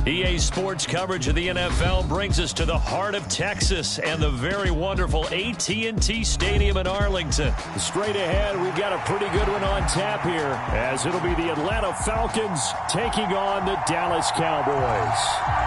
EA Sports coverage of the NFL brings us to the heart of Texas and the very wonderful AT&T Stadium in Arlington. Straight ahead, we've got a pretty good one on tap here, as it'll be the Atlanta Falcons taking on the Dallas Cowboys.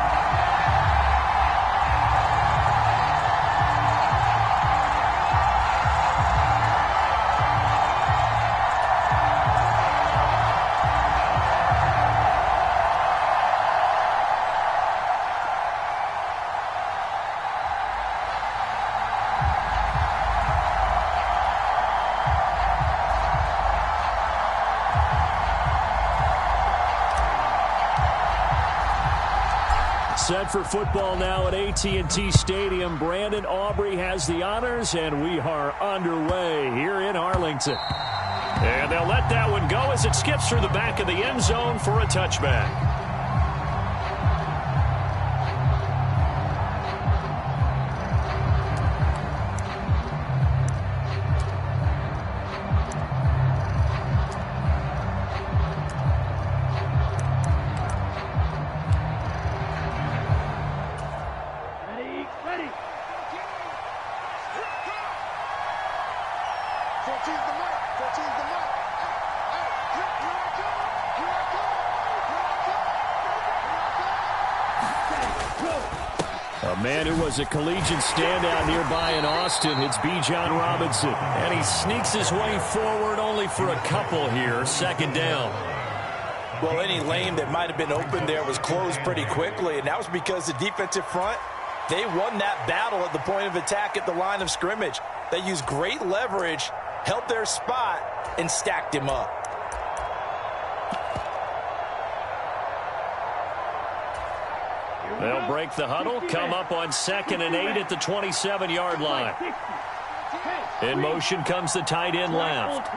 Set for football now at AT&T Stadium. Brandon Aubrey has the honors, and we are underway here in Arlington. And they'll let that one go as it skips through the back of the end zone for a touchback. A man who was a collegiate standout nearby in Austin, it's B. John Robinson. And he sneaks his way forward only for a couple here. Second down. Well, any lane that might have been open there was closed pretty quickly, and that was because the defensive front, they won that battle at the point of attack at the line of scrimmage. They used great leverage, held their spot, and stacked him up. They'll break the huddle, come up on 2nd and 8 at the 27-yard line. In motion comes the tight end left.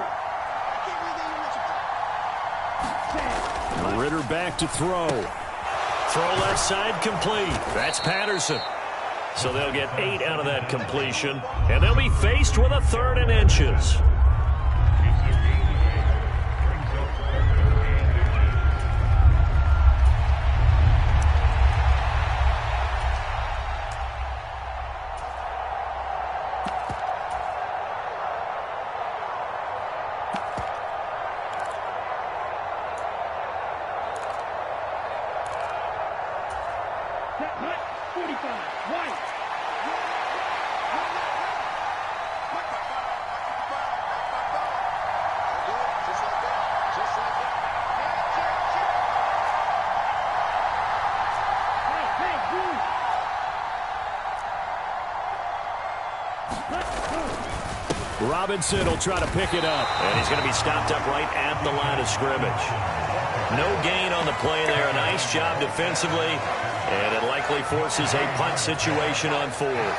Ritter back to throw. Throw left side complete. That's Patterson. So they'll get 8 out of that completion, and they'll be faced with a 3rd and inches. Robinson will try to pick it up. And he's going to be stopped up right at the line of scrimmage. No gain on the play there. A nice job defensively. And it likely forces a punt situation on 4th.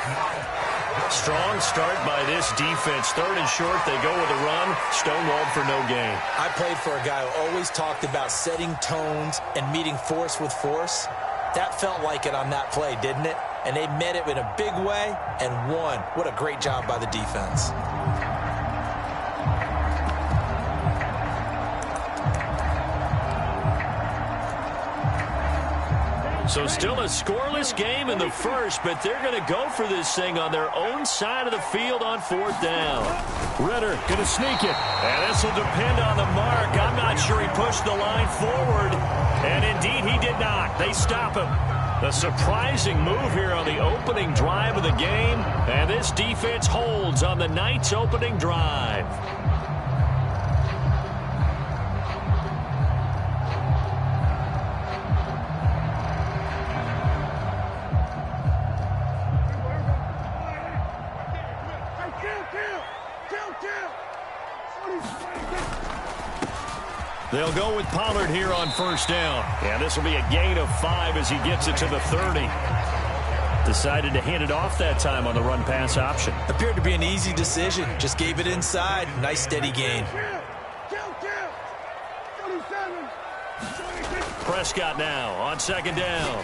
Strong start by this defense. 3rd and short. They go with a run. Stonewalled for no gain. I played for a guy who always talked about setting tones and meeting force with force. That felt like it on that play, didn't it? And they met it in a big way and won. What a great job by the defense. So still a scoreless game in the first, but they're going to go for this thing on their own side of the field on 4th down. Ritter going to sneak it. And this will depend on the mark. I'm not sure he pushed the line forward. And indeed, he did not. They stop him. A surprising move here on the opening drive of the game. And this defense holds on the night's opening drive. They'll go with Pollard here on 1st down. And this will be a gain of 5 as he gets it to the 30. Decided to hand it off that time on the run-pass option. Appeared to be an easy decision. Just gave it inside. Nice steady gain. Prescott now on 2nd down.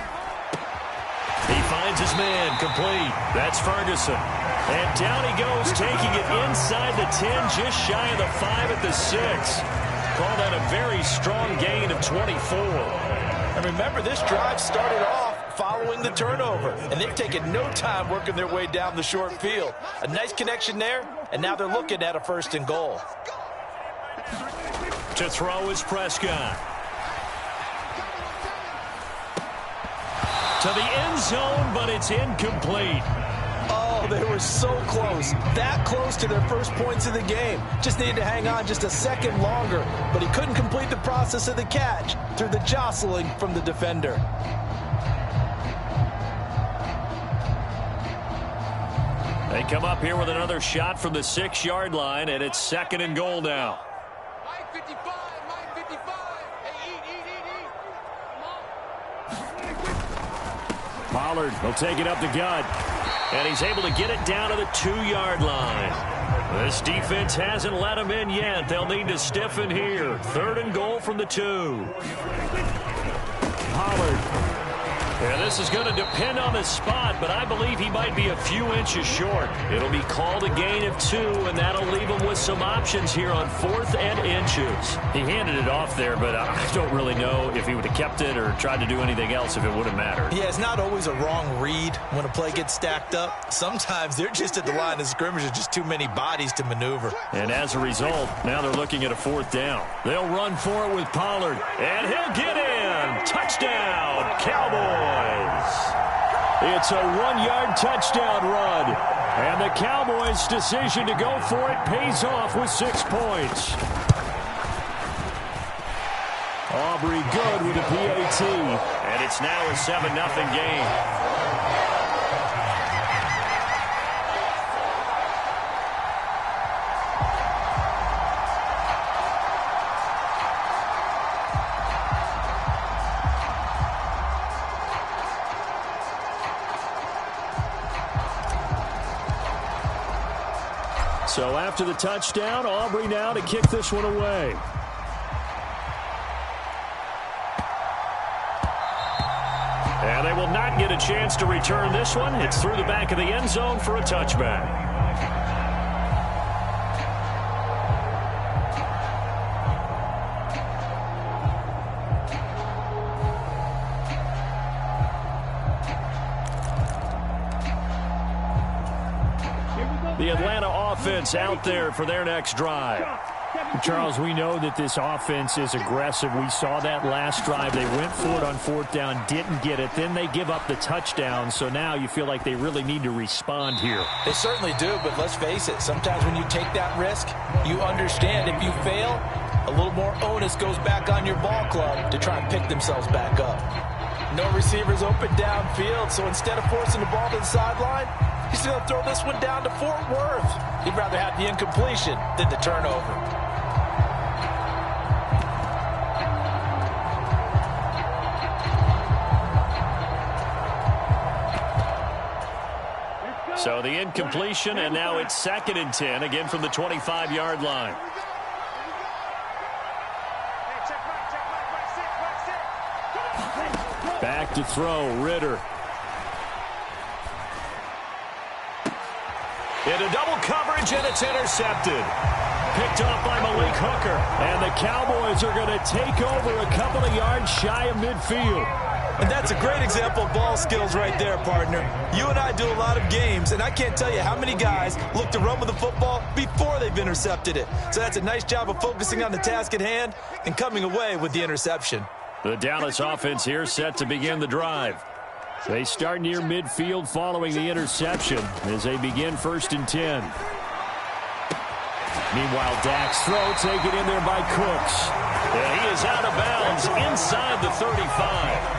He finds his man complete. That's Ferguson. And down he goes, taking it inside the 10, just shy of the 5 at the 6. Call that a very strong gain of 24. And remember, this drive started off following the turnover, and they've taken no time working their way down the short field. A nice connection there, and now they're looking at a 1st and goal. To throw is Prescott. To the end zone, but it's incomplete. Oh, they were so close. That close to their first points of the game. Just needed to hang on just a second longer, but he couldn't complete the process of the catch through the jostling from the defender. They come up here with another shot from the 6-yard line, and it's 2nd and goal now. Mike 55, Mike 55. Hey, eat. Pollard will take it up the gut, and he's able to get it down to the 2-yard line. This defense hasn't let him in yet. They'll need to stiffen here. 3rd and goal from the 2. Pollard. And this is going to depend on the spot, but I believe he might be a few inches short. It'll be called a gain of 2, and that'll leave him with some options here on 4th and inches. He handed it off there, but I don't really know if he would have kept it or tried to do anything else if it would have mattered. Yeah, it's not always a wrong read when a play gets stacked up. Sometimes they're just at the line of scrimmage. There's just too many bodies to maneuver. And as a result, now they're looking at a 4th down. They'll run for it with Pollard, and he'll get in. Touchdown, Cowboys. It's a 1-yard touchdown run. And the Cowboys' decision to go for it pays off with 6 points. Aubrey good with a PAT. And it's now a 7-0 game. So after the touchdown, Aubrey now to kick this one away. And they will not get a chance to return this one. It's through the back of the end zone for a touchback. The Atlanta offense out there for their next drive. Charles, we know that this offense is aggressive. We saw that last drive. They went for it on 4th down, didn't get it. Then they give up the touchdown. So now you feel like they really need to respond here. They certainly do, but let's face it. Sometimes when you take that risk, you understand if you fail, a little more onus goes back on your ball club to try and pick themselves back up. No receivers open downfield, so instead of forcing the ball to the sideline, he's going to throw this one down to Fort Worth. He'd rather have the incompletion than the turnover. So the incompletion, and now it's 2nd and 10, again from the 25-yard line. Back to throw, Ritter. Into double coverage, and it's intercepted. Picked off by Malik Hooker. And the Cowboys are going to take over a couple of yards shy of midfield. And that's a great example of ball skills right there, partner. You and I do a lot of games, and I can't tell you how many guys look to run with the football before they've intercepted it. So that's a nice job of focusing on the task at hand and coming away with the interception. The Dallas offense here set to begin the drive. They start near midfield following the interception as they begin 1st and 10. Meanwhile, Dak's throw taken in there by Cooks. And he is out of bounds inside the 35.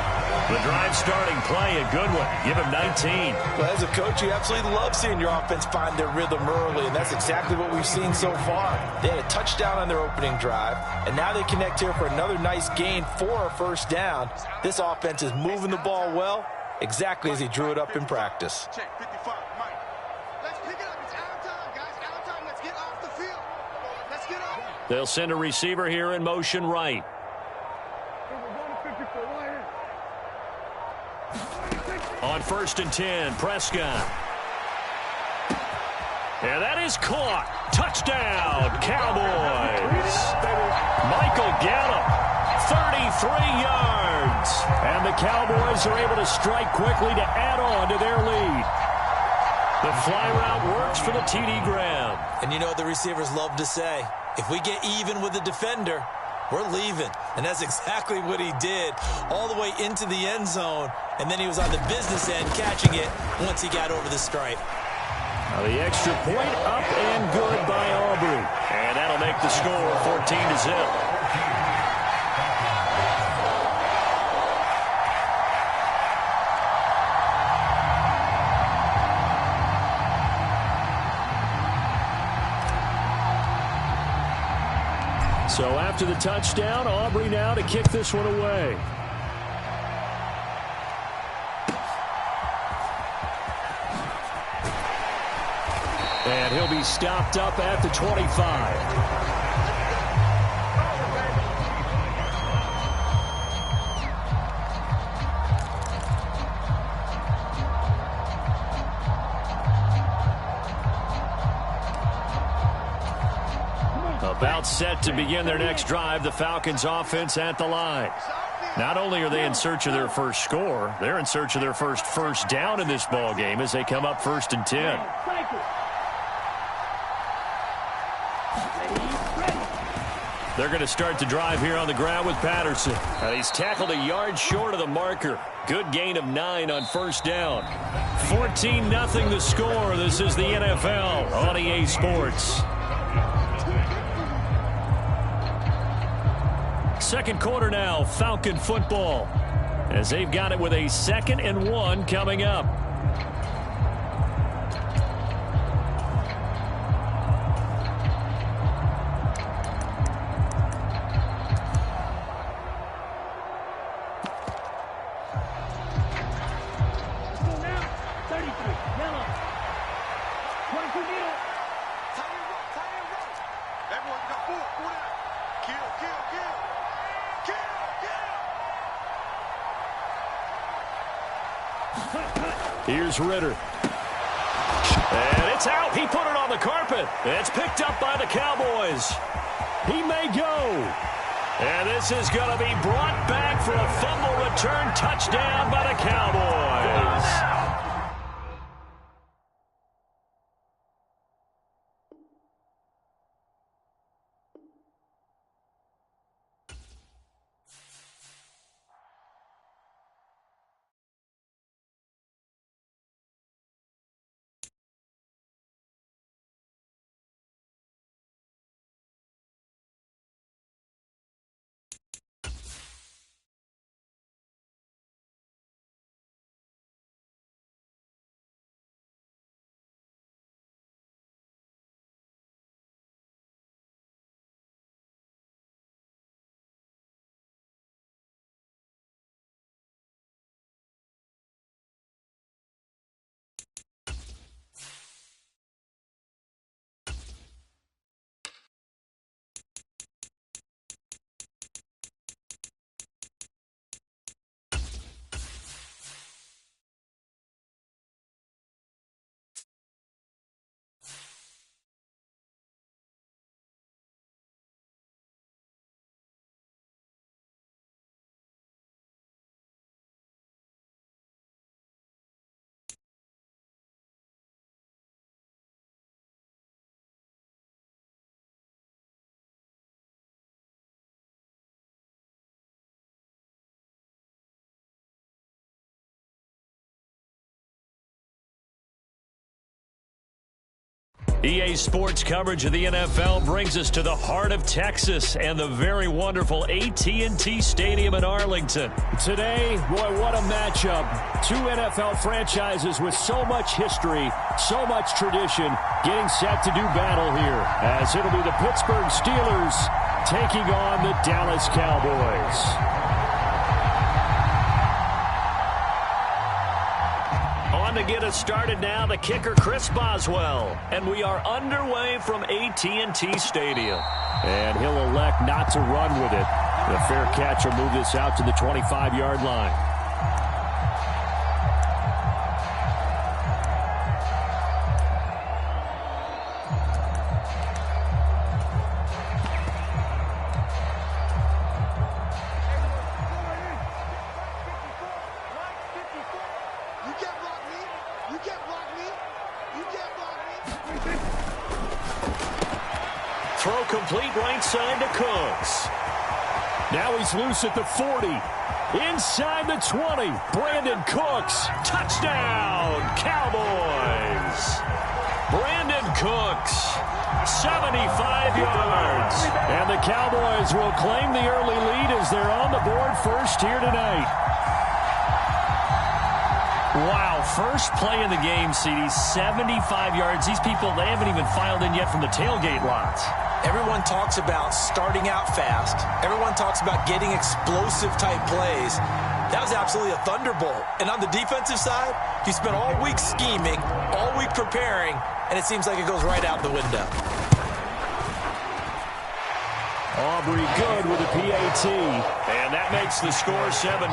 The drive starting play, a good one. Give him 19. Well, as a coach, you absolutely love seeing your offense find their rhythm early, and that's exactly what we've seen so far. They had a touchdown on their opening drive, and now they connect here for another nice gain for a 1st down. This offense is moving the ball well, exactly as he drew it up in practice. Check 55, Mike. Let's pick it up. It's out of time, guys. Out of time. Let's get off the field. Let's get off. They'll send a receiver here in motion right. On 1st and 10, Prescott. And that is caught. Touchdown, Cowboys. Michael Gallup yards. And the Cowboys are able to strike quickly to add on to their lead. The fly route works for the TD Graham. And you know what the receivers love to say? If we get even with the defender, we're leaving. And that's exactly what he did, all the way into the end zone. And then he was on the business end catching it once he got over the stripe. Now the extra point up and good by Aubrey. And that'll make the score 14-0. So after the touchdown, Aubrey now to kick this one away. And he'll be stopped up at the 25. About set to begin their next drive, the Falcons offense at the line. Not only are they in search of their first score, they're in search of their first down in this ball game as they come up 1st and 10. They're going to start the drive here on the ground with Patterson. He's tackled a yard short of the marker. Good gain of 9 on 1st down. 14-0 the score. This is the NFL on EA Sports. Second quarter now, Falcon football, as they've got it with a 2nd and 1 coming up. Here's Ritter. And it's out. He put it on the carpet. It's picked up by the Cowboys. He may go. And this is going to be brought back for a fumble return touchdown by the Cowboys. EA Sports coverage of the NFL brings us to the heart of Texas and the very wonderful AT&T Stadium in Arlington. Today, boy, what a matchup. Two NFL franchises with so much history, so much tradition, getting set to do battle here, as it'll be the Pittsburgh Steelers taking on the Dallas Cowboys. To get us started now, the kicker Chris Boswell, and we are underway from AT&T Stadium. And he'll elect not to run with it. The fair catch will move this out to the 25-yard line. Throw complete right side to Cooks. Now he's loose at the 40. Inside the 20. Brandon Cooks. Touchdown, Cowboys. Brandon Cooks, 75 yards. And the Cowboys will claim the early lead as they're on the board first here tonight. Wow, first play in the game, CD, 75 yards. These people, they haven't even filed in yet from the tailgate lots. Everyone talks about starting out fast. Everyone talks about getting explosive-type plays. That was absolutely a thunderbolt. And on the defensive side, you spent all week scheming, all week preparing, and it seems like it goes right out the window. Aubrey good with a PAT. And that makes the score 7-0.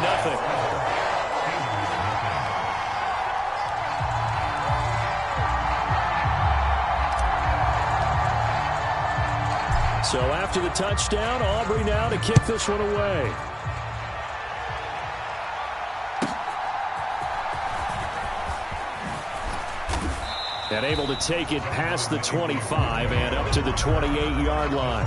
So after the touchdown, Aubrey now to kick this one away. And able to take it past the 25 and up to the 28-yard line.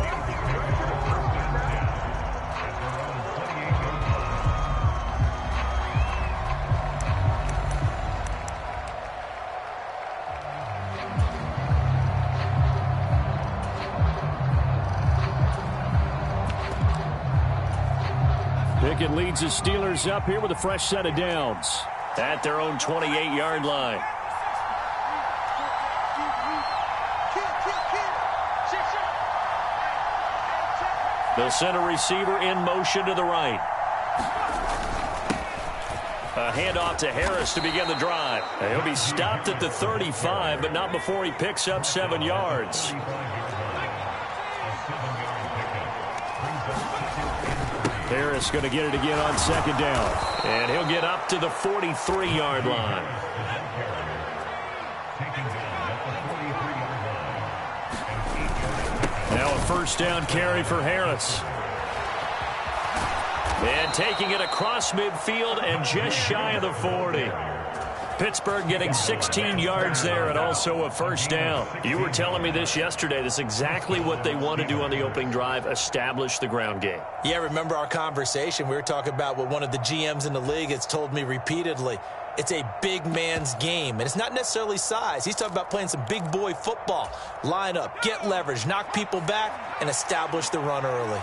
Pickett leads the Steelers up here with a fresh set of downs at their own 28-yard line. The center receiver in motion to the right. A handoff to Harris to begin the drive. He'll be stopped at the 35, but not before he picks up 7 yards. Harris going to get it again on second down. And he'll get up to the 43-yard line. Now a first down carry for Harris. And taking it across midfield and just shy of the 40. Pittsburgh getting 16 yards there and also a first down. You were telling me this yesterday. This is exactly what they want to do on the opening drive, establish the ground game. Yeah, remember our conversation. We were talking about what one of the GMs in the league has told me repeatedly. It's a big man's game, and it's not necessarily size. He's talking about playing some big boy football. Line up, get leverage, knock people back, and establish the run early.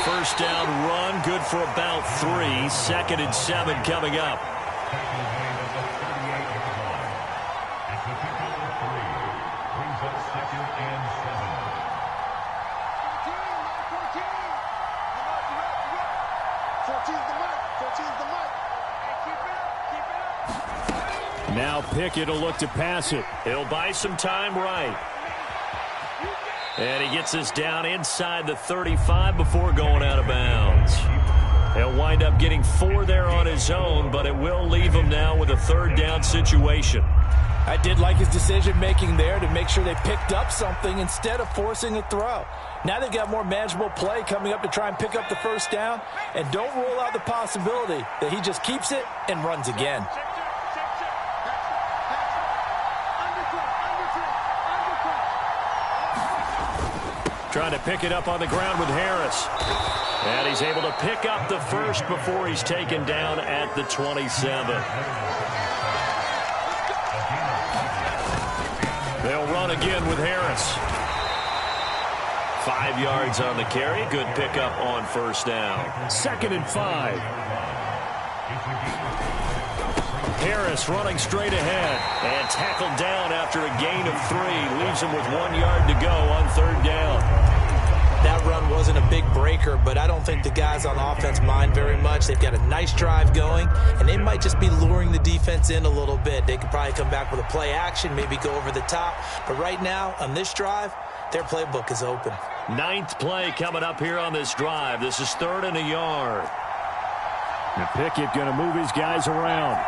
First down run, good for about 3. 2nd and 7 coming up. Now Pickett will look to pass it. He'll buy some time right. And he gets us down inside the 35 before going out of bounds. He'll wind up getting 4 there on his own, but it will leave him now with a 3rd down situation. I did like his decision-making there to make sure they picked up something instead of forcing a throw. Now they've got more manageable play coming up to try and pick up the first down, and don't rule out the possibility that he just keeps it and runs again. Trying to pick it up on the ground with Harris. And he's able to pick up the first before he's taken down at the 27. They'll run again with Harris. 5 yards on the carry. Good pickup on first down. 2nd and 5. Harris running straight ahead and tackled down after a gain of 3. Leaves him with 1 yard to go on 3rd down. That run wasn't a big breaker, but I don't think the guys on offense mind very much. They've got a nice drive going, and they might just be luring the defense in a little bit. They could probably come back with a play action, maybe go over the top. But right now, on this drive, their playbook is open. 9th play coming up here on this drive. This is 3rd and a yard. And Pickett going to move his guys around.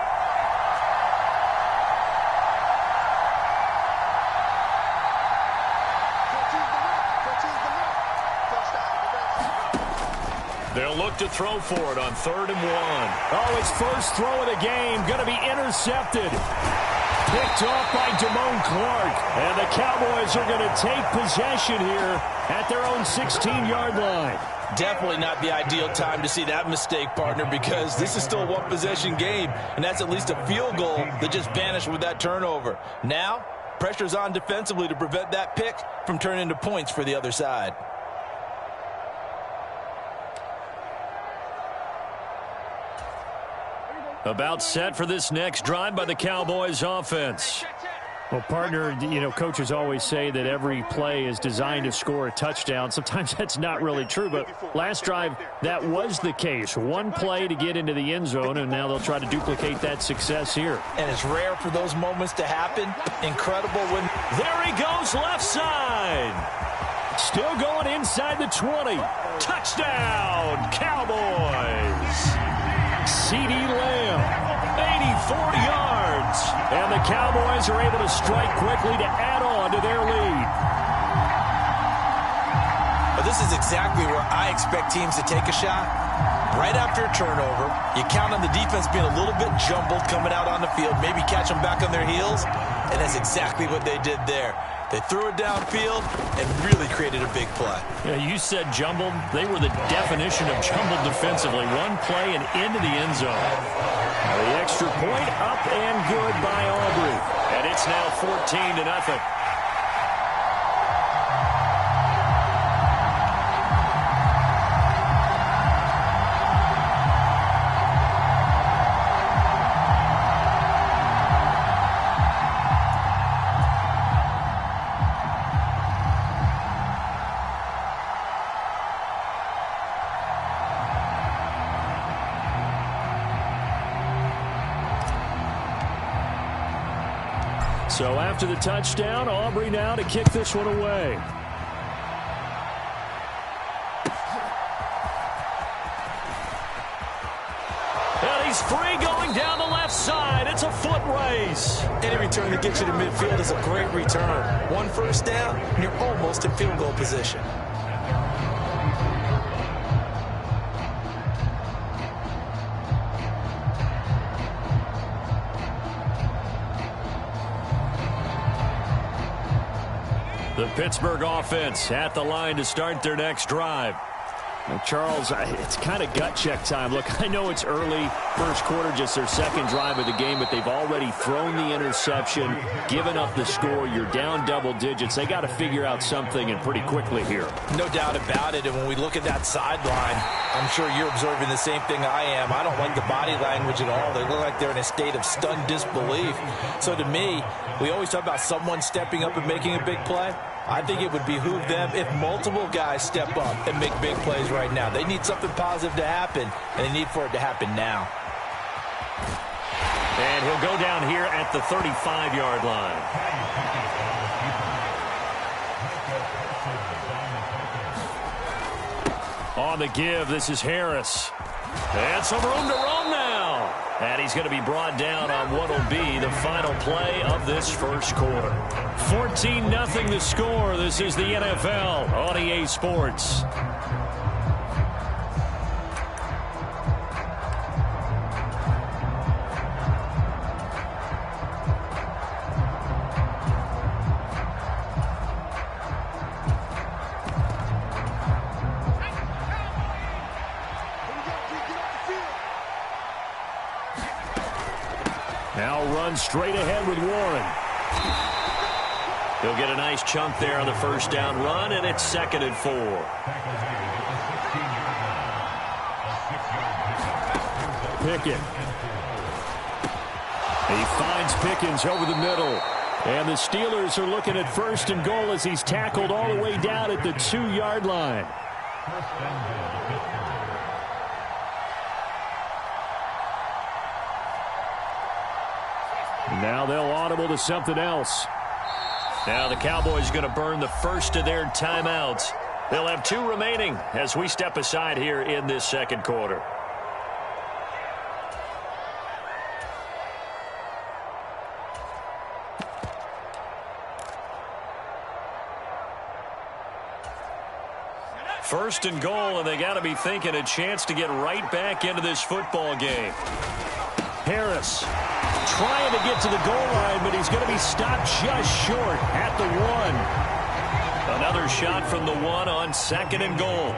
They'll look to throw for it on 3rd and 1. Oh, his first throw of the game going to be intercepted. Picked off by Damone Clark. And the Cowboys are going to take possession here at their own 16-yard line. Definitely not the ideal time to see that mistake, partner, because this is still a one-possession game, and that's at least a field goal that just vanished with that turnover. Now, pressure's on defensively to prevent that pick from turning into points for the other side. About set for this next drive by the Cowboys offense. Well, partner, you know, coaches always say that every play is designed to score a touchdown. Sometimes that's not really true, but last drive, that was the case. One play to get into the end zone, and now they'll try to duplicate that success here. And it's rare for those moments to happen. Incredible when... There he goes, left side. Still going inside the 20. Touchdown, Cowboys. CeeDee Lamb, 84 yards. And the Cowboys are able to strike quickly to add on to their lead. But this is exactly where I expect teams to take a shot. Right after a turnover, you count on the defense being a little bit jumbled coming out on the field, maybe catch them back on their heels, and that's exactly what they did there. They threw it downfield and really created a big play. Yeah, you said jumbled. They were the definition of jumbled defensively. One play and into the end zone. The extra point up and good by Aubrey. And it's now 14-0. So after the touchdown, Aubrey now to kick this one away. And he's free going down the left side. It's a foot race. Any return that gets you to midfield is a great return. One first down, and you're almost in field goal position. The Pittsburgh offense at the line to start their next drive. Now, Charles, it's kind of gut check time. Look, I know it's early, first quarter, just their second drive of the game, but they've already thrown the interception, given up the score. You're down double digits. They got to figure out something, and pretty quickly here. No doubt about it, and when we look at that sideline, I'm sure you're observing the same thing I am. I don't like the body language at all. They look like they're in a state of stunned disbelief. So to me, we always talk about someone stepping up and making a big play. I think it would behoove them if multiple guys step up and make big plays right now. They need something positive to happen, and they need for it to happen now. And he'll go down here at the 35-yard line. On the give, this is Harris. And some room to roam now. And he's going to be brought down on what will be the final play of this first quarter. 14-0 the score. This is the NFL on EA Sports. Now runs straight ahead with Warren. He'll get a nice chunk there on the first down run, and it's 2nd and 4. Pickett. He finds Pickens over the middle. And the Steelers are looking at 1st and goal as he's tackled all the way down at the 2-yard line. Now they'll audible to something else. Now the Cowboys going to burn the first of their timeouts. They'll have 2 remaining as we step aside here in this second quarter. First and goal, and they got to be thinking a chance to get right back into this football game. Harris trying to get to the goal line, but he's going to be stopped just short at the 1. Another shot from the 1 on 2nd and goal.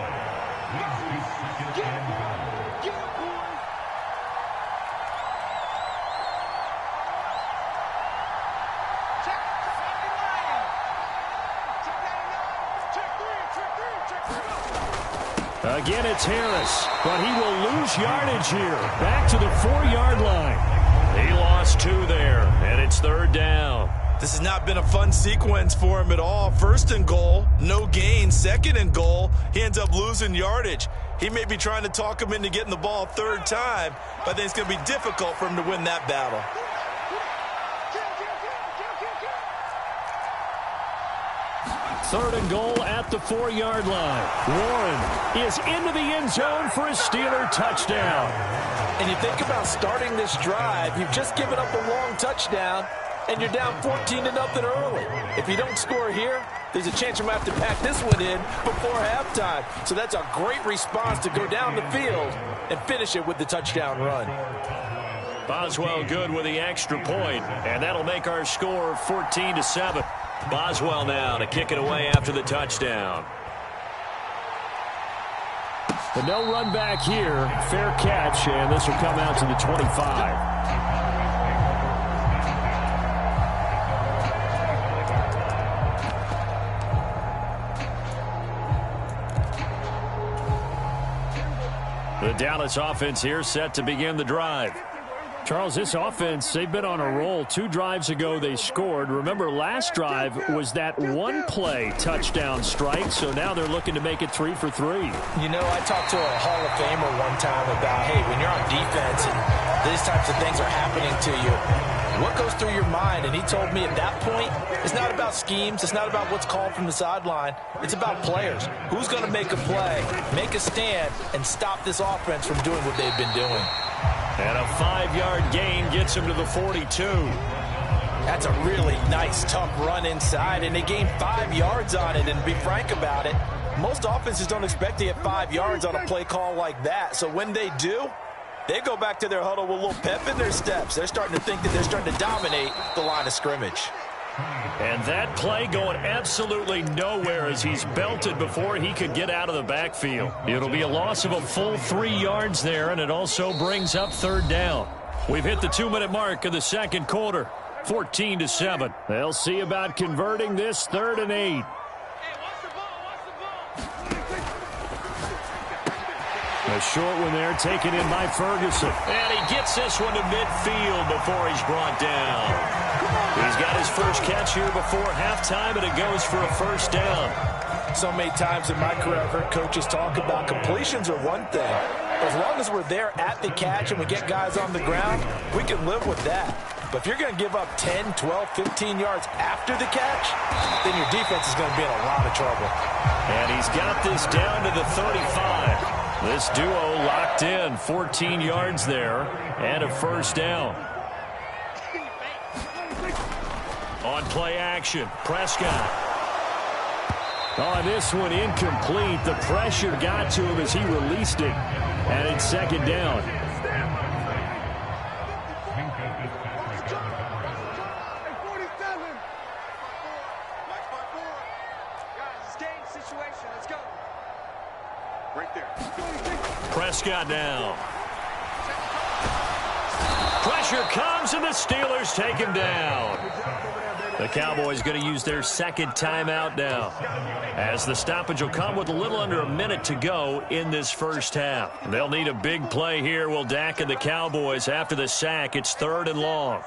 Again, it's Harris, but he will lose yardage here. Back to the 4-yard line. He lost 2 there, and it's 3rd down. This has not been a fun sequence for him at all. 1st and goal, no gain. 2nd and goal, he ends up losing yardage. He may be trying to talk him into getting the ball 3rd time, but I think it's going to be difficult for him to win that battle. Third and goal at the 4-yard line. Warren is into the end zone for a Steeler touchdown. And you think about starting this drive, you've just given up a long touchdown, and you're down 14-0 early. If you don't score here, there's a chance you might have to pack this one in before halftime. So that's a great response to go down the field and finish it with the touchdown run. Boswell good with the extra point, and that'll make our score 14-7. Boswell now to kick it away after the touchdown. The no run back here, fair catch, and this will come out to the 25. The Dallas offense here set to begin the drive. Charles, this offense, they've been on a roll. 2 drives ago, they scored. Remember, last drive was that one-play touchdown strike, so now they're looking to make it 3 for 3. You know, I talked to a Hall of Famer one time about, hey, when you're on defense and these types of things are happening to you, what goes through your mind? And he told me at that point, it's not about schemes. It's not about what's called from the sideline. It's about players. Who's going to make a play, make a stand, and stop this offense from doing what they've been doing. And a 5-yard gain gets him to the 42. That's a really nice, tough run inside, and they gained 5 yards on it. And to be frank about it, most offenses don't expect to get 5 yards on a play call like that. So when they do, they go back to their huddle with a little pep in their steps. They're starting to think that they're starting to dominate the line of scrimmage. And that play going absolutely nowhere as he's belted before he could get out of the backfield. It'll be a loss of a full 3 yards there, and it also brings up 3rd down. We've hit the 2-minute mark of the 2nd quarter, 14-7. They'll see about converting this 3rd and 8. A short one there taken in by Ferguson. And he gets this one to midfield before he's brought down. He's got his first catch here before halftime, and it goes for a 1st down. So many times in my career, I've heard coaches talk about completions are one thing. As long as we're there at the catch and we get guys on the ground, we can live with that. But if you're going to give up 10, 12, 15 yards after the catch, then your defense is going to be in a lot of trouble. And he's got this down to the 35. This duo locked in, 14 yards there, and a 1st down. On play action, Prescott. On this one, incomplete. The pressure got to him as he released it. And it's 2nd down. Prescott now. Pressure comes, and the Steelers take him down. The Cowboys going to use their 2nd timeout now, as the stoppage will come with a little under a minute to go in this 1st half. They'll need a big play here. Will Dak and the Cowboys after the sack. It's 3rd and long.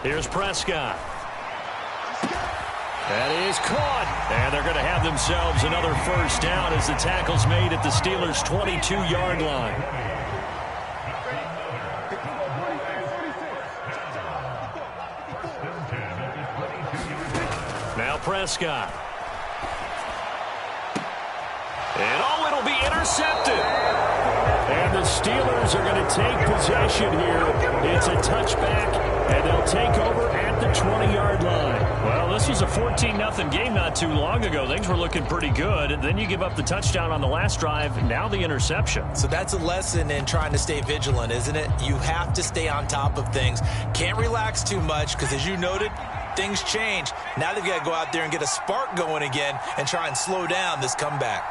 Here's Prescott. That is caught. And they're going to have themselves another 1st down as the tackle's made at the Steelers' 22-yard line. Now Prescott. And it'll be intercepted. And the Steelers are going to take possession here. It's a touchback, and they'll take over at the 20-yard line. Well, this was a 14-0 game not too long ago. Things were looking pretty good. And then you give up the touchdown on the last drive, now the interception. So that's a lesson in trying to stay vigilant, isn't it? You have to stay on top of things. Can't relax too much because, as you noted, things change. Now they've got to go out there and get a spark going again and try and slow down this comeback.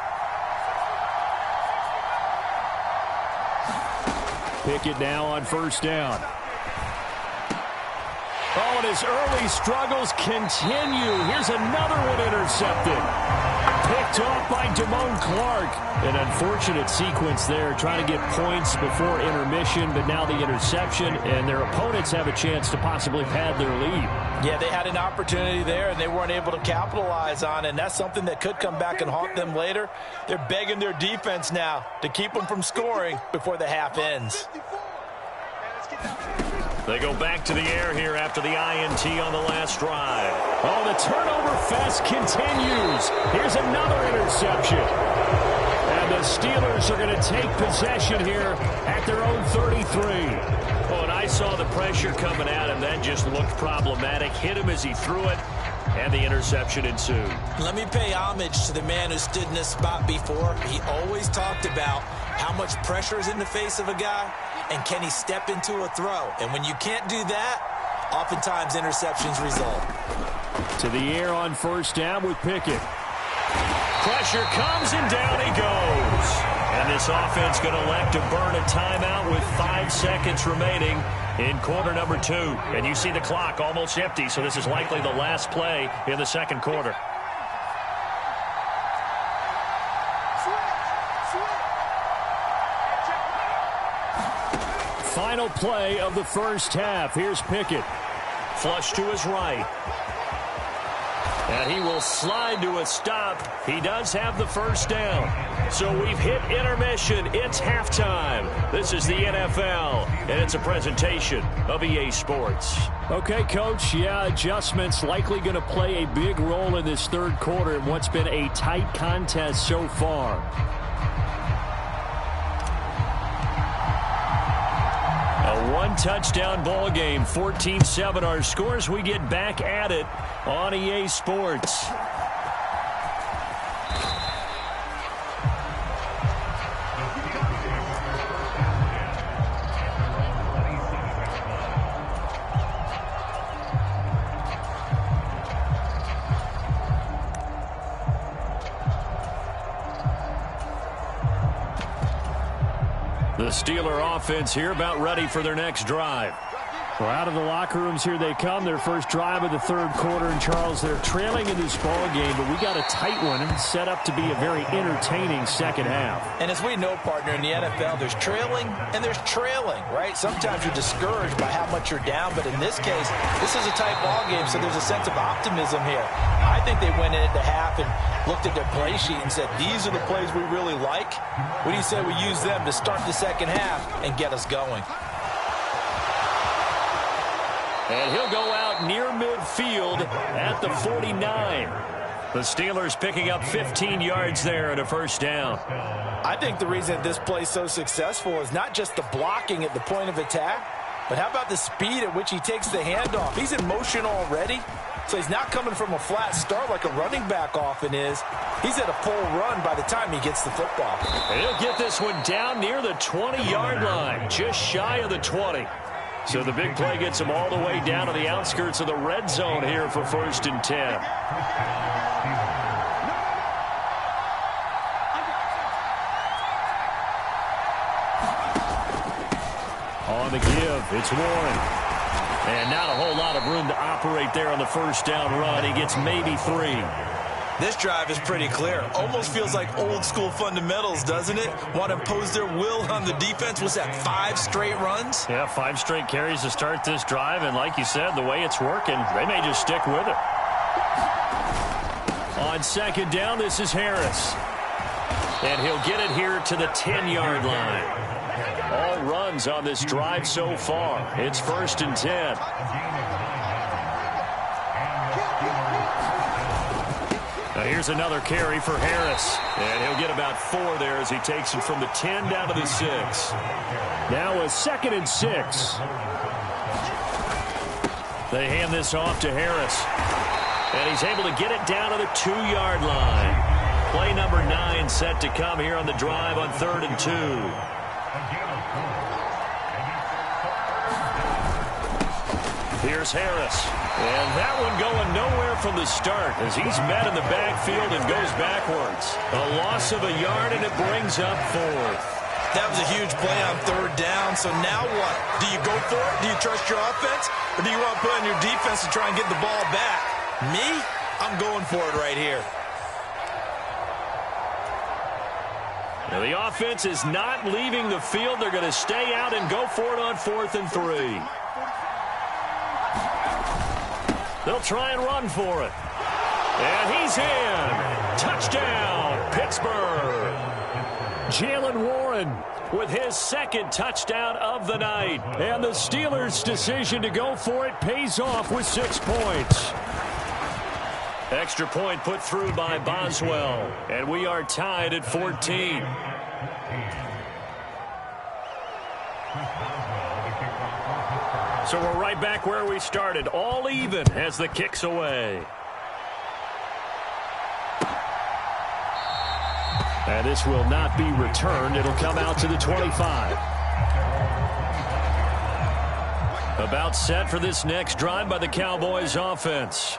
Pickett now on first down. Oh, and his early struggles continue. Here's another one intercepted. Picked off by Damone Clark. An unfortunate sequence there, trying to get points before intermission, but now the interception, and their opponents have a chance to possibly pad their lead. Yeah, they had an opportunity there, and they weren't able to capitalize on it, and that's something that could come back and haunt them later. They're begging their defense now to keep them from scoring before the half ends. They go back to the air here after the INT on the last drive. Oh, the turnover fest continues. Here's another interception. And the Steelers are going to take possession here at their own 33. Oh, and I saw the pressure coming at him. That just looked problematic. Hit him as he threw it, and the interception ensued. Let me pay homage to the man who stood in this spot before. He always talked about how much pressure is in the face of a guy, and can he step into a throw? And when you can't do that, oftentimes interceptions result. To the air on first down with Pickett. Pressure comes, and down he goes. And this offense going to elect to burn a timeout with 5 seconds remaining in quarter number 2. And you see the clock almost empty, so this is likely the last play in the second quarter. Final play of the first half. Here's Pickett. Flush to his right. And he will slide to a stop. He does have the first down. So we've hit intermission. It's halftime. This is the NFL, and it's a presentation of EA Sports. Okay, Coach, yeah, adjustments likely going to play a big role in this third quarter in what's been a tight contest so far. A one-touchdown ball game, 14-7 our scores. We get back at it on EA Sports. The Steeler offense here about ready for their next drive. Well, out of the locker rooms here they come. Their first drive of the third quarter. And, Charles, they're trailing in this ball game, but we got a tight one and set up to be a very entertaining second half. And as we know, partner, in the NFL, there's trailing and there's trailing, right? Sometimes you're discouraged by how much you're down, but in this case, this is a tight ball game, so there's a sense of optimism here. I think they went in at the half and looked at their play sheet and said, these are the plays we really like. What do you say we use them to start the second half and get us going? And he'll go out near midfield at the 49. The Steelers picking up 15 yards there and a first down. I think the reason this play is so successful is not just the blocking at the point of attack, but how about the speed at which he takes the handoff? He's in motion already, so he's not coming from a flat start like a running back often is. He's at a full run by the time he gets the football. And he'll get this one down near the 20-yard line, just shy of the 20. So the big play gets him all the way down to the outskirts of the red zone here for 1st and 10. On the give, it's Warren. And not a whole lot of room to operate there on the first down run. He gets maybe 3. This drive is pretty clear. Almost feels like old school fundamentals, doesn't it? Want to impose their will on the defense. Was that 5 straight runs? Yeah, 5 straight carries to start this drive. And like you said, the way it's working, they may just stick with it. On second down, this is Harris. And he'll get it here to the 10-yard line. All runs on this drive so far. It's 1st and 10. Here's another carry for Harris. And he'll get about 4 there as he takes it from the 10 down to the 6. Now a 2nd and 6. They hand this off to Harris. And he's able to get it down to the 2-yard line. Play number 9 set to come here on the drive on 3rd and 2. Here's Harris. And that one going nowhere from the start as he's met in the backfield and goes backwards. A loss of a yard, and it brings up 4th. That was a huge play on 3rd down. So now what? Do you go for it? Do you trust your offense? Or do you want to put on your defense to try and get the ball back? Me? I'm going for it right here. Now the offense is not leaving the field. They're going to stay out and go for it on 4th and 3. They'll try and run for it. And he's in. Touchdown, Pittsburgh. Jalen Warren with his 2nd touchdown of the night. And the Steelers' decision to go for it pays off with 6 points. Extra point put through by Boswell. And we are tied at 14. So we're right back where we started, all even as the kick's away. And this will not be returned. It'll come out to the 25. About set for this next drive by the Cowboys offense.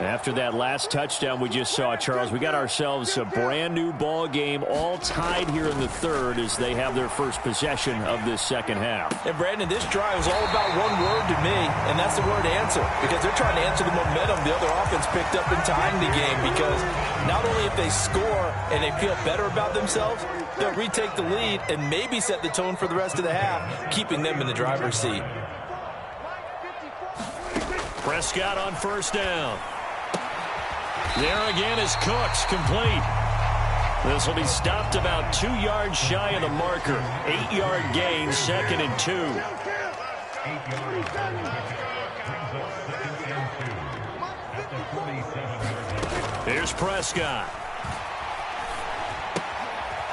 After that last touchdown we just saw, Charles, we got ourselves a brand new ball game, all tied here in the 3rd as they have their first possession of this 2nd half. And Brandon, this drive is all about one word to me, and that's the word answer, because they're trying to answer the momentum the other offense picked up in tying the game, because not only if they score and they feel better about themselves, they'll retake the lead and maybe set the tone for the rest of the half, keeping them in the driver's seat. Prescott on 1st down. There again is Cooks, complete. This will be stopped about 2 yards shy of the marker. 8-yard gain, 2nd and 2. Here's Prescott.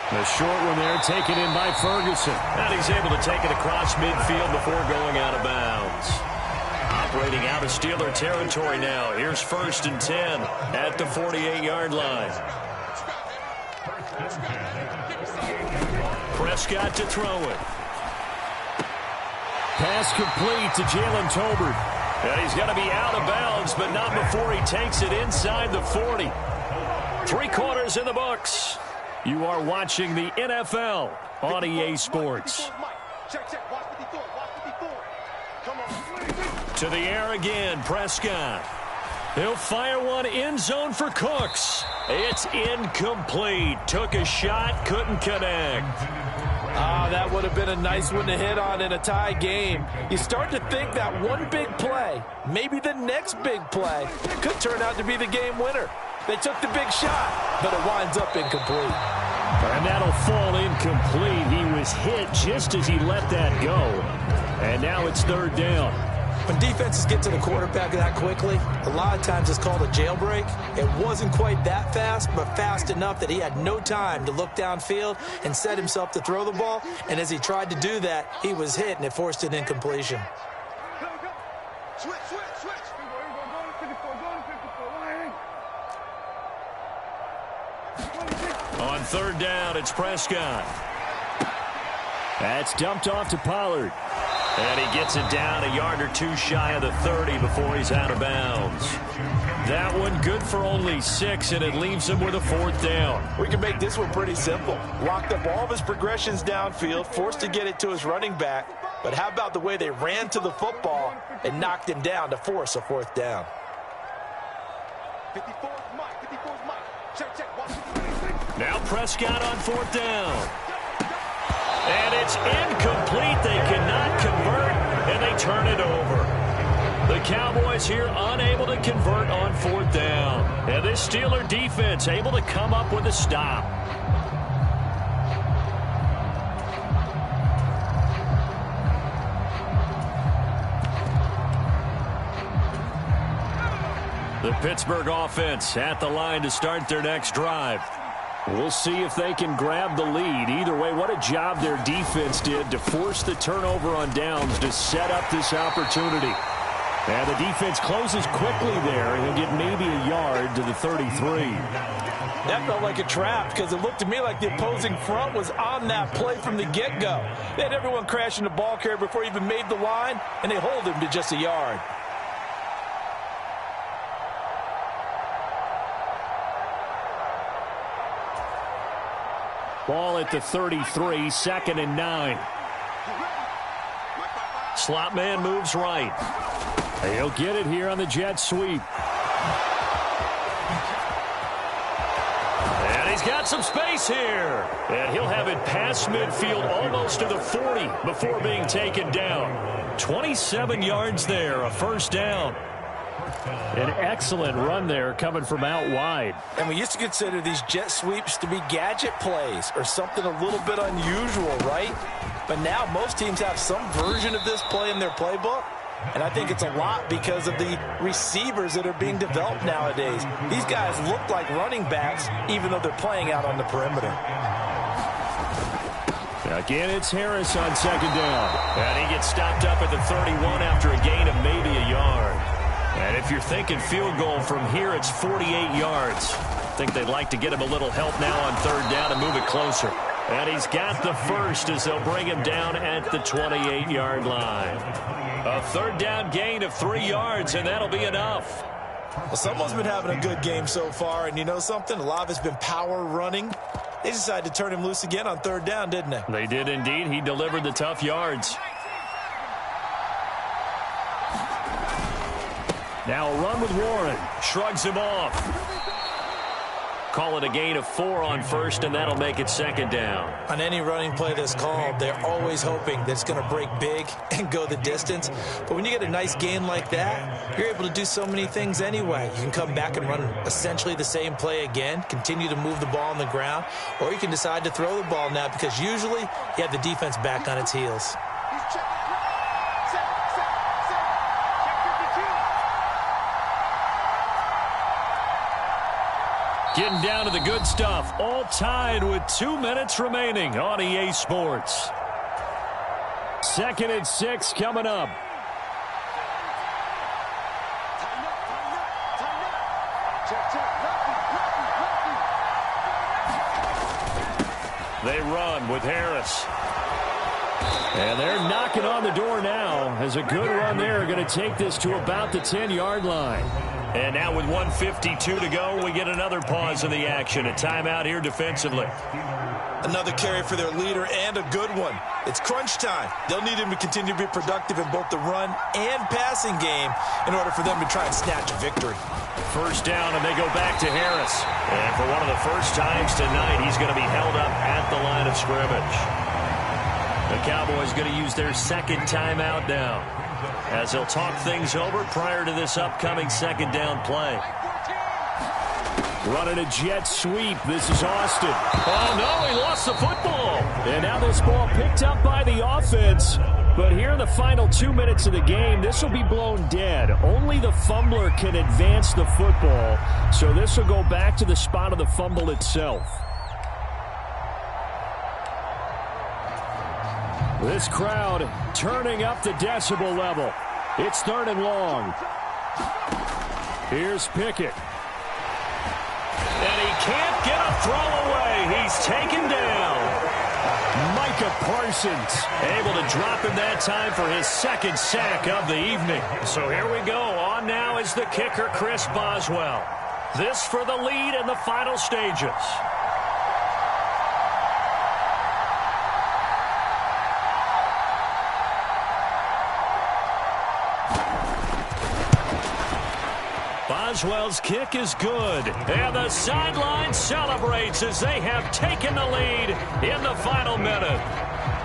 The short one there taken in by Ferguson. And he's able to take it across midfield before going out of bounds. Operating out of Steeler territory now. Here's 1st and 10 at the 48-yard line. Prescott to throw it. Pass complete to Jalen Tolbert. And he's got to be out of bounds, but not before he takes it inside the 40. 3 quarters in the books. You are watching the NFL on EA Sports. To the air again, Prescott. He'll fire one end zone for Cooks. It's incomplete. Took a shot, couldn't connect. That would have been a nice one to hit on in a tie game. You start to think that one big play, maybe the next big play, could turn out to be the game winner. They took the big shot, but it winds up incomplete. And that'll fall incomplete. He was hit just as he let that go. And now it's 3rd down. When defenses get to the quarterback that quickly, a lot of times it's called a jailbreak. It wasn't quite that fast, but fast enough that he had no time to look downfield and set himself to throw the ball. And as he tried to do that, he was hit, and it forced an incompletion. Switch. On 3rd down, it's Prescott. That's dumped off to Pollard. And he gets it down a yard or 2 shy of the 30 before he's out of bounds. That one good for only 6, and it leaves him with a 4th down. We can make this one pretty simple. Locked up all of his progressions downfield, forced to get it to his running back. But how about the way they ran to the football and knocked him down to force a 4th down? 54 Mike. Check. Now Prescott on 4th down. And it's incomplete. They cannot convert, and they turn it over. The Cowboys here unable to convert on 4th down. And this Steeler defense able to come up with a stop. The Pittsburgh offense at the line to start their next drive. We'll see if they can grab the lead. Either way, what a job their defense did to force the turnover on downs to set up this opportunity. And the defense closes quickly there, and he'll get maybe a yard to the 33. That felt like a trap because it looked to me like the opposing front was on that play from the get-go. They had everyone crashing the ball carrier before he even made the line, and they hold him to just a yard. Ball at the 33, 2nd and 9. Slot man moves right. He'll get it here on the jet sweep. And he's got some space here. And he'll have it past midfield almost to the 40 before being taken down. 27 yards there, a first down. An excellent run there coming from out wide. And we used to consider these jet sweeps to be gadget plays or something a little bit unusual, right? But now most teams have some version of this play in their playbook. And I think it's a lot because of the receivers that are being developed nowadays. These guys look like running backs even though they're playing out on the perimeter. Again, it's Harris on 2nd down. And he gets stopped up at the 31 after a gain of maybe a yard. And if you're thinking field goal from here, it's 48 yards. I think they'd like to get him a little help now on 3rd down and move it closer. And he's got the first as they'll bring him down at the 28-yard line. A 3rd down gain of 3 yards, and that'll be enough. Well, someone's been having a good game so far, and you know something? A lot of it's been power running. They decided to turn him loose again on 3rd down, didn't they? They did indeed. He delivered the tough yards. Now a run with Warren. Shrugs him off. Call it a gain of 4 on 1st, and that'll make it 2nd down. On any running play that's called, they're always hoping that it's going to break big and go the distance. But when you get a nice gain like that, you're able to do so many things anyway. You can come back and run essentially the same play again, continue to move the ball on the ground, or you can decide to throw the ball now because usually you have the defense back on its heels. Getting down to the good stuff. All tied with 2 minutes remaining on EA Sports. 2nd and 6 coming up. They run with Harris. And they're knocking on the door now. As a good run there, going to take this to about the 10-yard line. And now with 1:52 to go, we get another pause in the action. A timeout here defensively. Another carry for their leader and a good one. It's crunch time. They'll need him to continue to be productive in both the run and passing game in order for them to try and snatch a victory. First down, and they go back to Harris. And for one of the first times tonight, he's going to be held up at the line of scrimmage. The Cowboys going to use their 2nd timeout now, as they'll talk things over prior to this upcoming 2nd down play. Running a jet sweep. This is Austin. Oh, no, he lost the football. And now this ball picked up by the offense. But here in the final 2 minutes of the game, this will be blown dead. Only the fumbler can advance the football. So this will go back to the spot of the fumble itself. This crowd turning up the decibel level. It's 3rd and long. Here's Pickett. And he can't get a throw away. He's taken down. Micah Parsons able to drop him that time for his 2nd sack of the evening. So here we go. On now is the kicker, Chris Boswell. This for the lead in the final stages. Boswell's kick is good. And the sideline celebrates as they have taken the lead in the final minute.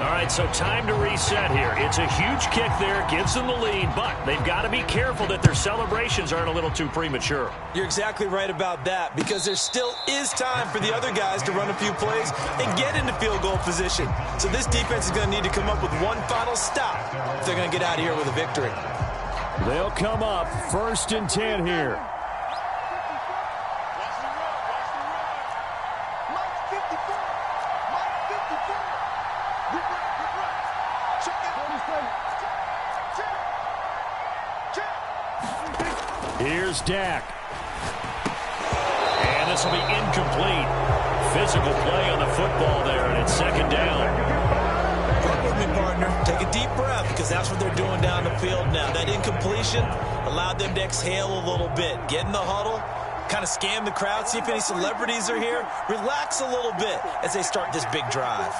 All right, so time to reset here. It's a huge kick there, gives them the lead, but they've got to be careful that their celebrations aren't a little too premature. You're exactly right about that, because there still is time for the other guys to run a few plays and get into field goal position. So this defense is going to need to come up with one final stop if they're going to get out of here with a victory. They'll come up 1st and 10 here. Here's Dak. And this will be incomplete. Physical play on the football there, and it's second down. Work with me, partner. Take a deep breath, because that's what they're doing down the field now. That incompletion allowed them to exhale a little bit. Get in the huddle, kind of scan the crowd, see if any celebrities are here. Relax a little bit as they start this big drive.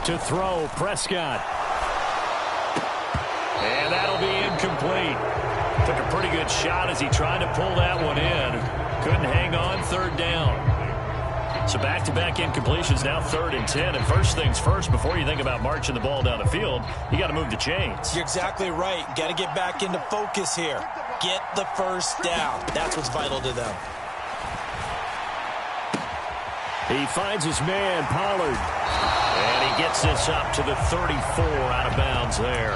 To throw, Prescott. And that'll be incomplete. Took a pretty good shot as he tried to pull that one in. Couldn't hang on, third down. So back-to-back incompletions, now 3rd and 10. And first things first, before you think about marching the ball down the field, you got to move the chains. You're exactly right. Got to get back into focus here. Get the first down. That's what's vital to them. He finds his man, Pollard. And he gets this up to the 34 out of bounds there.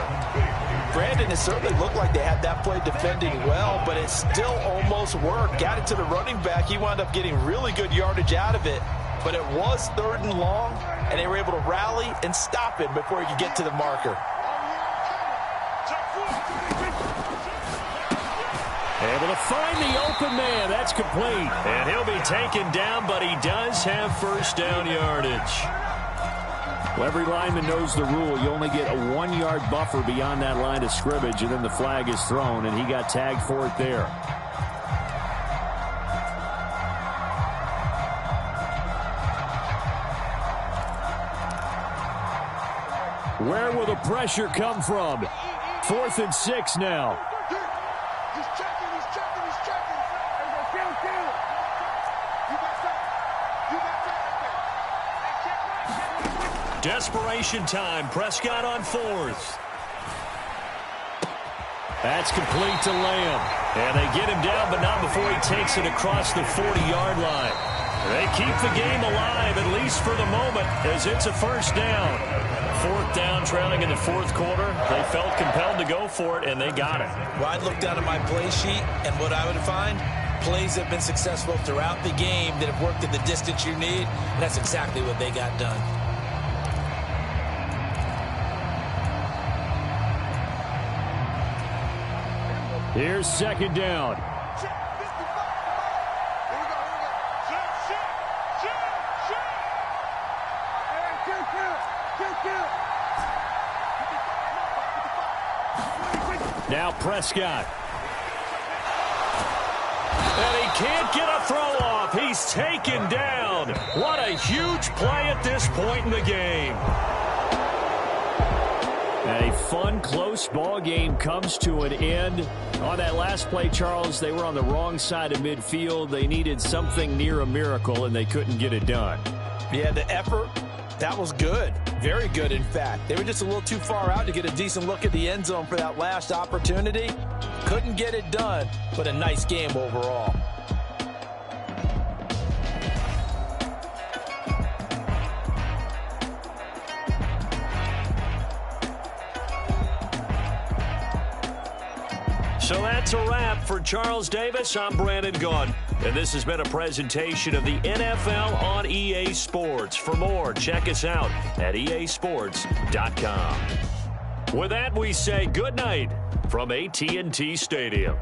Brandon, it certainly looked like they had that play defending well, but it still almost worked. Got it to the running back. He wound up getting really good yardage out of it, but it was 3rd and long, and they were able to rally and stop it before he could get to the marker. Able to find the open man. That's complete. And he'll be taken down, but he does have first down yardage. Well, every lineman knows the rule. You only get a 1-yard buffer beyond that line of scrimmage, and then the flag is thrown, and he got tagged for it there. Where will the pressure come from? 4th and 6 now. He's checking. Desperation time. Prescott on 4th. That's complete to Lamb. And they get him down, but not before he takes it across the 40-yard line. They keep the game alive, at least for the moment, as it's a first down. 4th down, trailing in the 4th quarter. They felt compelled to go for it, and they got it. Well, I'd look down at my play sheet, and what I would find, plays have been successful throughout the game that have worked at the distance you need, and that's exactly what they got done. Here's second down. Now Prescott. And he can't get a throw off. He's taken down. What a huge play at this point in the game. A fun, close ball game comes to an end. On that last play, Charles, they were on the wrong side of midfield. They needed something near a miracle, and they couldn't get it done. Yeah, the effort, that was good. Very good, in fact. They were just a little too far out to get a decent look at the end zone for that last opportunity. Couldn't get it done, but a nice game overall. So that's a wrap for Charles Davis. I'm Brandon Gaudin, and this has been a presentation of the NFL on EA Sports. For more, check us out at easports.com. With that, we say good night from AT&T Stadium.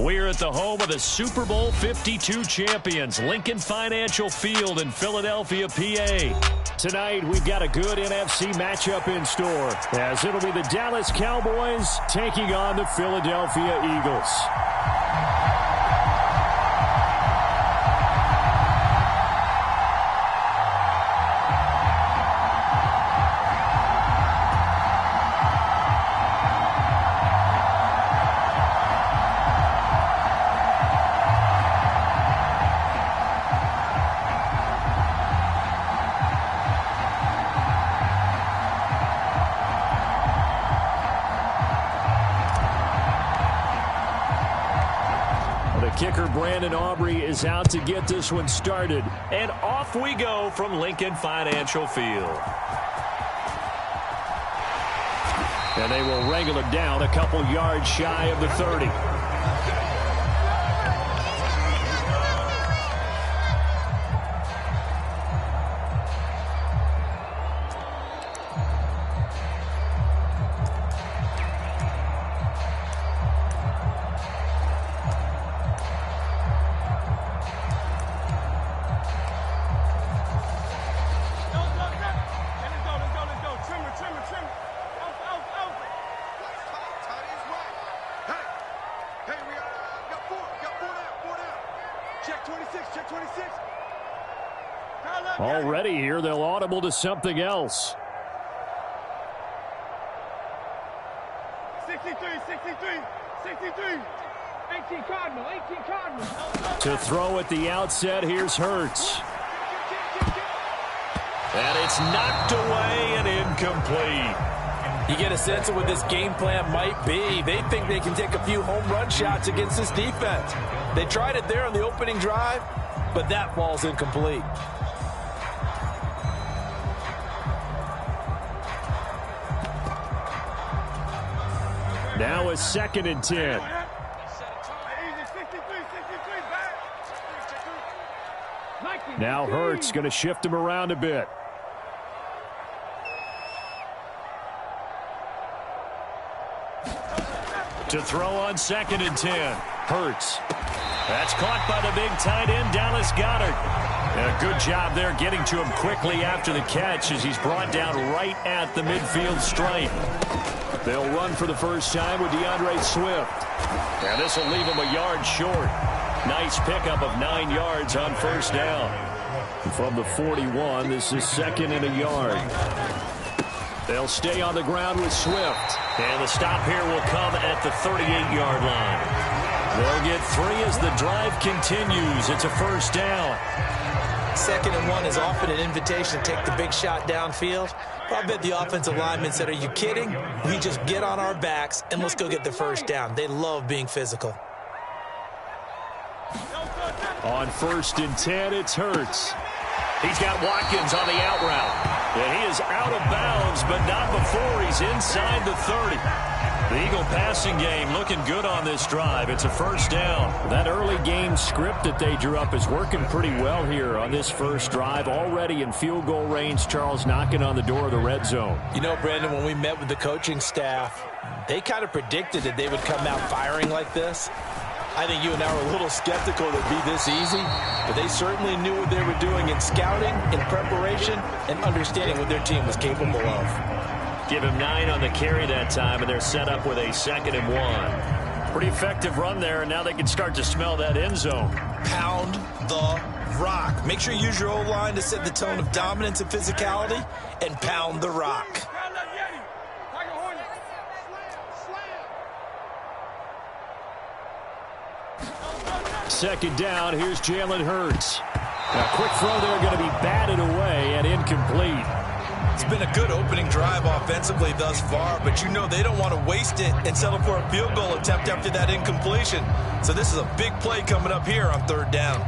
We're at the home of the Super Bowl 52 champions, Lincoln Financial Field in Philadelphia, PA. Tonight, we've got a good NFC matchup in store, as it'll be the Dallas Cowboys taking on the Philadelphia Eagles. Kicker Brandon Aubrey is out to get this one started. And off we go from Lincoln Financial Field. And they will wrangle it down a couple yards shy of the 30. Already here, they'll audible to something else. 63. 18 Cardinal. To throw at the outset, here's Hurts. And it's knocked away and incomplete. You get a sense of what this game plan might be. They think they can take a few home run shots against this defense. They tried it there on the opening drive, but that ball's incomplete. Now a 2nd and 10. Now Hurts going to shift him around a bit. To throw on 2nd and 10. Hurts. That's caught by the big tight end, Dallas Goedert. And a good job there getting to him quickly after the catch as he's brought down right at the midfield stripe. They'll run for the first time with DeAndre Swift. And this will leave him a yard short. Nice pickup of 9 yards on first down. From the 41, this is 2nd and a yard. They'll stay on the ground with Swift. And the stop here will come at the 38-yard line. They'll get 3 as the drive continues. It's a first down. 2nd and 1 is often an invitation to take the big shot downfield. I bet the offensive lineman said, are you kidding? We just get on our backs and let's go get the first down. They love being physical. On 1st and 10, it's Hurts. He's got Watkins on the out route. And he is out of bounds, but not before he's inside the 30. The Eagle passing game looking good on this drive. It's a first down. That early game script that they drew up is working pretty well here on this first drive. Already in field goal range, Charles knocking on the door of the red zone. You know, Brandon, when we met with the coaching staff, they kind of predicted that they would come out firing like this. I think you and I were a little skeptical that it'd be this easy, but they certainly knew what they were doing in scouting, in preparation, and understanding what their team was capable of. Give him 9 on the carry that time, and they're set up with a 2nd and 1. Pretty effective run there, and now they can start to smell that end zone. Pound the rock. Make sure you use your O-line to set the tone of dominance and physicality, and pound the rock. Second down, here's Jalen Hurts. A quick throw there going to be batted away and incomplete. It's been a good opening drive offensively thus far, but you know they don't want to waste it and settle for a field goal attempt after that incompletion. So this is a big play coming up here on 3rd down.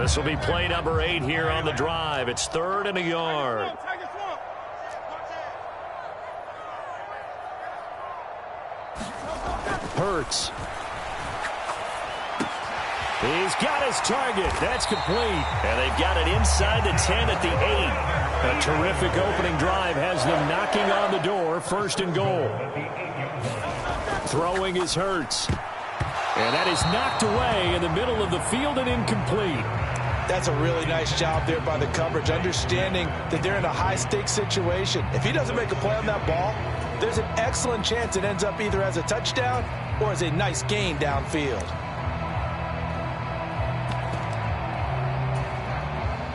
This will be play number 8 here on the drive. It's 3rd and a yard. Hurts. He's got his target. That's complete. And they've got it inside the 10 at the 8. A terrific opening drive has them knocking on the door. First and goal. Throwing is Hurts. And that is knocked away in the middle of the field and incomplete. That's a really nice job there by the coverage, understanding that they're in a high-stakes situation. If he doesn't make a play on that ball, there's an excellent chance it ends up either as a touchdown or as a nice gain downfield.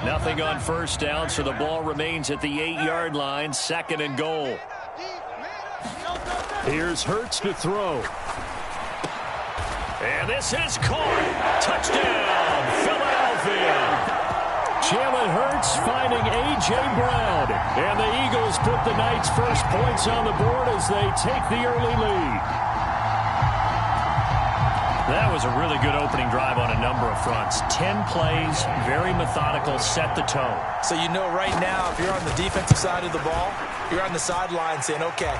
Nothing on first down, so the ball remains at the 8-yard line. Second and goal. Here's Hurts to throw. And this is caught. Touchdown, Philadelphia. Jalen Hurts finding A.J. Brown. And the Eagles put the Knights' first points on the board as they take the early lead. That was a really good opening drive on a number of fronts. 10 plays, very methodical, set the tone. So you know right now, if you're on the defensive side of the ball, you're on the sideline saying, okay,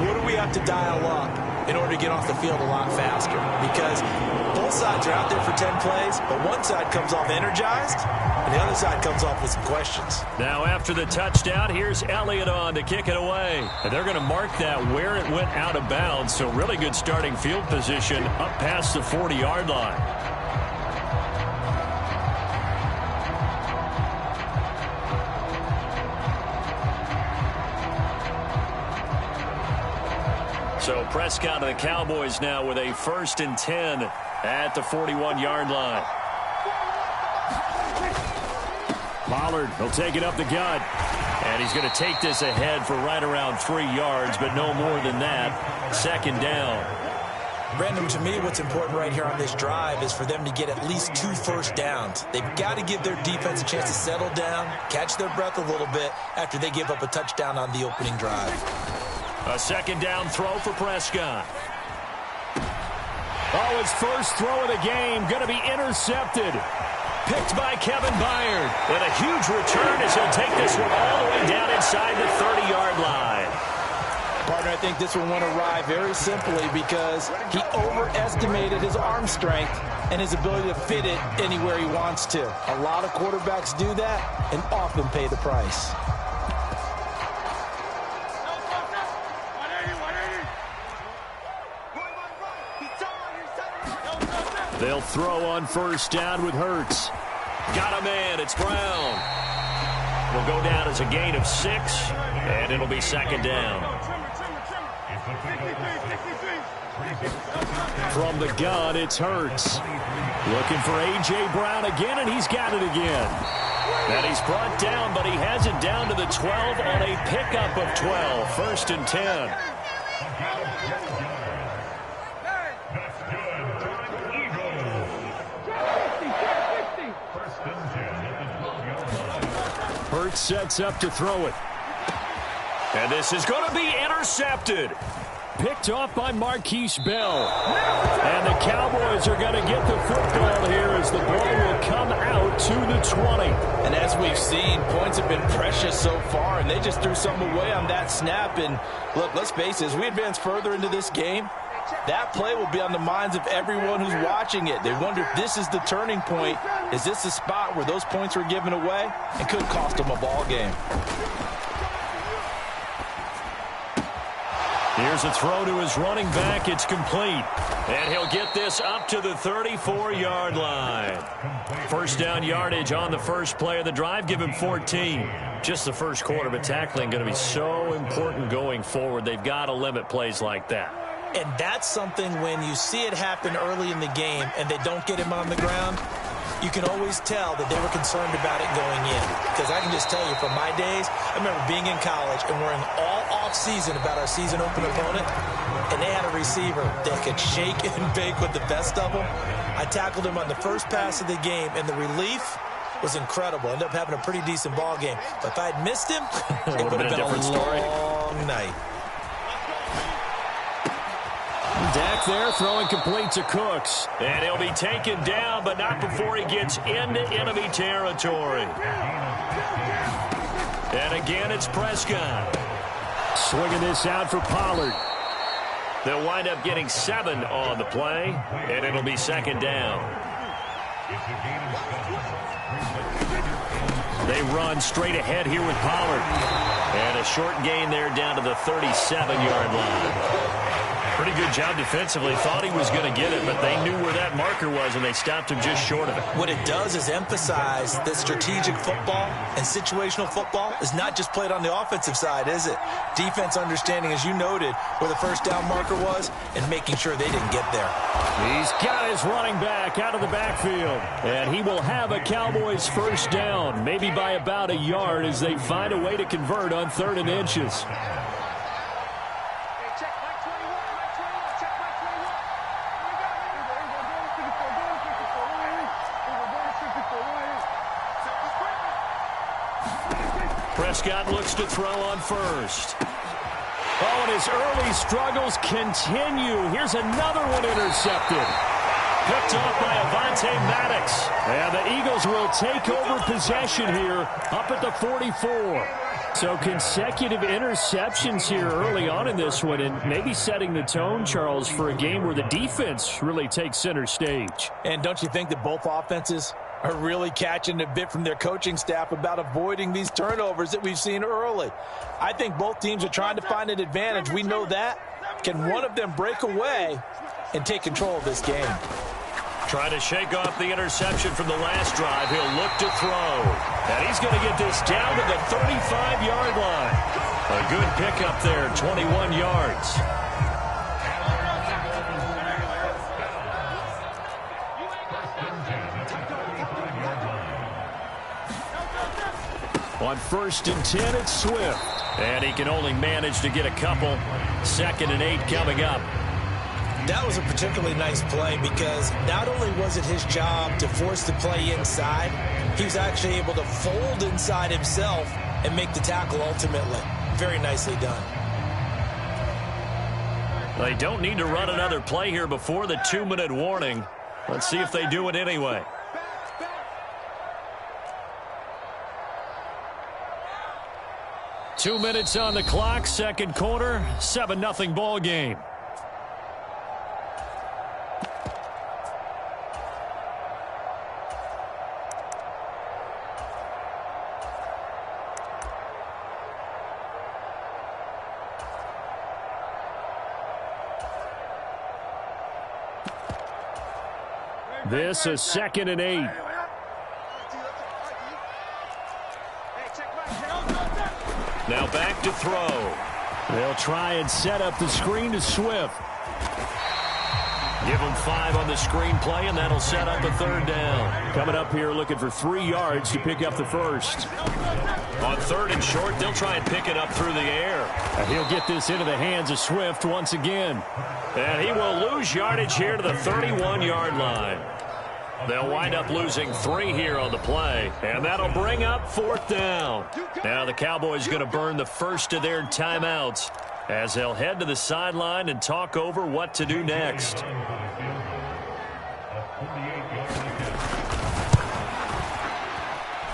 what do we have to dial up in order to get off the field a lot faster? Because both sides are out there for 10 plays, but one side comes off energized, and the other side comes off with some questions. Now after the touchdown, here's Elliott on to kick it away. And they're going to mark that where it went out of bounds, so really good starting field position up past the 40-yard line. So Prescott of the Cowboys now with a 1st and 10 at the 41-yard line. Pollard will take it up the gut. And he's going to take this ahead for right around 3 yards, but no more than that. Second down. Brandon, to me, what's important right here on this drive is for them to get at least 2 first downs. They've got to give their defense a chance to settle down, catch their breath a little bit after they give up a touchdown on the opening drive. A second down throw for Prescott. Oh, his first throw of the game going to be intercepted. Picked by Kevin Byard. And a huge return as he'll take this one all the way down inside the 30-yard line. Partner, I think this one won't arrive very simply because he overestimated his arm strength and his ability to fit it anywhere he wants to. A lot of quarterbacks do that and often pay the price. They'll throw on first down with Hurts. Got a man. It's Brown. Will go down as a gain of 6, and it'll be second down. From the gun, it's Hurts. Looking for A.J. Brown again, and he's got it again. And he's brought down, but he has it down to the 12 on a pickup of 12. 1st and 10. Hurts sets up to throw it. And this is going to be intercepted. Picked off by Marquise Bell. And the Cowboys are going to get the football here as the ball will come out to the 20. And as we've seen, points have been precious so far, and they just threw some away on that snap. And look, let's face it, as we advance further into this game, that play will be on the minds of everyone who's watching it. They wonder if this is the turning point. Is this the spot where those points were given away? It could cost them a ball game. Here's a throw to his running back. It's complete. And he'll get this up to the 34-yard line. First down yardage on the first play of the drive. Give him 14. Just the first quarter, but tackling going to be so important going forward. They've got to limit plays like that. And that's something when you see it happen early in the game and they don't get him on the ground, you can always tell that they were concerned about it going in. Because I can just tell you from my days, I remember being in college and worrying all off-season about our season open opponent, and they had a receiver that could shake and bake with the best of them. I tackled him on the first pass of the game, and the relief was incredible. Ended up having a pretty decent ball game. But if I'd missed him, it would have been a long night. Dak there throwing complete to Cooks. And he'll be taken down, but not before he gets into enemy territory. And again, it's Prescott. Swinging this out for Pollard. They'll wind up getting 7 on the play, and it'll be second down. They run straight ahead here with Pollard. And a short gain there down to the 37-yard line. Pretty good job defensively. Thought he was going to get it, but they knew where that marker was, and they stopped him just short of it. What it does is emphasize that strategic football and situational football is not just played on the offensive side, is it? Defense understanding, as you noted, where the first down marker was and making sure they didn't get there. He's got his running back out of the backfield. And he will have a Cowboys first down, maybe by about a yard as they find a way to convert on 3rd and inches. Prescott looks to throw on first. Oh, and his early struggles continue. Here's another one intercepted. Picked off by Avonte Maddox. And the Eagles will take over possession here up at the 44. So consecutive interceptions here early on in this one, and maybe setting the tone, Charles, for a game where the defense really takes center stage. And don't you think that both offenses are really catching a bit from their coaching staff about avoiding these turnovers that we've seen early? I think both teams are trying to find an advantage. We know that. Can one of them break away and take control of this game? Trying to shake off the interception from the last drive. He'll look to throw. And he's going to get this down to the 35-yard line. A good pickup there, 21 yards. On 1st and 10, it's Swift. And he can only manage to get a couple. 2nd and 8 coming up. That was a particularly nice play because not only was it his job to force the play inside, he was actually able to fold inside himself and make the tackle ultimately. Very nicely done. They don't need to run another play here before the 2-minute warning. Let's see if they do it anyway. Two minutes on the clock, second quarter, 7-0 ball game. This is 2nd and 8. Now back to throw. They'll try and set up the screen to Swift. Give him 5 on the screen play, and that'll set up a 3rd down. Coming up here looking for 3 yards to pick up the first. On 3rd and short, they'll try and pick it up through the air. And he'll get this into the hands of Swift once again. And he will lose yardage here to the 31-yard line. They'll wind up losing 3 here on the play, and that'll bring up 4th down. Now the Cowboys going to burn the first of their timeouts as they'll head to the sideline and talk over what to do next.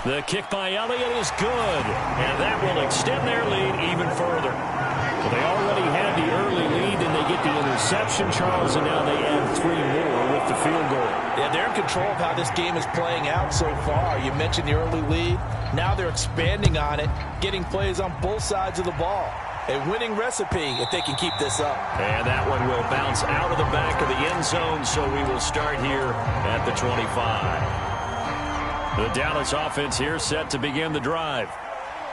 The kick by Elliott is good, and that will extend their lead even further. Well, they already had the early lead, and they get the interception, Charles, and now they add 3 more with the field goal. Yeah, they're in control of how this game is playing out so far. You mentioned the early lead. Now they're expanding on it, getting plays on both sides of the ball. A winning recipe if they can keep this up. And that one will bounce out of the back of the end zone, so we will start here at the 25. The Dallas offense here set to begin the drive.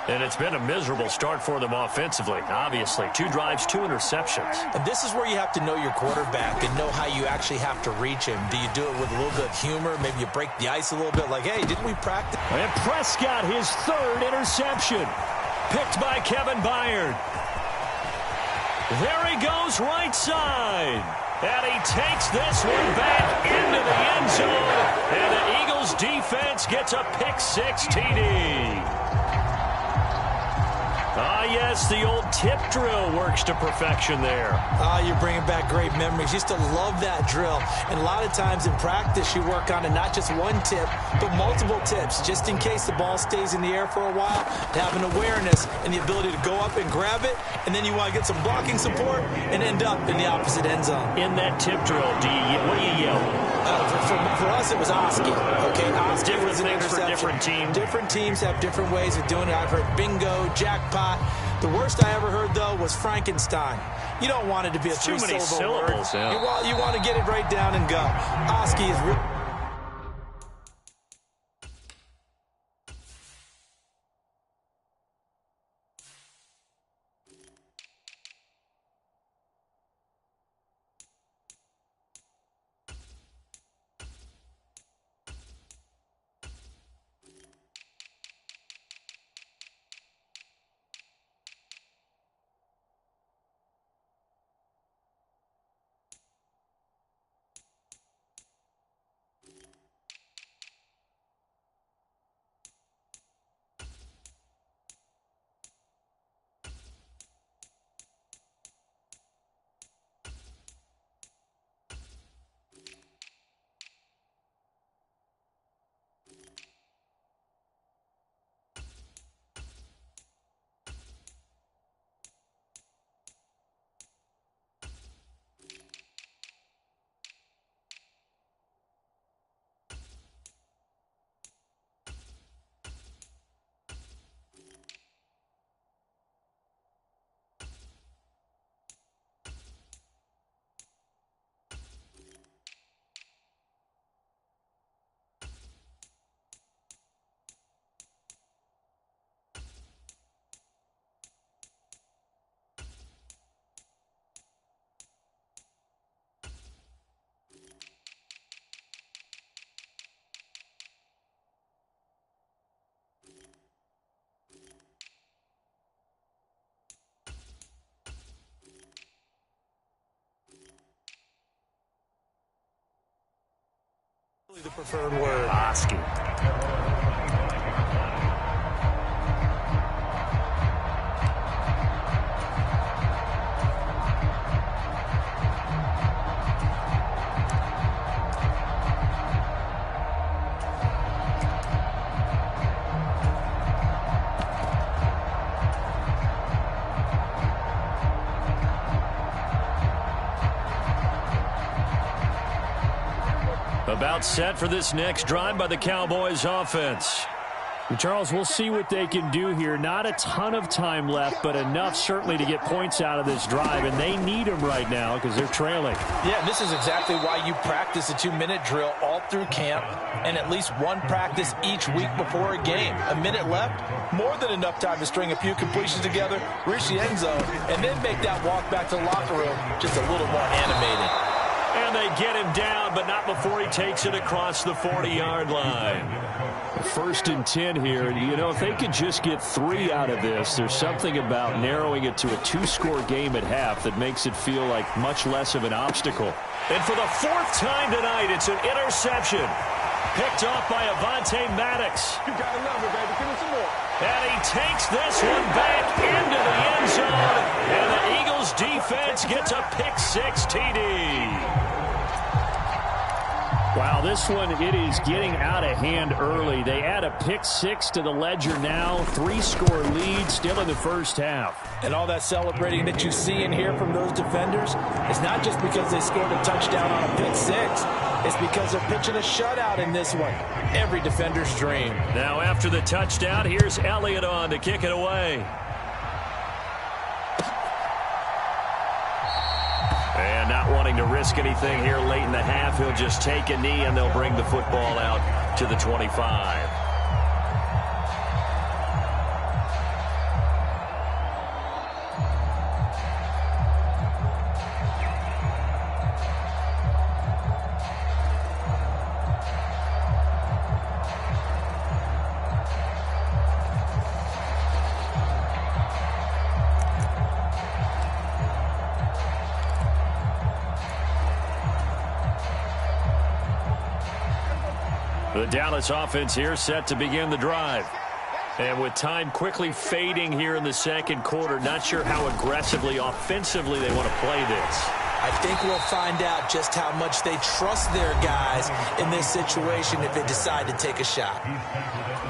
And it's been a miserable start for them offensively. Obviously, 2 drives, 2 interceptions. And this is where you have to know your quarterback and know how you actually have to reach him. Do you do it with a little bit of humor? Maybe you break the ice a little bit like, hey, didn't we practice? And Prescott, his 3rd interception. Picked by Kevin Byard. There he goes right side. And he takes this one back into the end zone. And the Eagles defense gets a pick-6 TD. Ah, yes, the old tip drill works to perfection there. You're bringing back great memories. Used to love that drill. And a lot of times in practice, you work on it, not just one tip, but multiple tips, just in case the ball stays in the air for a while, to have an awareness and the ability to go up and grab it, and then you want to get some blocking support and end up in the opposite end zone. In that tip drill, what do you yell? For us, it was Oski. Okay, Oski Different was an things for interception. different teams. Different teams have different ways of doing it. I've heard bingo, jackpot. The worst I ever heard, though, was Frankenstein. You don't want it to be a Too many three-syllable word. syllables. Yeah. You want to get it right down and go. Oski is really... the preferred word. Oski. About set for this next drive by the Cowboys offense. Charles, we'll see what they can do here. Not a ton of time left, but enough certainly to get points out of this drive, and they need them right now because they're trailing. Yeah, this is exactly why you practice a 2-minute drill all through camp and at least one practice each week before a game. A minute left, more than enough time to string a few completions together, reach the end zone, and then make that walk back to the locker room just a little more animated. And they get him down, but not before he takes it across the 40-yard line. 1st and 10 here. You know, if they could just get 3 out of this, there's something about narrowing it to a 2-score game at half that makes it feel like much less of an obstacle. And for the 4th time tonight, it's an interception. Picked off by Avonte Maddox. You gotta love it, baby. Give me some more. And he takes this one back into the end zone. And the Eagles defense gets a pick-6 TD. Wow, this one, it is getting out of hand early. They add a pick-6 to the ledger now. 3-score lead still in the first half. And all that celebrating that you see and hear from those defenders is not just because they scored a touchdown on a pick-6. It's because they're pitching a shutout in this one. Every defender's dream. Now after the touchdown, here's Elliott on to kick it away. And not wanting to risk anything here late in the half, he'll just take a knee and they'll bring the football out to the 25. The Dallas offense here set to begin the drive. And with time quickly fading here in the second quarter, not sure how aggressively, offensively they want to play this. I think we'll find out just how much they trust their guys in this situation if they decide to take a shot.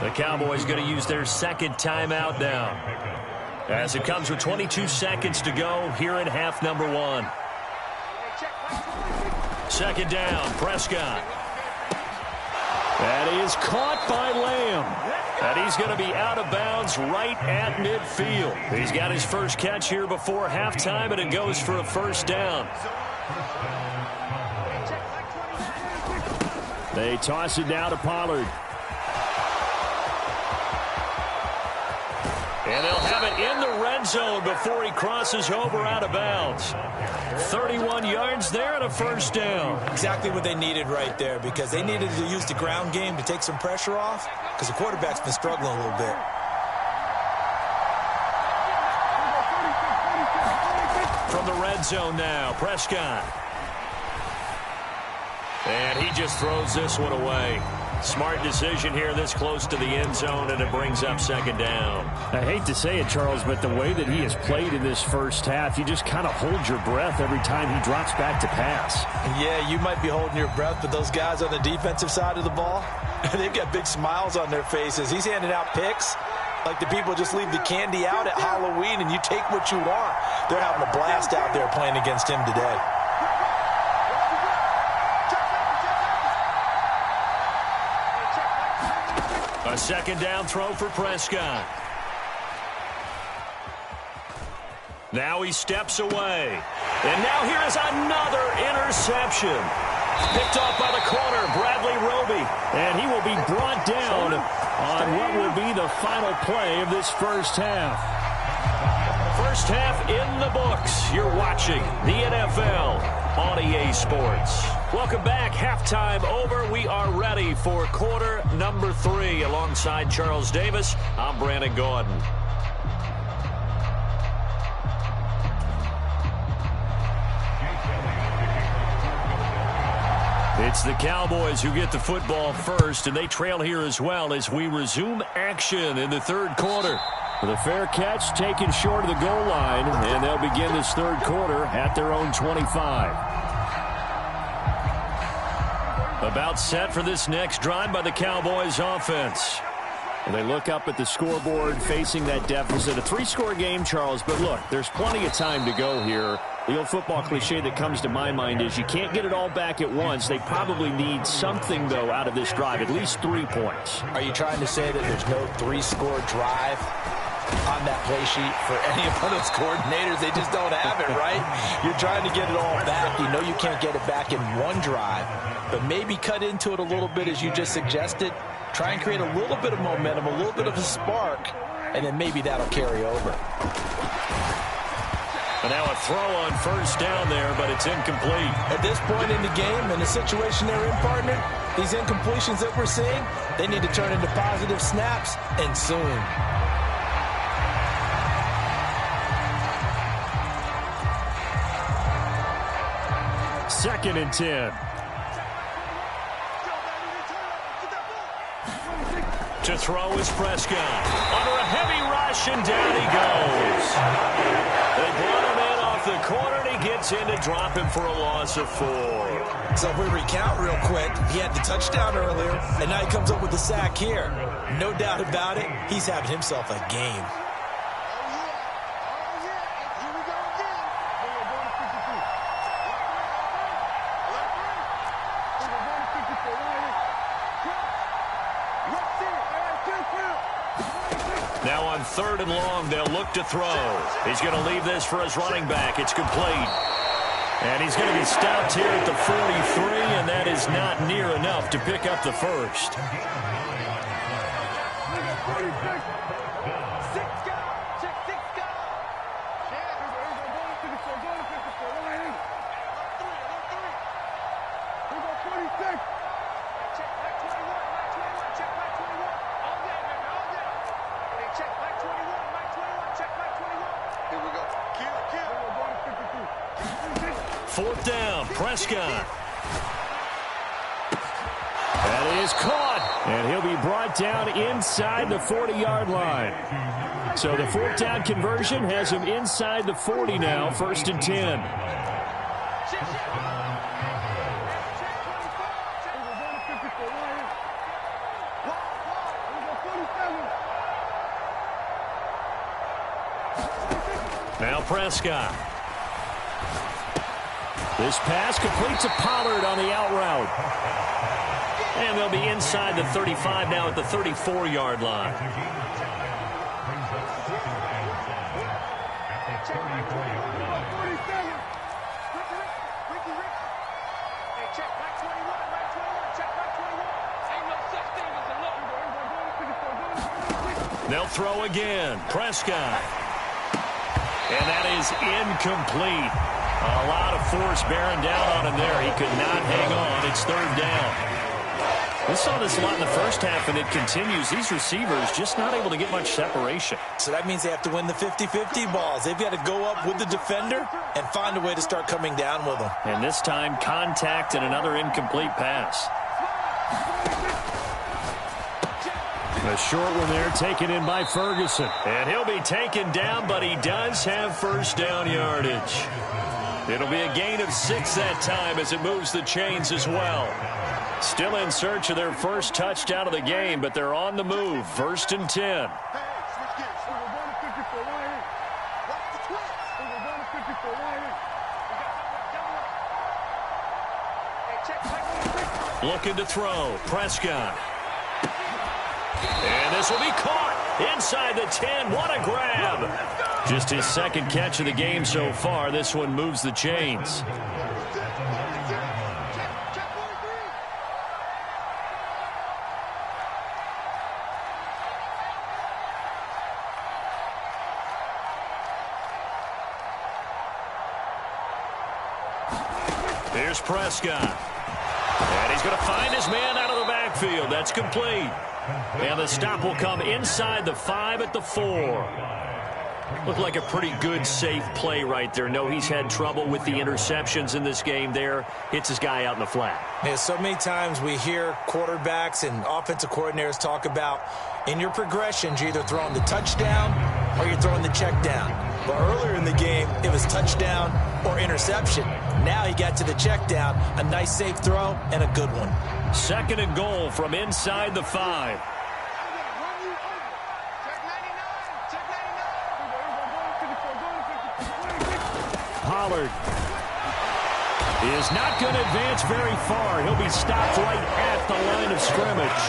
The Cowboys going to use their second timeout now, as it comes with 22 seconds to go here in half number 1. second down. Prescott. That is caught by Lamb. And he's going to be out of bounds right at midfield. He's got his first catch here before halftime, and it goes for a first down. They toss it now to Pollard. And they'll have it in the red zone before he crosses over out of bounds. 31 yards there and a first down. Exactly what they needed right there, because they needed to use the ground game to take some pressure off, because the quarterback's been struggling a little bit. From the red zone now, Prescott. And he just throws this one away. Smart decision here this close to the end zone, and it brings up second down. I hate to say it, Charles, but the way that he has played in this first half, you just kind of hold your breath every time he drops back to pass. Yeah, you might be holding your breath, but those guys on the defensive side of the ball, they've got big smiles on their faces. He's handing out picks like the people just leave the candy out at Halloween, and you take what you want. They're having a blast out there playing against him today. A second down throw for Prescott. Now he steps away. And now here is another interception. Picked off by the corner, Bradley Roby. And he will be brought down on what will be the final play of this first half. First half in the books. You're watching the NFL on EA Sports. Welcome back. Halftime over. We are ready for quarter number 3. Alongside Charles Davis, I'm Brandon Gordon. It's the Cowboys who get the football first, and they trail here as well as we resume action in the third quarter. The fair catch taken short of the goal line, and they'll begin this third quarter at their own 25. About set for this next drive by the Cowboys offense. And they look up at the scoreboard facing that deficit. A 3-score game, Charles, but look, there's plenty of time to go here. The old football cliche that comes to my mind is you can't get it all back at once. They probably need something, though, out of this drive, at least 3 points. Are you trying to say that there's no 3-score drive on that play sheet for any of those coordinators? They just don't have it, right? You're trying to get it all back. You know you can't get it back in one drive, but maybe cut into it a little bit as you just suggested. Try and create a little bit of momentum, a little bit of a spark, and then maybe that'll carry over. And now a throw on first down there, but it's incomplete. At this point in the game, in the situation they're in, partner, these incompletions that we're seeing, they need to turn into positive snaps, and soon. Second and 10. To throw is Prescott. Under a heavy rush, and down he goes. They brought him in off the corner, and he gets in to drop him for a loss of 4. So if we recount real quick, he had the touchdown earlier, and now he comes up with the sack here. No doubt about it, he's having himself a game. Now on 3rd and long, they'll look to throw. He's going to leave this for his running back. It's complete. And he's going to be stopped here at the 43, and that is not near enough to pick up the first. Fourth down, Prescott. That is caught, and he'll be brought down inside the 40-yard line. So the fourth down conversion has him inside the 40 now, 1st and 10. Now Prescott. This pass complete to Pollard on the out route. And they'll be inside the 35 now at the 34-yard line. They'll throw again. Prescott. And that is incomplete. A lot of force bearing down on him there. He could not hang on. It's third down. We saw this a lot in the first half, and it continues. These receivers just not able to get much separation. So that means they have to win the 50-50 balls. They've got to go up with the defender and find a way to start coming down with them. And this time, contact and another incomplete pass. A short one there taken in by Ferguson. And he'll be taken down, but he does have first down yardage. It'll be a gain of 6 that time as it moves the chains as well. Still in search of their first touchdown of the game, but they're on the move. 1st and 10. Looking to throw. Prescott. And this will be caught inside the 10. What a grab. Just his second catch of the game so far. This one moves the chains. Here's Prescott. And he's going to find his man out of the backfield. That's complete. And the stop will come inside the 5 at the 4. Looked like a pretty good, safe play right there. No, he's had trouble with the interceptions in this game there. Hits his guy out in the flat. Yeah, so many times we hear quarterbacks and offensive coordinators talk about in your progressions, you're either throwing the touchdown or you're throwing the check down. But earlier in the game, it was touchdown or interception. Now he got to the check down, a nice safe throw, and a good one. 2nd and goal from inside the 5. Pollard is not going to advance very far. He'll be stopped right at the line of scrimmage.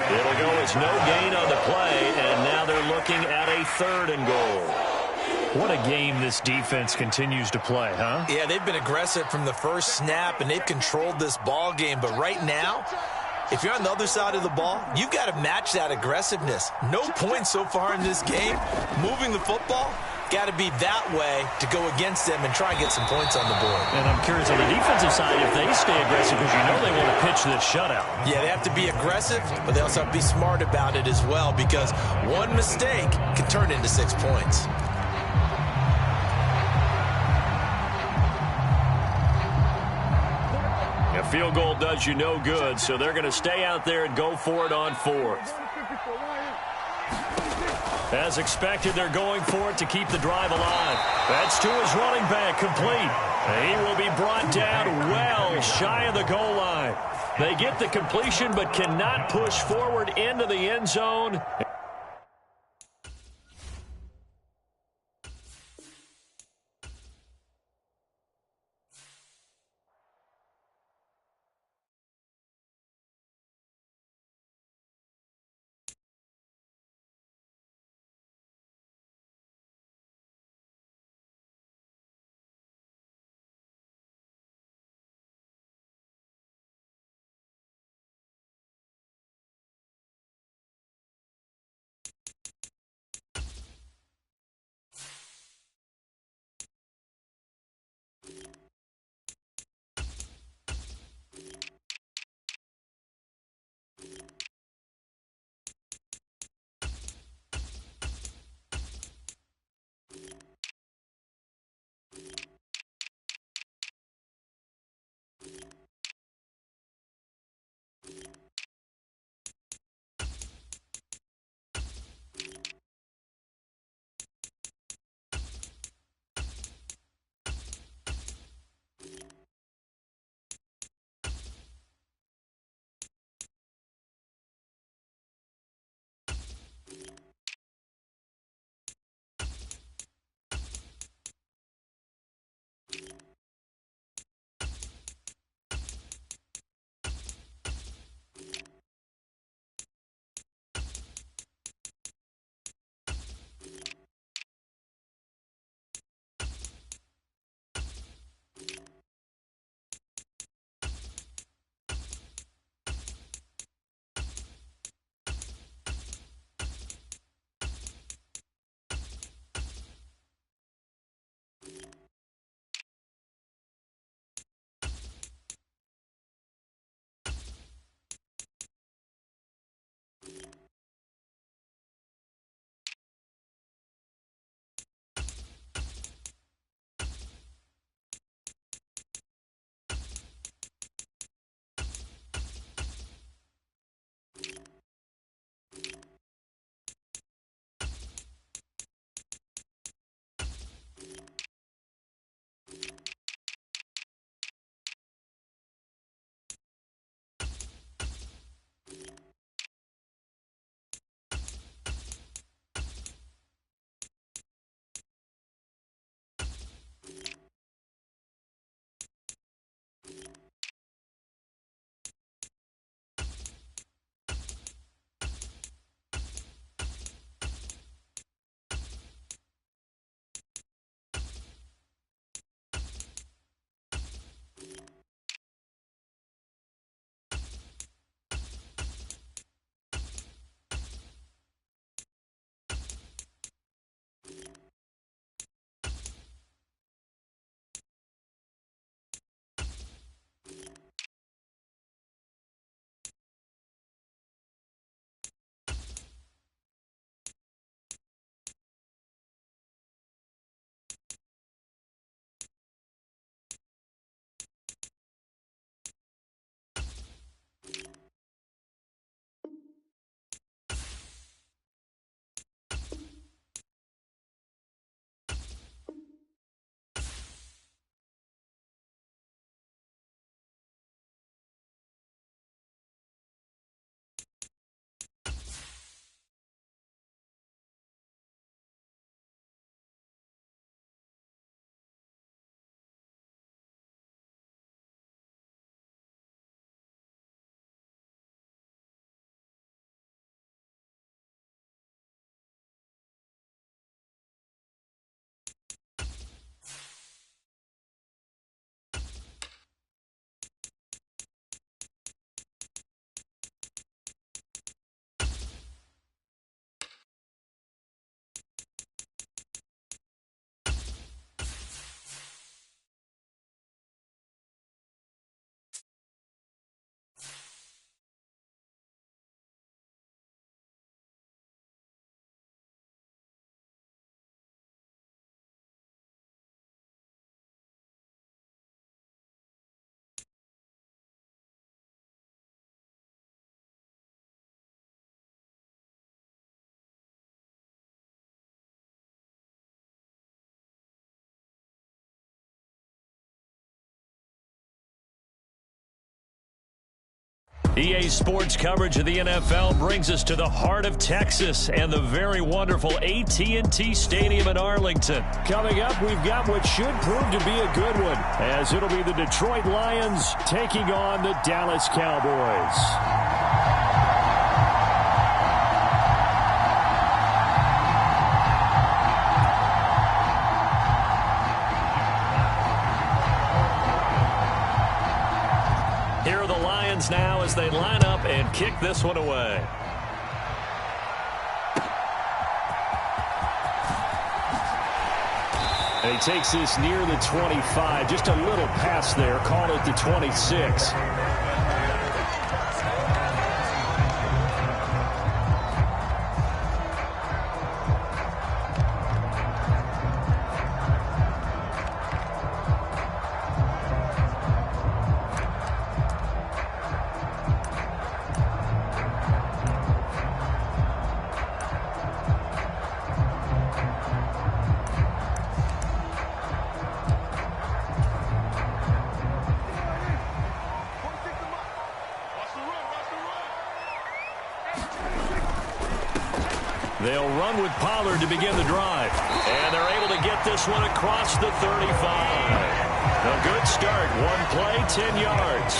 It'll go as no gain on the play, and now they're looking at a 3rd and goal. What a game this defense continues to play, huh? Yeah, they've been aggressive from the first snap, and they've controlled this ball game. But right now, if you're on the other side of the ball, you've got to match that aggressiveness. No points so far in this game. Moving the football, got to be that way to go against them and try and get some points on the board. And I'm curious on the defensive side if they stay aggressive, because you know they want to pitch this shutout. Yeah, they have to be aggressive, but they also have to be smart about it as well, because one mistake can turn into 6 points. A field goal does you no good, so they're going to stay out there and go for it on 4th. As expected, they're going for it to keep the drive alive. That's to his running back, complete. He will be brought down well shy of the goal line. They get the completion but cannot push forward into the end zone. EA Sports coverage of the NFL brings us to the heart of Texas and the very wonderful AT&T Stadium in Arlington. Coming up, we've got what should prove to be a good one, as it'll be the Detroit Lions taking on the Dallas Cowboys. Here are the Lions now as they line up and kick this one away. And he takes this near the 25. Just a little pass there. Call it the 26. They'll run with Pollard to begin the drive. And they're able to get this one across the 35. A good start. One play, 10 yards.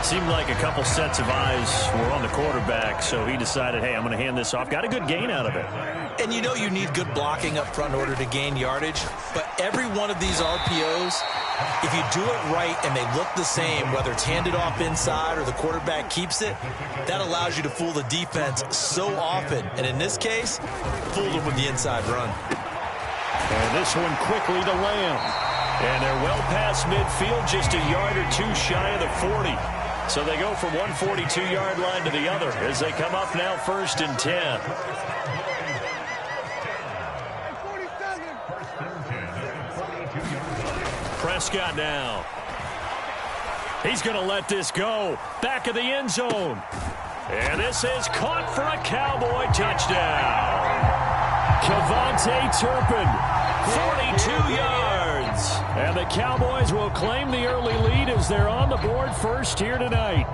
Seemed like a couple sets of eyes were on the quarterback, so he decided, hey, I'm going to hand this off. Got a good gain out of it. And you know you need good blocking up front in order to gain yardage. But every one of these RPOs, if you do it right and they look the same, whether it's handed off inside or the quarterback keeps it, that allows you to fool the defense so often. And in this case, fooled them with the inside run. And this one quickly to Lamb. And they're well past midfield, just a yard or two shy of the 40. So they go from one 42-yard line to the other as they come up now 1st and 10. Prescott now. He's going to let this go. Back of the end zone. And this is caught for a Cowboy touchdown. Kevontae Turpin, 42 yards. And the Cowboys will claim the early lead as they're on the board first here tonight.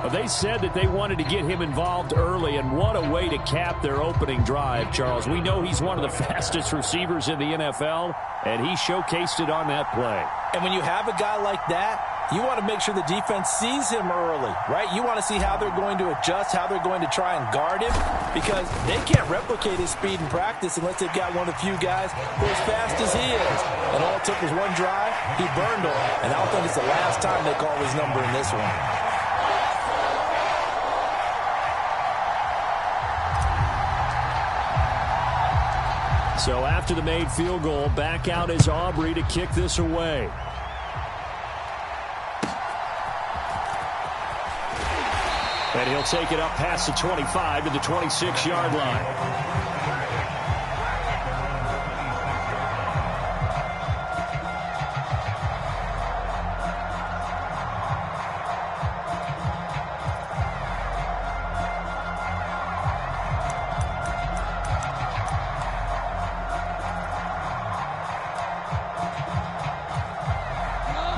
Well, they said that they wanted to get him involved early, and what a way to cap their opening drive, Charles. We know he's one of the fastest receivers in the NFL, and he showcased it on that play. And when you have a guy like that, you want to make sure the defense sees him early, right? You want to see how they're going to adjust, how they're going to try and guard him, because they can't replicate his speed in practice unless they've got one of the few guys who are as fast as he is. And all it took was one drive, he burned them, and I don't think it's the last time they call his number in this one. So after the made field goal, back out is Aubrey to kick this away. And he'll take it up past the 25 to the 26-yard line.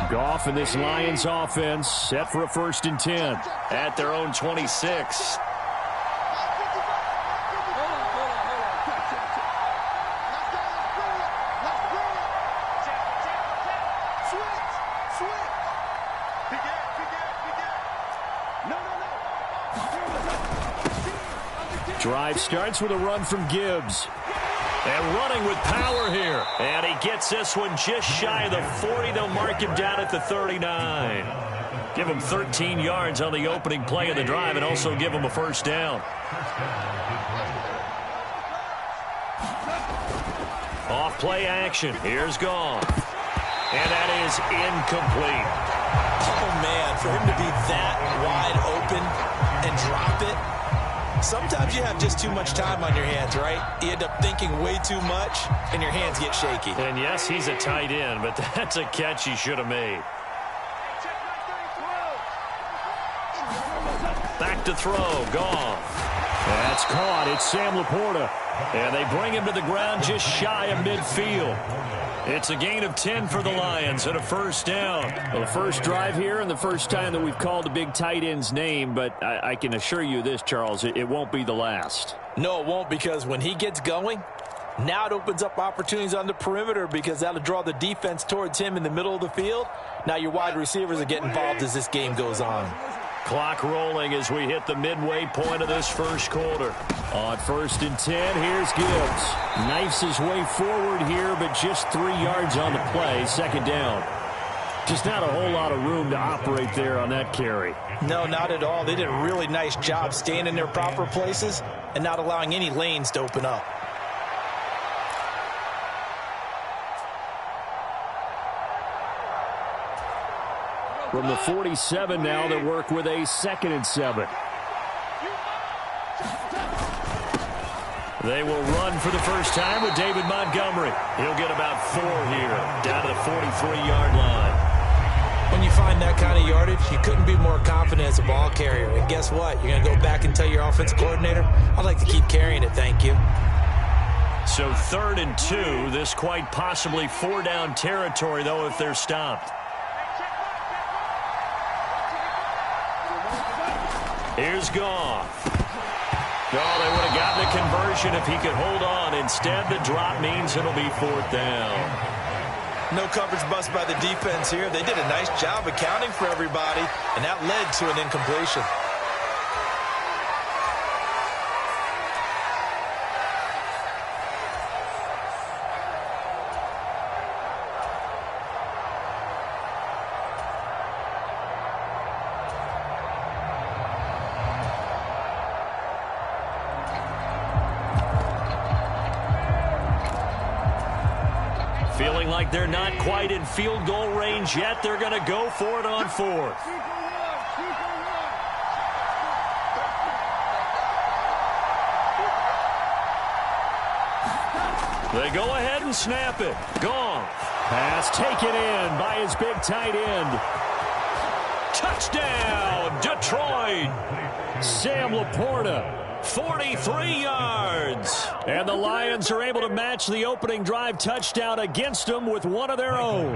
Goff and this Lions offense set for a 1st and 10 at their own 26. Drive starts with a run from Gibbs. And running with power here. And he gets this one just shy of the 40. They'll mark him down at the 39. Give him 13 yards on the opening play of the drive and also give him a 1st down. Off play action. Here's Goff. And that is incomplete. Oh, man, for him to be that wide open and drop it. Sometimes you have just too much time on your hands, right? You end up thinking way too much, and your hands get shaky. And yes, he's a tight end, but that's a catch he should have made. Back to throw, Goff. That's caught. It's Sam Laporta. And they bring him to the ground just shy of midfield. It's a gain of 10 for the Lions and a first down. Well, the first drive here and the first time that we've called a big tight end's name, but I can assure you this, Charles, it won't be the last. No, it won't, because when he gets going, now it opens up opportunities on the perimeter because that'll draw the defense towards him in the middle of the field. Now your wide receivers are getting involved as this game goes on. Clock rolling as we hit the midway point of this first quarter. On 1st and 10, here's Gibbs. Knifes his way forward here, but just 3 yards on the play. Second down. Just not a whole lot of room to operate there on that carry. No, not at all. They did a really nice job staying in their proper places and not allowing any lanes to open up. From the 47 now, they work with a 2nd and 7. They will run for the first time with David Montgomery. He'll get about 4 here, down to the 43-yard line. When you find that kind of yardage, you couldn't be more confident as a ball carrier. And guess what? You're going to go back and tell your offensive coordinator, I'd like to keep carrying it, thank you. So 3rd and 2, this quite possibly 4-down territory, though, if they're stopped. Here's Goff. Oh, they would have gotten a conversion if he could hold on. Instead, the drop means it'll be 4th down. No coverage bust by the defense here. They did a nice job accounting for everybody, and that led to an incompletion. Feeling like they're not quite in field goal range yet. They're going to go for it on 4th. They go ahead and snap it. Goff. Pass taken in by his big tight end. Touchdown, Detroit. Sam Laporta. 43 yards. And the Lions are able to match the opening drive touchdown against them with one of their own.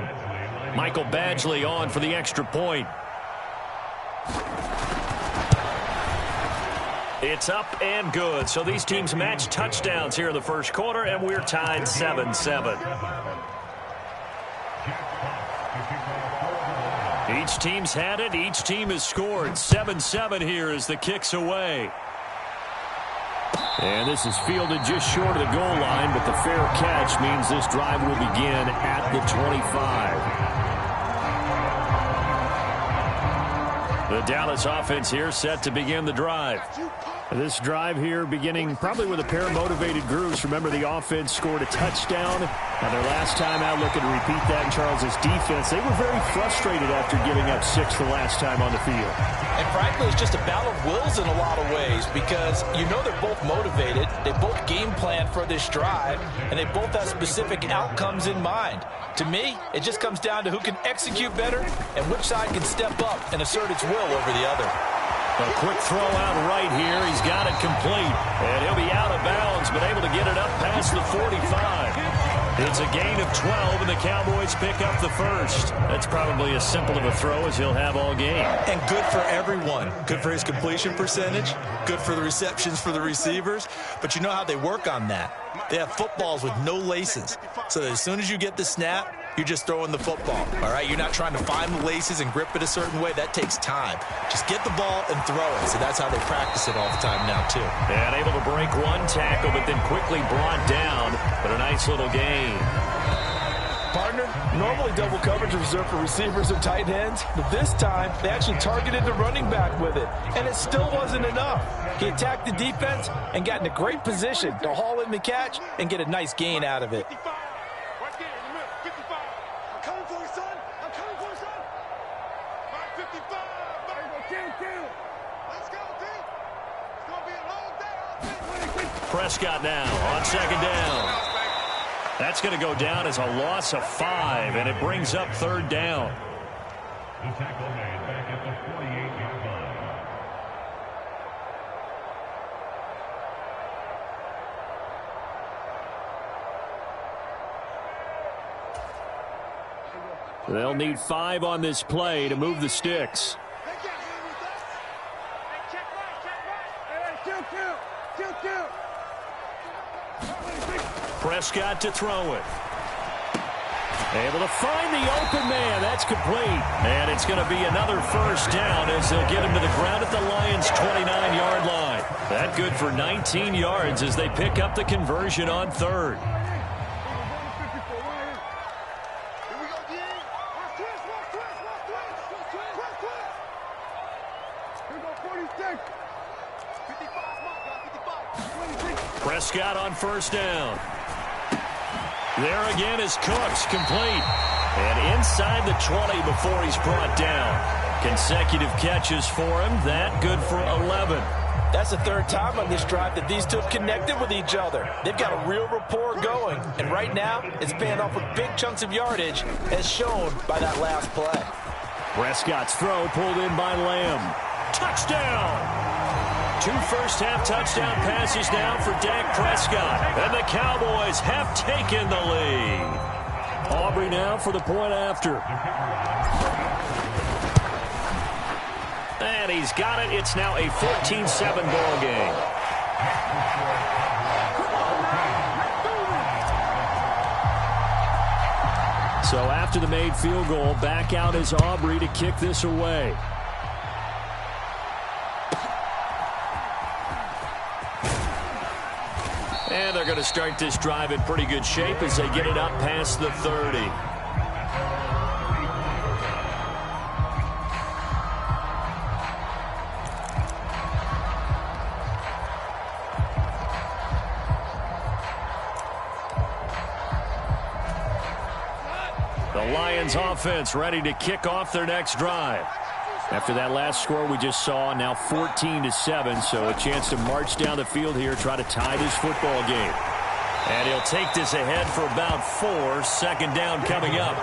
Michael Badgley on for the extra point. It's up and good. So these teams match touchdowns here in the first quarter, and we're tied 7-7. Each team's had it. Each team has scored. 7-7 here as the kick's away. And this is fielded just short of the goal line, but the fair catch means this drive will begin at the 25. The Dallas offense here set to begin the drive. This drive here beginning probably with a pair of motivated grooves. Remember, the offense scored a touchdown. Now their last time out, looking to repeat that in Charles's defense. They were very frustrated after giving up 6 the last time on the field. And frankly, it's just a battle of wills in a lot of ways because you know they're both motivated. They both game plan for this drive, and they both have specific outcomes in mind. To me, it just comes down to who can execute better and which side can step up and assert its will over the other. A quick throw out right here. He's got it complete. And he'll be out of bounds, but able to get it up past the 45. It's a gain of 12, and the Cowboys pick up the first. That's probably as simple of a throw as he'll have all game. And good for everyone. Good for his completion percentage. Good for the receptions for the receivers. But you know how they work on that. They have footballs with no laces. So that as soon as you get the snap, you're just throwing the football, all right? You're not trying to find the laces and grip it a certain way. That takes time. Just get the ball and throw it. So that's how they practice it all the time now, too. And able to break one tackle, but then quickly brought down. But a nice little gain. Partner, normally double coverage is reserved for receivers and tight ends, but this time they actually targeted the running back with it, and it still wasn't enough. He attacked the defense and got in a great position to haul in the catch and get a nice gain out of it. Prescott now on 2nd down. That's going to go down as a loss of 5, and it brings up 3rd down. The tackle made back at the 48-yard line. They'll need 5 on this play to move the sticks. Prescott to throw it. Able to find the open man. That's complete. And it's going to be another first down as they'll get him to the ground at the Lions' 29-yard line. That good for 19 yards as they pick up the conversion on third. Prescott on first down. There again is Cooks, complete. And inside the 20 before he's brought down. Consecutive catches for him. That good for 11. That's the third time on this drive that these two have connected with each other. They've got a real rapport going. And right now, it's paying off with big chunks of yardage, as shown by that last play. Prescott's throw pulled in by Lamb. Touchdown! 2 first-half touchdown passes now for Dak Prescott. And the Cowboys have taken the lead. Aubrey now for the point after. And he's got it. It's now a 14-7 ball game. So after the made field goal, back out is Aubrey to kick this away. And they're going to start this drive in pretty good shape as they get it up past the 30. The Lions offense ready to kick off their next drive. After that last score we just saw, now 14-7, so a chance to march down the field here, try to tie this football game. And he'll take this ahead for about 4. Second down coming up.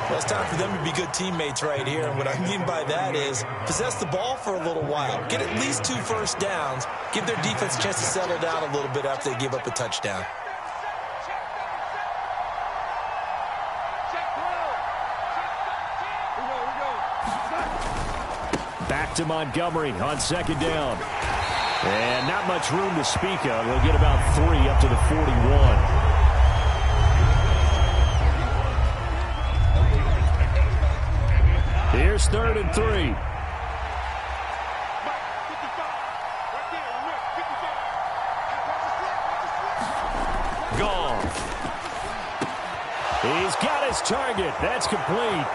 Well, it's time for them to be good teammates right here. And what I mean by that is possess the ball for a little while. Get at least 2 first downs. Give their defense a chance to settle down a little bit after they give up a touchdown. Back to Montgomery on second down. And not much room to speak of. He'll get about 3 up to the 41. Here's 3rd and 3. Gone. He's got his target. That's complete.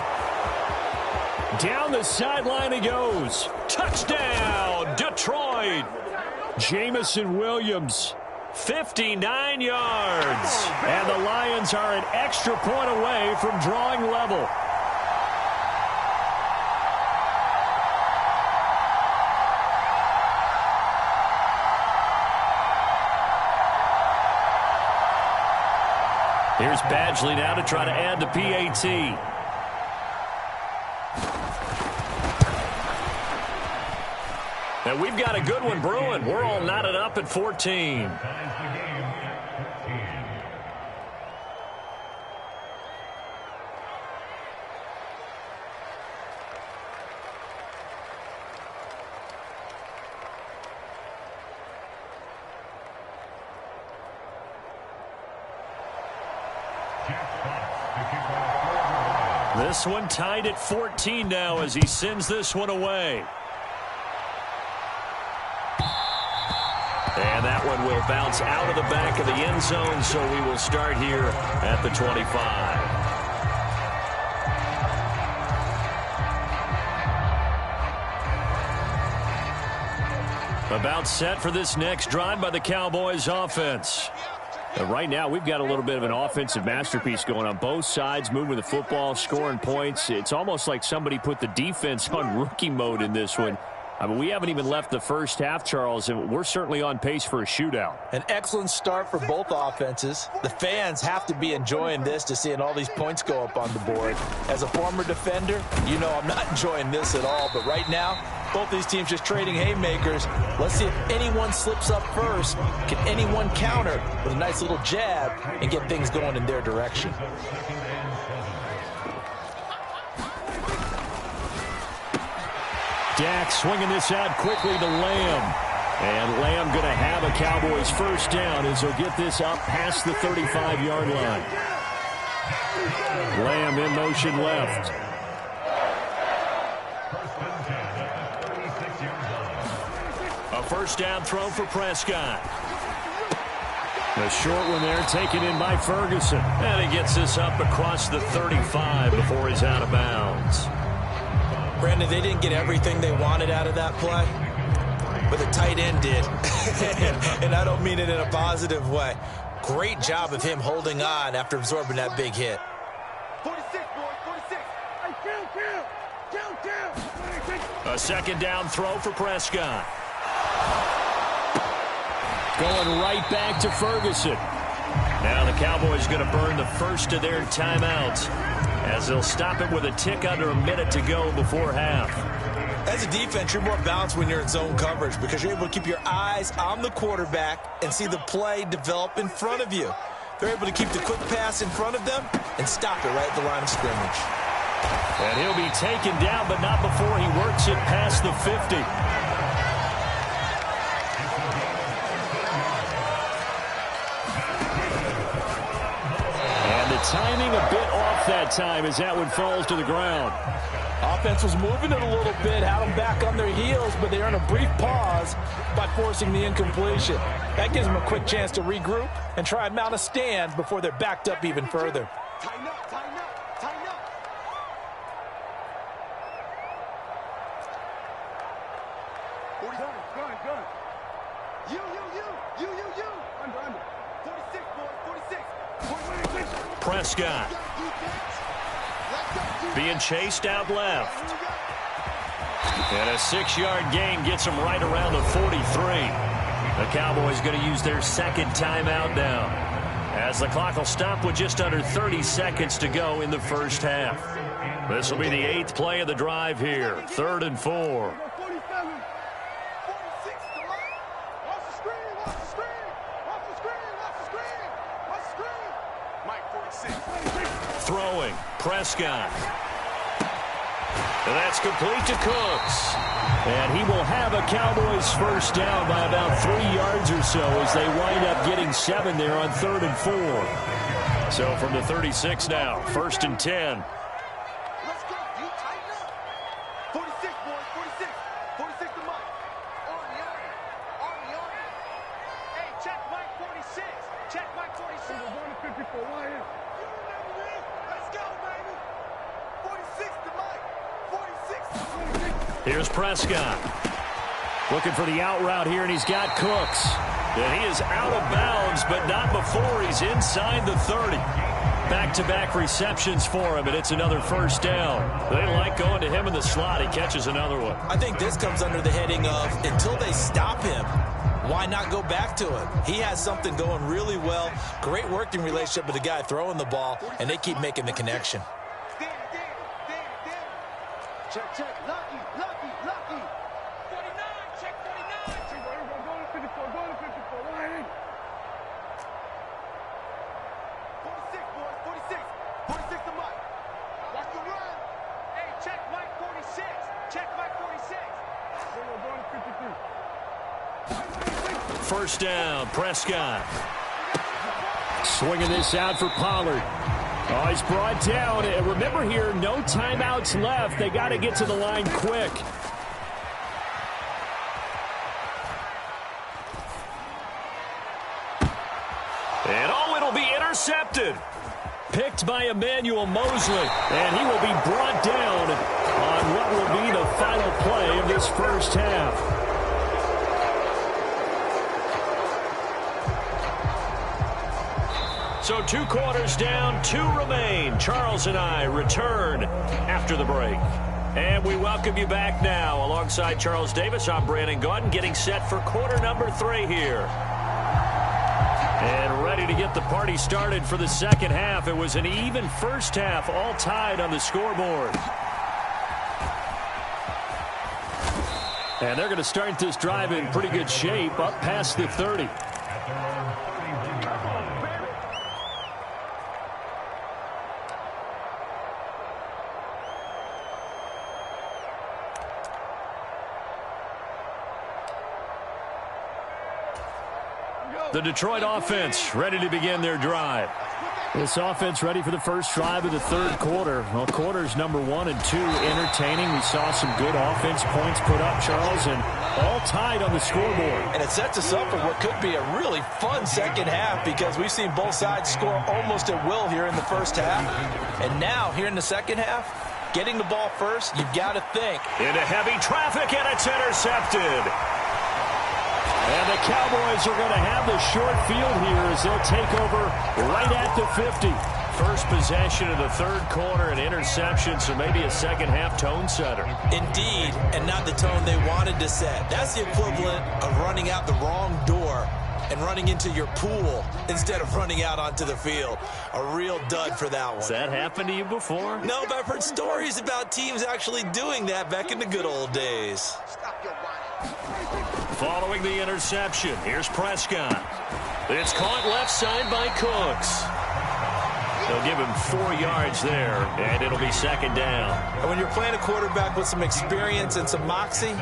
Down the sideline he goes. Touchdown, Detroit. Jamison Williams, 59 yards. And the Lions are an extra point away from drawing level. Here's Badgley now to try to add the PAT. And we've got a good one brewing. We're all knotted up at 14. This one tied at 14 now as he sends this one away. And that one will bounce out of the back of the end zone, so we will start here at the 25. About set for this next drive by the Cowboys offense. Right now, we've got a little bit of an offensive masterpiece going on both sides, moving the football, scoring points. It's almost like somebody put the defense on rookie mode in this one. I mean, we haven't even left the first half, Charles, and we're certainly on pace for a shootout. An excellent start for both offenses. The fans have to be enjoying this to seeing all these points go up on the board. As a former defender, you know I'm not enjoying this at all, but right now, both these teams just trading haymakers. Let's see if anyone slips up first. Can anyone counter with a nice little jab and get things going in their direction? Dak swinging this out quickly to Lamb. And Lamb going to have a Cowboys first down as he'll get this up past the 35-yard line. Lamb in motion left. A first down throw for Prescott. The short one there taken in by Ferguson. And he gets this up across the 35 before he's out of bounds. Brandon, they didn't get everything they wanted out of that play, but the tight end did. And I don't mean it in a positive way. Great job of him holding on after absorbing that big hit. 46, boys, 46. Hey, kill. A second down throw for Prescott. Going right back to Ferguson. Now the Cowboys going to burn the first of their timeouts as they'll stop it with a tick under a minute to go before half. As a defense, you're more balanced when you're in zone coverage because you're able to keep your eyes on the quarterback and see the play develop in front of you. They're able to keep the quick pass in front of them and stop it right at the line of scrimmage. And he'll be taken down, but not before he works it past the 50. And the timing a bit off that time as that one falls to the ground. Offense was moving it a little bit, had them back on their heels, but they earn a brief pause by forcing the incompletion. That gives them a quick chance to regroup and try and mount a stand before they're backed up even further. Tighten up, tighten up, tighten up. Gun. You. Under. 46, boys, 46. Prescott being chased out left. And a 6-yard gain gets him right around the 43. The Cowboys going to use their second timeout now, as the clock will stop with just under 30 seconds to go in the first half. This will be the 8th play of the drive here. 3rd and 4. 47, 46, watch the screen. Mike, 46. Throwing, Prescott. And that's complete to Cooks. And he will have a Cowboys first down by about 3 yards or so as they wind up getting 7 there on 3rd and 4. So from the 36 now, 1st and 10. Let's go, you tighten up. 46, boys, 46. 46 to Mike. Army. Hey, check Mike 46. Check Mike 46. We're going to 54. Why is? You remember this? Let's go, baby. 46 to Mike. 46. Here's Prescott. Looking for the out route here, and he's got Cooks. And he is out of bounds, but not before he's inside the 30. Back-to-back receptions for him, and it's another first down. They like going to him in the slot. He catches another one. I think this comes under the heading of until they stop him, why not go back to him? He has something going really well. Great working relationship with the guy throwing the ball, and they keep making the connection. Danny. Check. Lucky. 49, check 49. Go to 54. Why ain't? 46, boys, 46. 46 to Mike. Watch the run. Hey, check Mike 46. Check Mike 46. Go to 53. First down, Prescott. Swinging this out for Pollard. Oh, he's brought down. And remember here, no timeouts left. They got to get to the line quick. And it'll be intercepted. Picked by Emmanuel Mosley. And he will be brought down on what will be the final play of this first half. So 2 quarters down, 2 remain. Charles and I return after the break. And we welcome you back now. Alongside Charles Davis, I'm Brandon Gaudin, getting set for quarter number 3 here. And ready to get the party started for the second half. It was an even first half, all tied on the scoreboard. And they're going to start this drive in pretty good shape, up past the 30. The Detroit offense ready to begin their drive. This offense ready for the first drive of the third quarter. Well, quarters number 1 and 2 entertaining. We saw some good offense points put up, Charles, and all tied on the scoreboard. And it sets us up for what could be a really fun second half because we've seen both sides score almost at will here in the first half. And now, here in the second half, getting the ball first, you've got to think. Into heavy traffic, and it's intercepted. And the Cowboys are going to have the short field here as they'll take over right at the 50. First possession of the third quarter, an interception, so maybe a second-half tone setter. Indeed, and not the tone they wanted to set. That's the equivalent of running out the wrong door and running into your pool instead of running out onto the field. A real dud for that one. Has that happened to you before? No, but I've heard stories about teams actually doing that back in the good old days. Stop your whining. Following the interception, here's Prescott. It's caught left side by Cooks. They'll give him 4 yards there, and it'll be second down. And when you're playing a quarterback with some experience and some moxie,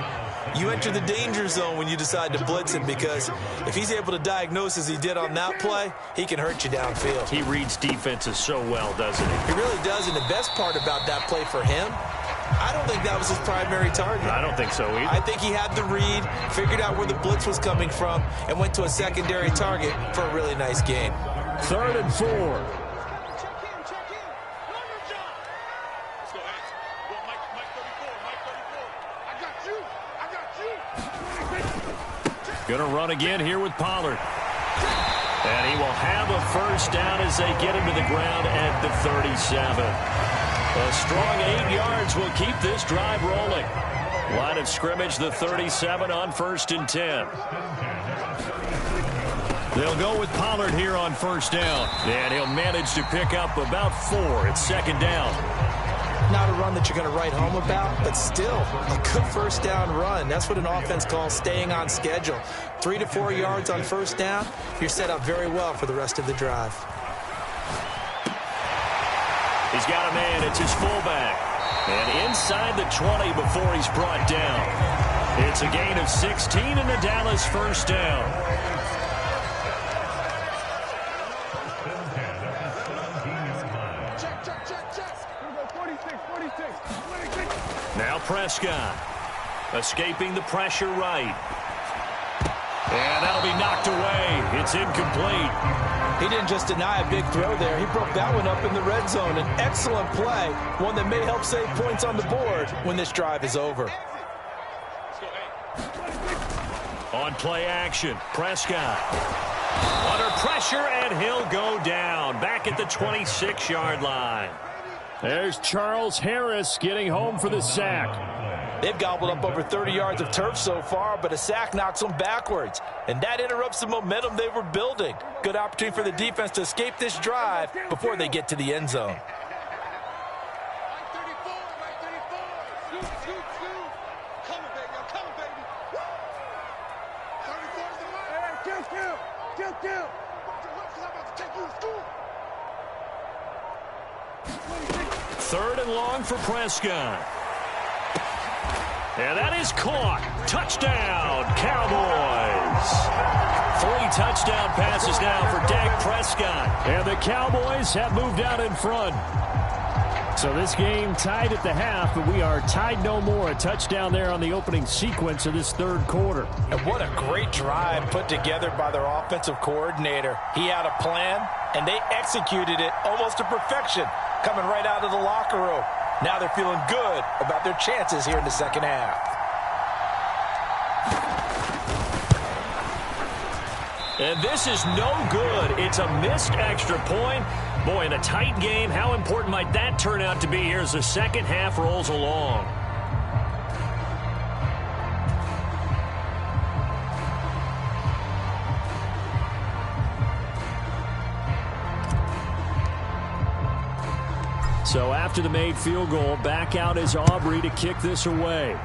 you enter the danger zone when you decide to blitz him because if he's able to diagnose as he did on that play, he can hurt you downfield. He reads defenses so well, doesn't he? He really does, and the best part about that play for him, I don't think that was his primary target. I don't think so either. I think he had the read, figured out where the blitz was coming from, and went to a secondary target for a really nice gain. 3rd and 4. Check in. Run your job. Let's go, Hank. Go, Mike 34. I got you. Going to run again here with Pollard. And he will have a first down as they get him to the ground at the 37. A strong 8 yards will keep this drive rolling. Line of scrimmage, the 37 on 1st and 10. They'll go with Pollard here on first down. And he'll manage to pick up about 4. It's second down. Not a run that you're going to write home about, but still a good first down run. That's what an offense calls staying on schedule. 3 to 4 yards on first down, you're set up very well for the rest of the drive. He's got a man. It's his fullback. And inside the 20 before he's brought down. It's a gain of 16 and a Dallas first down. Now Prescott escaping the pressure right. And that'll be knocked away. It's incomplete. He didn't just deny a big throw there. He broke that one up in the red zone. An excellent play, one that may help save points on the board when this drive is over. On play action, Prescott under pressure, and he'll go down back at the 26-yard line. There's Charles Harris getting home for the sack. They've gobbled up over 30 yards of turf so far, but a sack knocks them backwards. And that interrupts the momentum they were building. Good opportunity for the defense to escape this drive before they get to the end zone. Third and long for Prescott. And that is caught. Touchdown, Cowboys. 3 touchdown passes now for Dak Prescott. And the Cowboys have moved out in front. So this game tied at the half, but we are tied no more. A touchdown there on the opening sequence of this third quarter. And what a great drive put together by their offensive coordinator. He had a plan, and they executed it almost to perfection, coming right out of the locker room. Now they're feeling good about their chances here in the second half. And this is no good. It's a missed extra point. Boy, in a tight game, how important might that turn out to be here as the second half rolls along? So after the made field goal, back out is Aubrey to kick this away.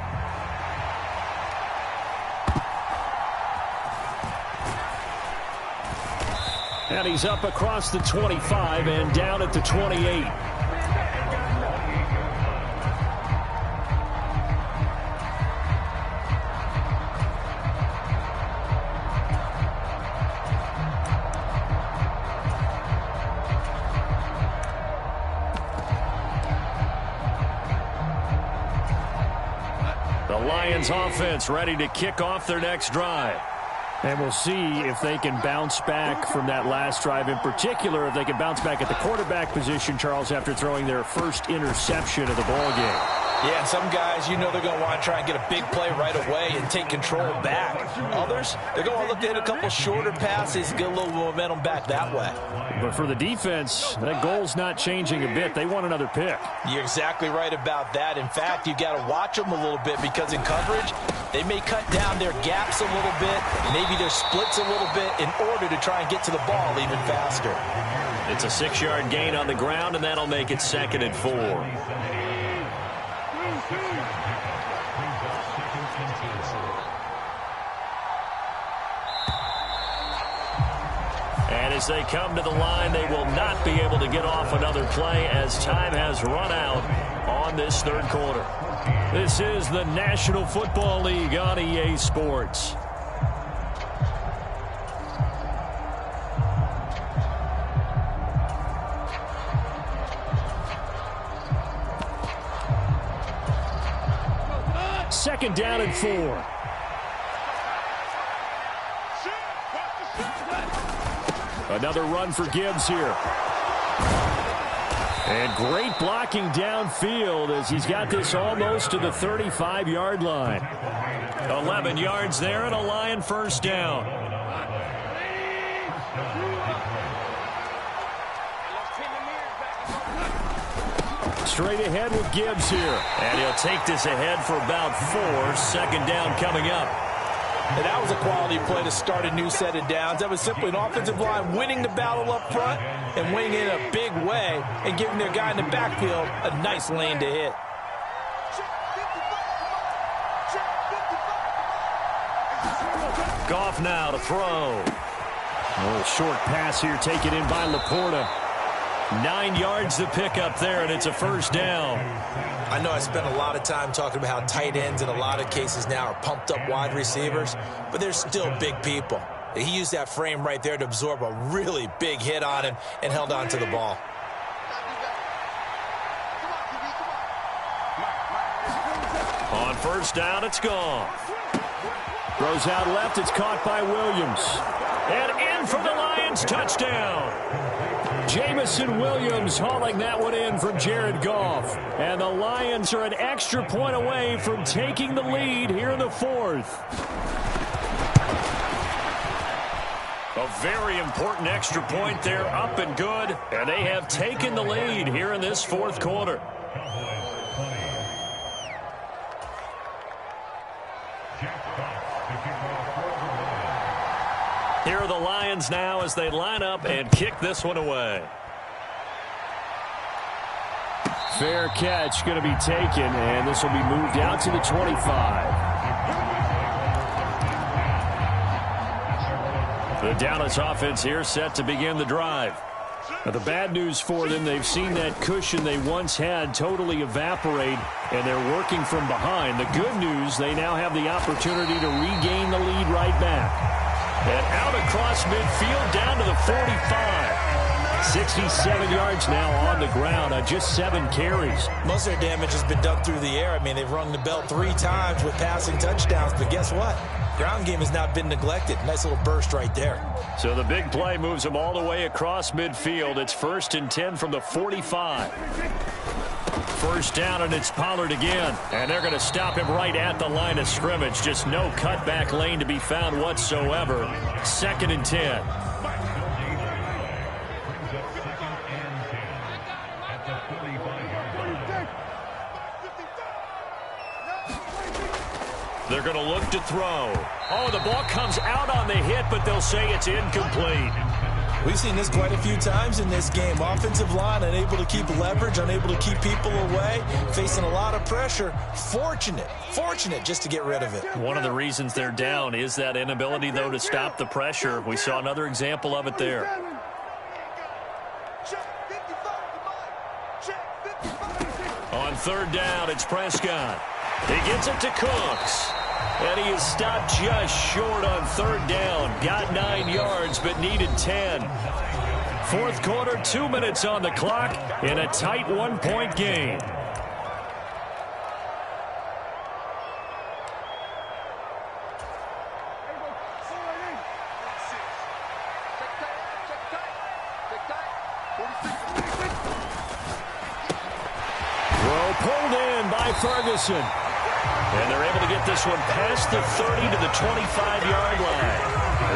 And he's up across the 25 and down at the 28. The Lions offense ready to kick off their next drive. And we'll see if they can bounce back from that last drive. In particular, if they can bounce back at the quarterback position, Charles, after throwing their first interception of the ball game. Yeah, and some guys, you know they're going to want to try and get a big play right away and take control back. Others, they're going to look to hit a couple shorter passes, get a little momentum back that way. But for the defense, that goal's not changing a bit. They want another pick. You're exactly right about that. In fact, you got to watch them a little bit because in coverage, they may cut down their gaps a little bit, maybe their splits a little bit in order to try and get to the ball even faster. It's a 6-yard gain on the ground, and that'll make it 2nd and 4. And as they come to the line, they will not be able to get off another play as time has run out on this third quarter. This is the National Football League on EA Sports. Second down and 4. Another run for Gibbs here. And great blocking downfield as he's got this almost to the 35-yard line. 11 yards there and a Lion first down. Straight ahead with Gibbs here. And he'll take this ahead for about 4. Second down coming up. And that was a quality play to start a new set of downs. That was simply an offensive line winning the battle up front and winning it in a big way and giving their guy in the backfield a nice lane to hit. Goff now to throw. A little short pass here taken in by Laporta. 9 yards to pick up there, and it's a first down. I know I spent a lot of time talking about how tight ends in a lot of cases now are pumped up wide receivers, but they're still big people. He used that frame right there to absorb a really big hit on him and held on to the ball. On first down, it's gone. Throws out left. It's caught by Williams. And in for the Lions, touchdown. Jamison Williams hauling that one in from Jared Goff. And the Lions are an extra point away from taking the lead here in the fourth. A very important extra point there, up and good. And they have taken the lead here in this fourth quarter. Here are the Lions now as they line up and kick this one away. Fair catch going to be taken, and this will be moved out to the 25. The Dallas offense here set to begin the drive. Now, the bad news for them, they've seen that cushion they once had totally evaporate, and they're working from behind. The good news, they now have the opportunity to regain the lead right back. And out across midfield down to the 45. 67 yards now on the ground on just 7 carries. Most of their damage has been done through the air. I mean, they've rung the bell 3 times with passing touchdowns, but guess what? Ground game has not been neglected. Nice little burst right there. So the big play moves them all the way across midfield. It's 1st and 10 from the 45. First down, and it's Pollard again. And they're going to stop him right at the line of scrimmage. Just no cutback lane to be found whatsoever. 2nd and 10. They're going to look to throw. Oh, the ball comes out on the hit, but they'll say it's incomplete. We've seen this quite a few times in this game. Offensive line unable to keep leverage, unable to keep people away, facing a lot of pressure. Fortunate just to get rid of it. One of the reasons they're down is that inability, though, to stop the pressure. We saw another example of it there. On 3rd down, it's Prescott. He gets it to Cooks. And he is stopped just short on 3rd down. Got 9 yards, but needed 10. Fourth quarter, 2 minutes on the clock in a tight 1-point game. by Ferguson. And they're able to get this one past the 30 to the 25-yard line.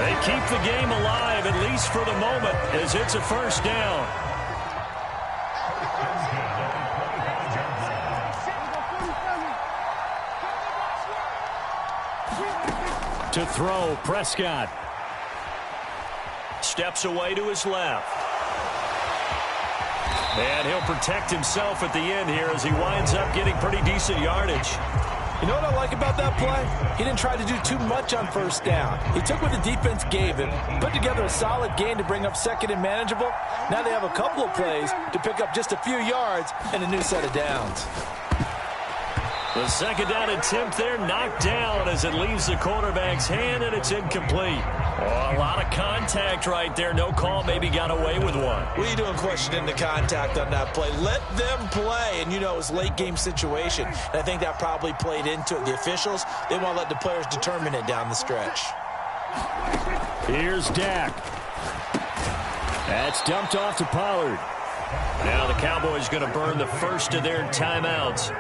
They keep the game alive, at least for the moment, as it's a first down. To throw, Prescott. Steps away to his left. And he'll protect himself at the end here as he winds up getting pretty decent yardage. You know what I like about that play? He didn't try to do too much on first down. He took what the defense gave him, put together a solid gain to bring up second and manageable. Now they have a couple of plays to pick up just a few yards and a new set of downs. The second down attempt there knocked down as it leaves the quarterback's hand, and it's incomplete. Oh, a lot of contact right there. No call. Maybe got away with one. What are you doing questioning the contact on that play? Let them play. And, you know, it was a late-game situation. And I think that probably played into it. The officials, they want to let the players determine it down the stretch. Here's Dak. That's dumped off to Pollard. Now the Cowboys going to burn the first of their timeouts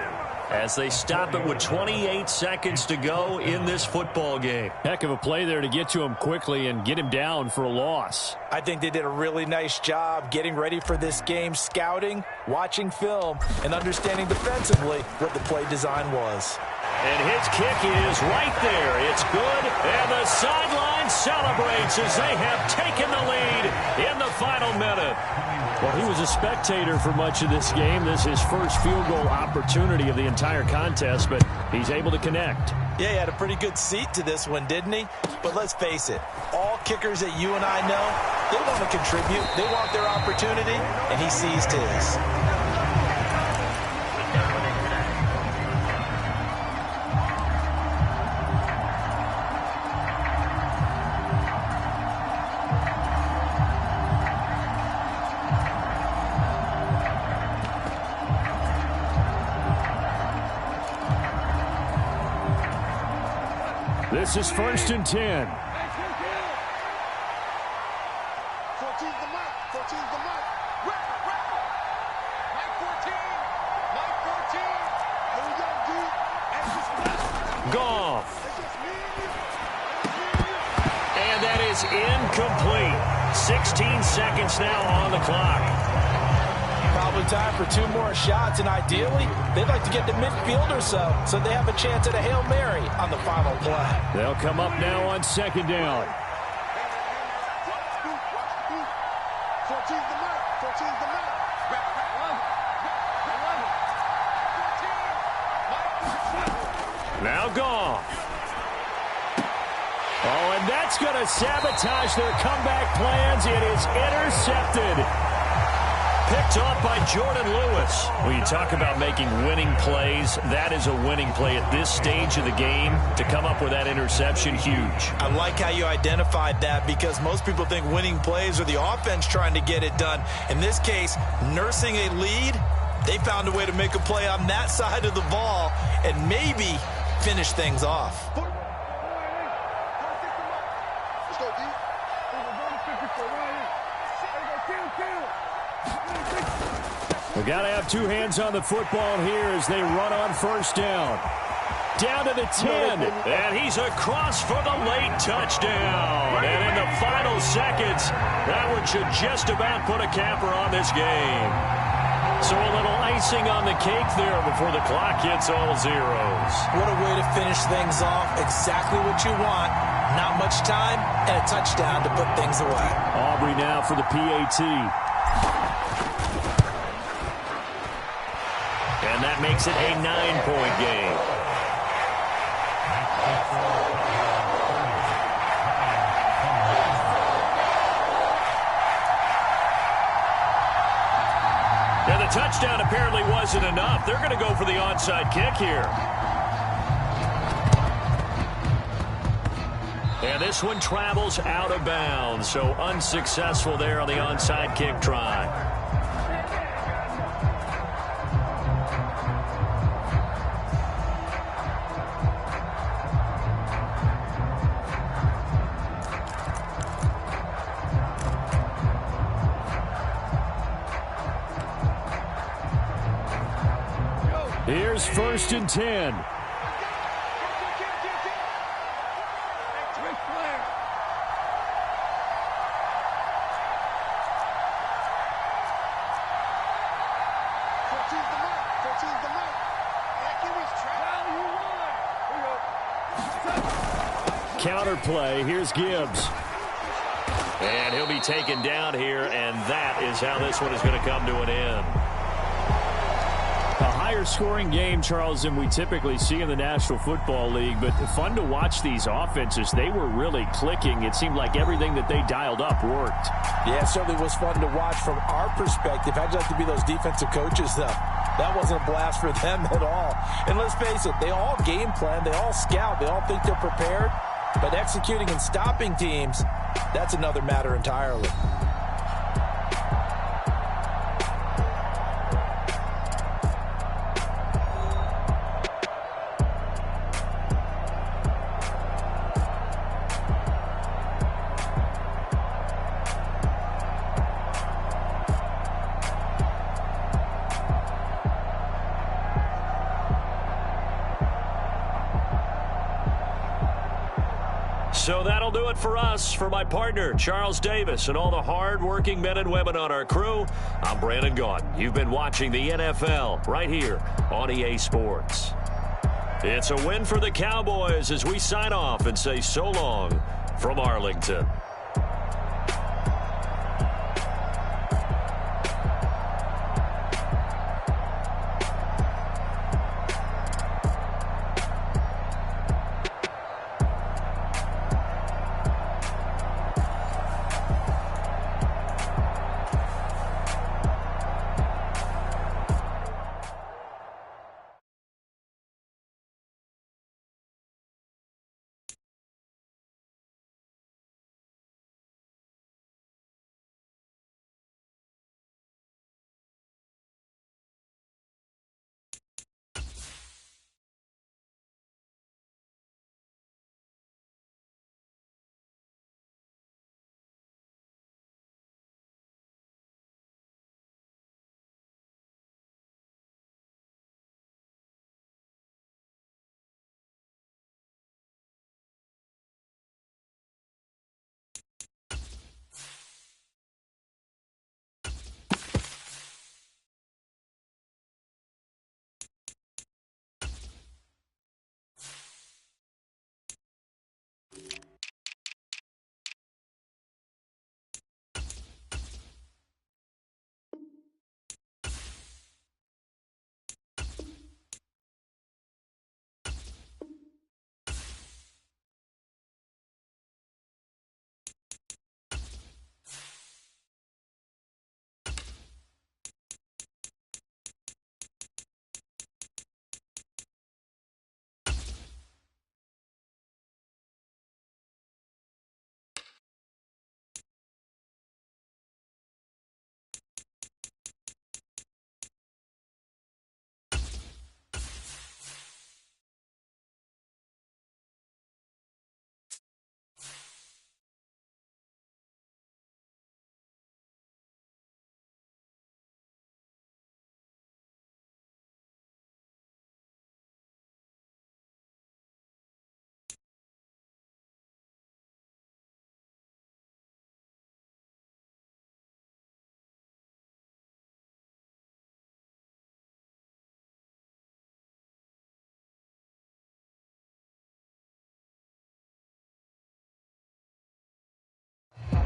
as they stop it with 28 seconds to go in this football game. Heck of a play there to get to him quickly and get him down for a loss. I think they did a really nice job getting ready for this game, scouting, watching film, and understanding defensively what the play design was. And his kick is right there. It's good, and the sideline celebrates as they have taken the lead in the final minute. Well, he was a spectator for much of this game. This is his first field goal opportunity of the entire contest, but he's able to connect. Yeah, he had a pretty good seat to this one, didn't he? But let's face it, all kickers that you and I know, they want to contribute. They want their opportunity, and he seized his. This is 1st and 10. 14's the mark. 14's the mark. Mike 14. Mike 14. Here we go, dude. Goff. And that is incomplete. 16 seconds now on the clock. Probably time for 2 more shots, and ideally, they'd like to get to midfield or so they have a chance at a Hail Mary on the final play. They'll come up now on 2nd down. 14's the mark. 14's the mark. Now Goff. Oh, and that's going to sabotage their comeback plans. It is intercepted. Picked off by Jordan Lewis. When you talk about making winning plays, that is a winning play at this stage of the game. To come up with that interception, huge. I like how you identified that because most people think winning plays are the offense trying to get it done. In this case, nursing a lead, they found a way to make a play on that side of the ball and maybe finish things off. Let's go, D. We've got to have 2 hands on the football here as they run on 1st down. Down to the 10. And he's across for the late touchdown. And in the final seconds, that one should just about put a capper on this game. So a little icing on the cake there before the clock hits all zeros. What a way to finish things off. Exactly what you want. Not much time and a touchdown to put things away. Aubrey now for the PAT. And that makes it a 9-point game. And the touchdown apparently wasn't enough. They're going to go for the onside kick here. And this one travels out of bounds, so unsuccessful there on the onside kick try. Here's 1st and 10. Counter play. Here's Gibbs. And he'll be taken down here, and that is how this one is going to come to an end. A higher scoring game, Charles, than we typically see in the National Football League, but fun to watch these offenses. They were really clicking. It seemed like everything that they dialed up worked. Yeah, it certainly was fun to watch from our perspective. How'd you like to be those defensive coaches, though? That wasn't a blast for them at all. And let's face it, they all game plan, they all scout, they all think they're prepared. But executing and stopping teams, that's another matter entirely. So that'll do it for us. For my partner, Charles Davis, and all the hard-working men and women on our crew, I'm Brandon Gaudin. You've been watching the NFL right here on EA Sports. It's a win for the Cowboys as we sign off and say so long from Arlington.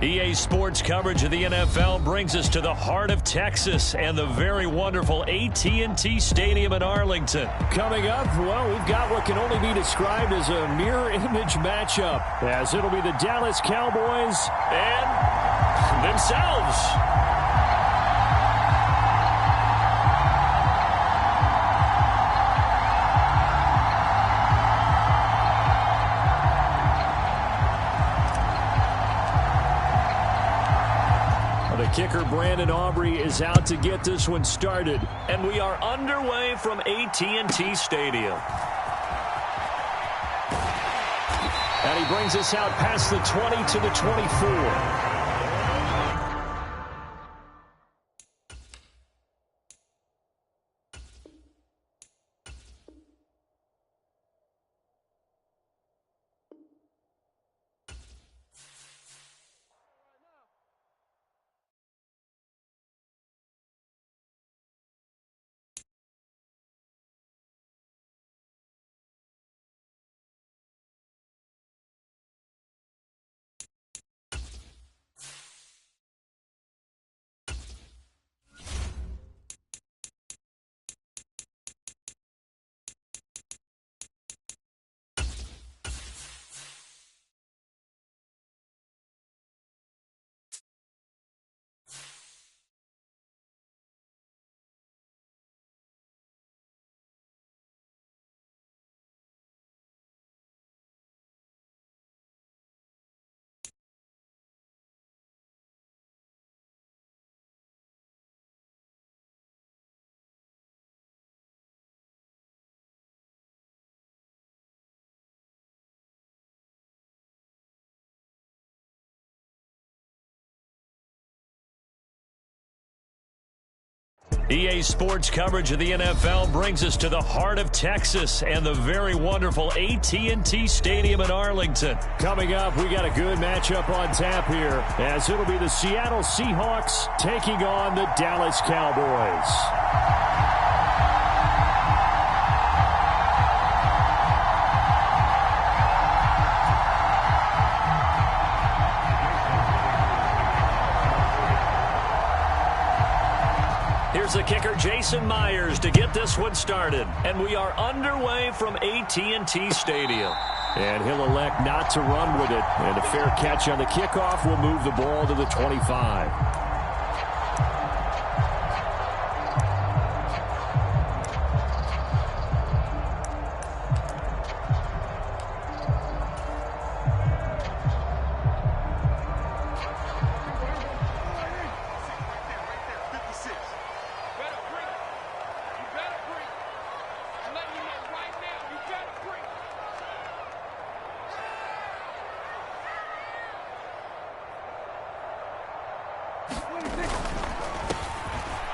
EA Sports coverage of the NFL brings us to the heart of Texas and the very wonderful AT&T Stadium in Arlington. Coming up, well, we've got what can only be described as a mirror image matchup, as it'll be the Dallas Cowboys And themselves. The kicker, Brandon Aubrey, is out to get this one started. And we are underway from AT&T Stadium. And he brings us out past the 20 to the 24. EA Sports coverage of the NFL brings us to the heart of Texas and the very wonderful AT&T Stadium in Arlington. Coming up, we got a good matchup on tap here, as it'll be the Seattle Seahawks taking on the Dallas Cowboys. Here's the kicker, Jason Myers, to get this one started. And we are underway from AT&T Stadium. And he'll elect not to run with it. And a fair catch on the kickoff will move the ball to the 25.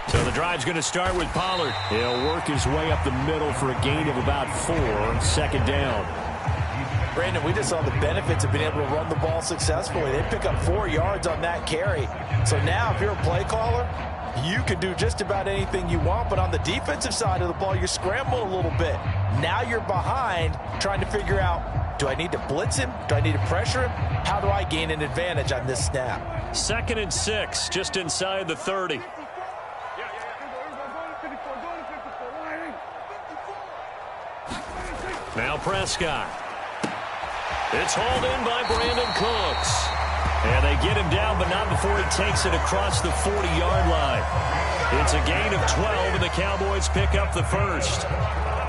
So the drive's going to start with Pollard. He'll work his way up the middle for a gain of about 4, second down. Brandon, we just saw the benefits of being able to run the ball successfully. They pick up 4 yards on that carry. So now if you're a play caller, you can do just about anything you want. But on the defensive side of the ball, you're scrambling a little bit. Now you're behind trying to figure out, do I need to blitz him? Do I need to pressure him? How do I gain an advantage on this snap? 2nd and 6, just inside the 30. Now Prescott. It's hauled in by Brandon Cooks. And they get him down, but not before he takes it across the 40-yard line. It's a gain of 12, and the Cowboys pick up the first.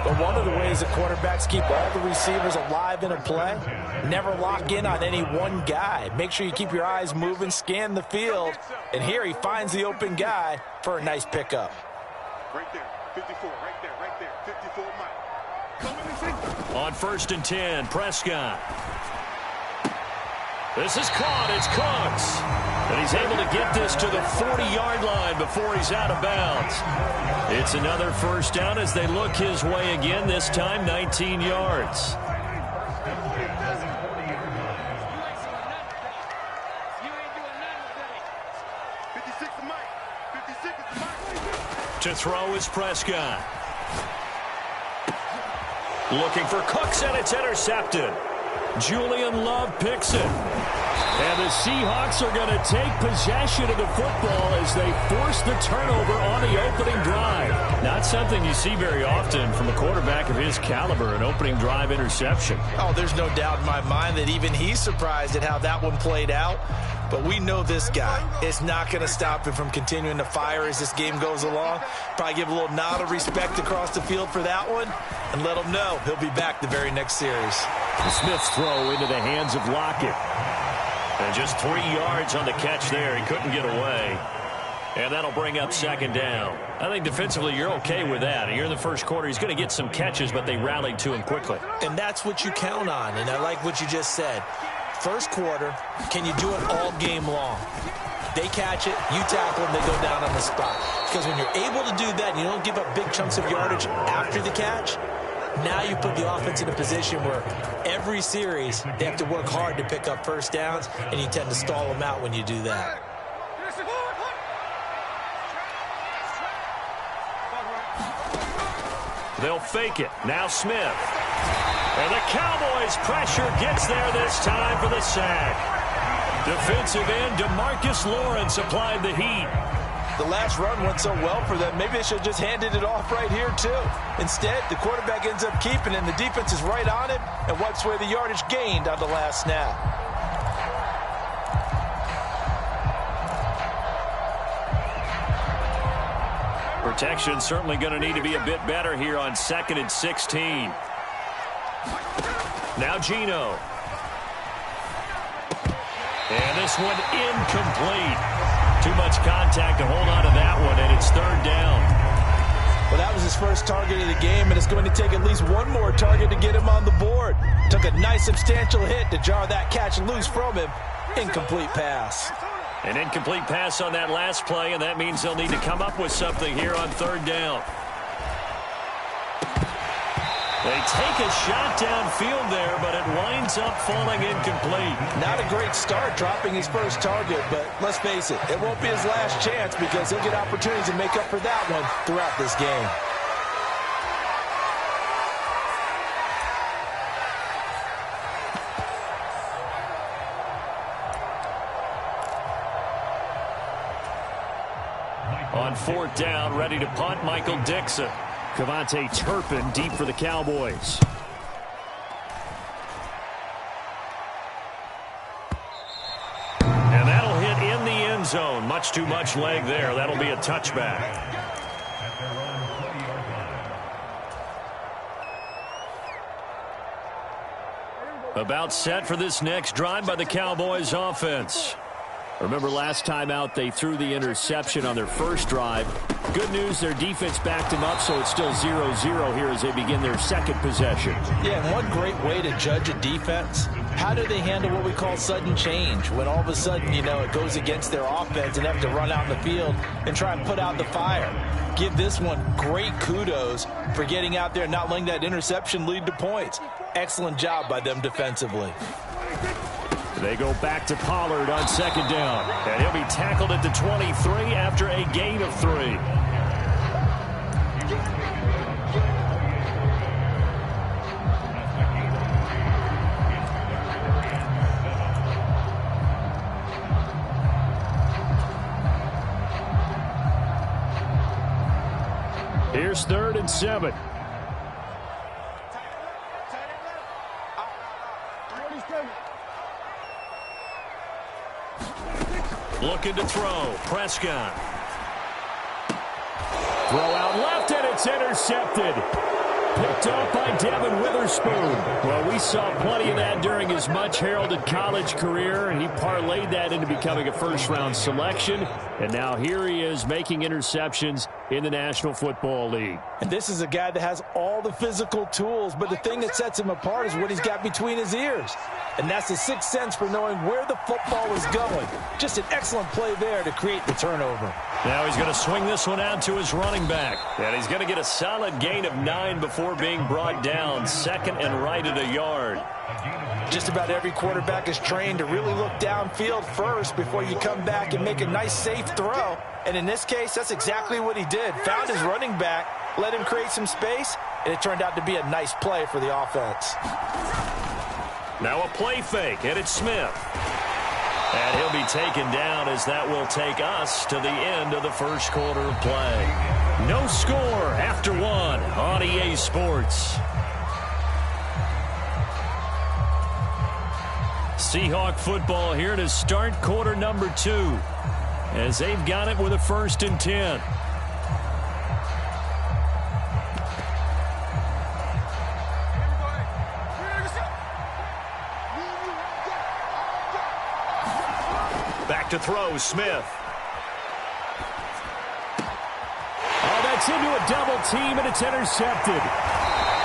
But one of the ways that quarterbacks keep all the receivers alive in a play, never lock in on any one guy. Make sure you keep your eyes moving, scan the field. And here he finds the open guy for a nice pickup. Right there, 54, right there, 54 Mike. On 1st and 10, Prescott. This is caught. It's Cooks. And he's able to get this to the 40-yard line before he's out of bounds. It's another first down as they look his way again, this time 19 yards. To throw is Prescott. Looking for Cooks, and it's intercepted. Julian Love picks it. And the Seahawks are going to take possession of the football as they force the turnover on the opening drive. Not something you see very often from a quarterback of his caliber, an opening drive interception. Oh, there's no doubt in my mind that even he's surprised at how that one played out. But we know this guy. It's not going to stop him from continuing to fire as this game goes along. Probably give a little nod of respect across the field for that one and let him know he'll be back the very next series. Smith's throw into the hands of Lockett. And just 3 yards on the catch there. He couldn't get away. And that'll bring up 2nd down. I think defensively you're okay with that. You're in the first quarter. He's going to get some catches, but they rallied to him quickly. And that's what you count on. And I like what you just said. First quarter, can you do it all game long? They catch it, you tackle them, they go down on the spot. Because when you're able to do that and you don't give up big chunks of yardage after the catch, now you put the offense in a position where every series they have to work hard to pick up first downs, and you tend to stall them out when you do that. They'll fake it. Now Smith. And the Cowboys' pressure gets there this time for the sack. Defensive end DeMarcus Lawrence applied the heat. The last run went so well for them, maybe they should have just handed it off right here, too. Instead, the quarterback ends up keeping it, and the defense is right on it and wipes away the yardage gained on the last snap. Protection certainly going to need to be a bit better here on 2nd and 16. Now Geno. And this one incomplete. Too much contact to hold on to that one, and it's 3rd down. Well, that was his first target of the game, and it's going to take at least one more target to get him on the board. Took a nice substantial hit to jar that catch loose from him. Incomplete pass. An incomplete pass on that last play, and that means they'll need to come up with something here on third down. They take a shot downfield there, but it winds up falling incomplete. Not a great start dropping his first target, but let's face it, it won't be his last chance because he'll get opportunities to make up for that one throughout this game. On fourth down, ready to punt, Michael Dixon. Kevontae Turpin deep for the Cowboys. And that'll hit in the end zone. Much too much leg there. That'll be a touchback. About set for this next drive by the Cowboys offense. Remember last time out they threw the interception on their first drive. Good news, their defense backed them up, so it's still 0-0 here as they begin their second possession. Yeah, and one great way to judge a defense, how do they handle what we call sudden change? When all of a sudden, you know, it goes against their offense and they have to run out in the field and try and put out the fire. Give this one great kudos for getting out there and not letting that interception lead to points. Excellent job by them defensively. They go back to Pollard on second down. And he'll be tackled at the 23 after a gain of 3. Here's 3rd and 7. Looking to throw. Prescott. Throw out left, and it's intercepted. Picked up by Devin Witherspoon. Well, we saw plenty of that during his much-heralded college career, and he parlayed that into becoming a first-round selection. And now here he is making interceptions in the National Football League. And this is a guy that has all the physical tools, but the thing that sets him apart is what he's got between his ears. And that's the sixth sense for knowing where the football is going. Just an excellent play there to create the turnover. Now he's going to swing this one out to his running back. And he's going to get a solid gain of 9 before being brought down. 2nd and right at a yard. Just about every quarterback is trained to really look downfield first before you come back and make a nice, safe throw. And in this case, that's exactly what he did. Found his running back, let him create some space, and it turned out to be a nice play for the offense. Now a play fake, and it's Smith. And he'll be taken down as that will take us to the end of the first quarter of play. No score after 1 on EA Sports. Seahawk football here to start quarter number 2 as they've got it with a 1st and 10. Back to throw, Smith. Oh, that's into a double team, and it's intercepted.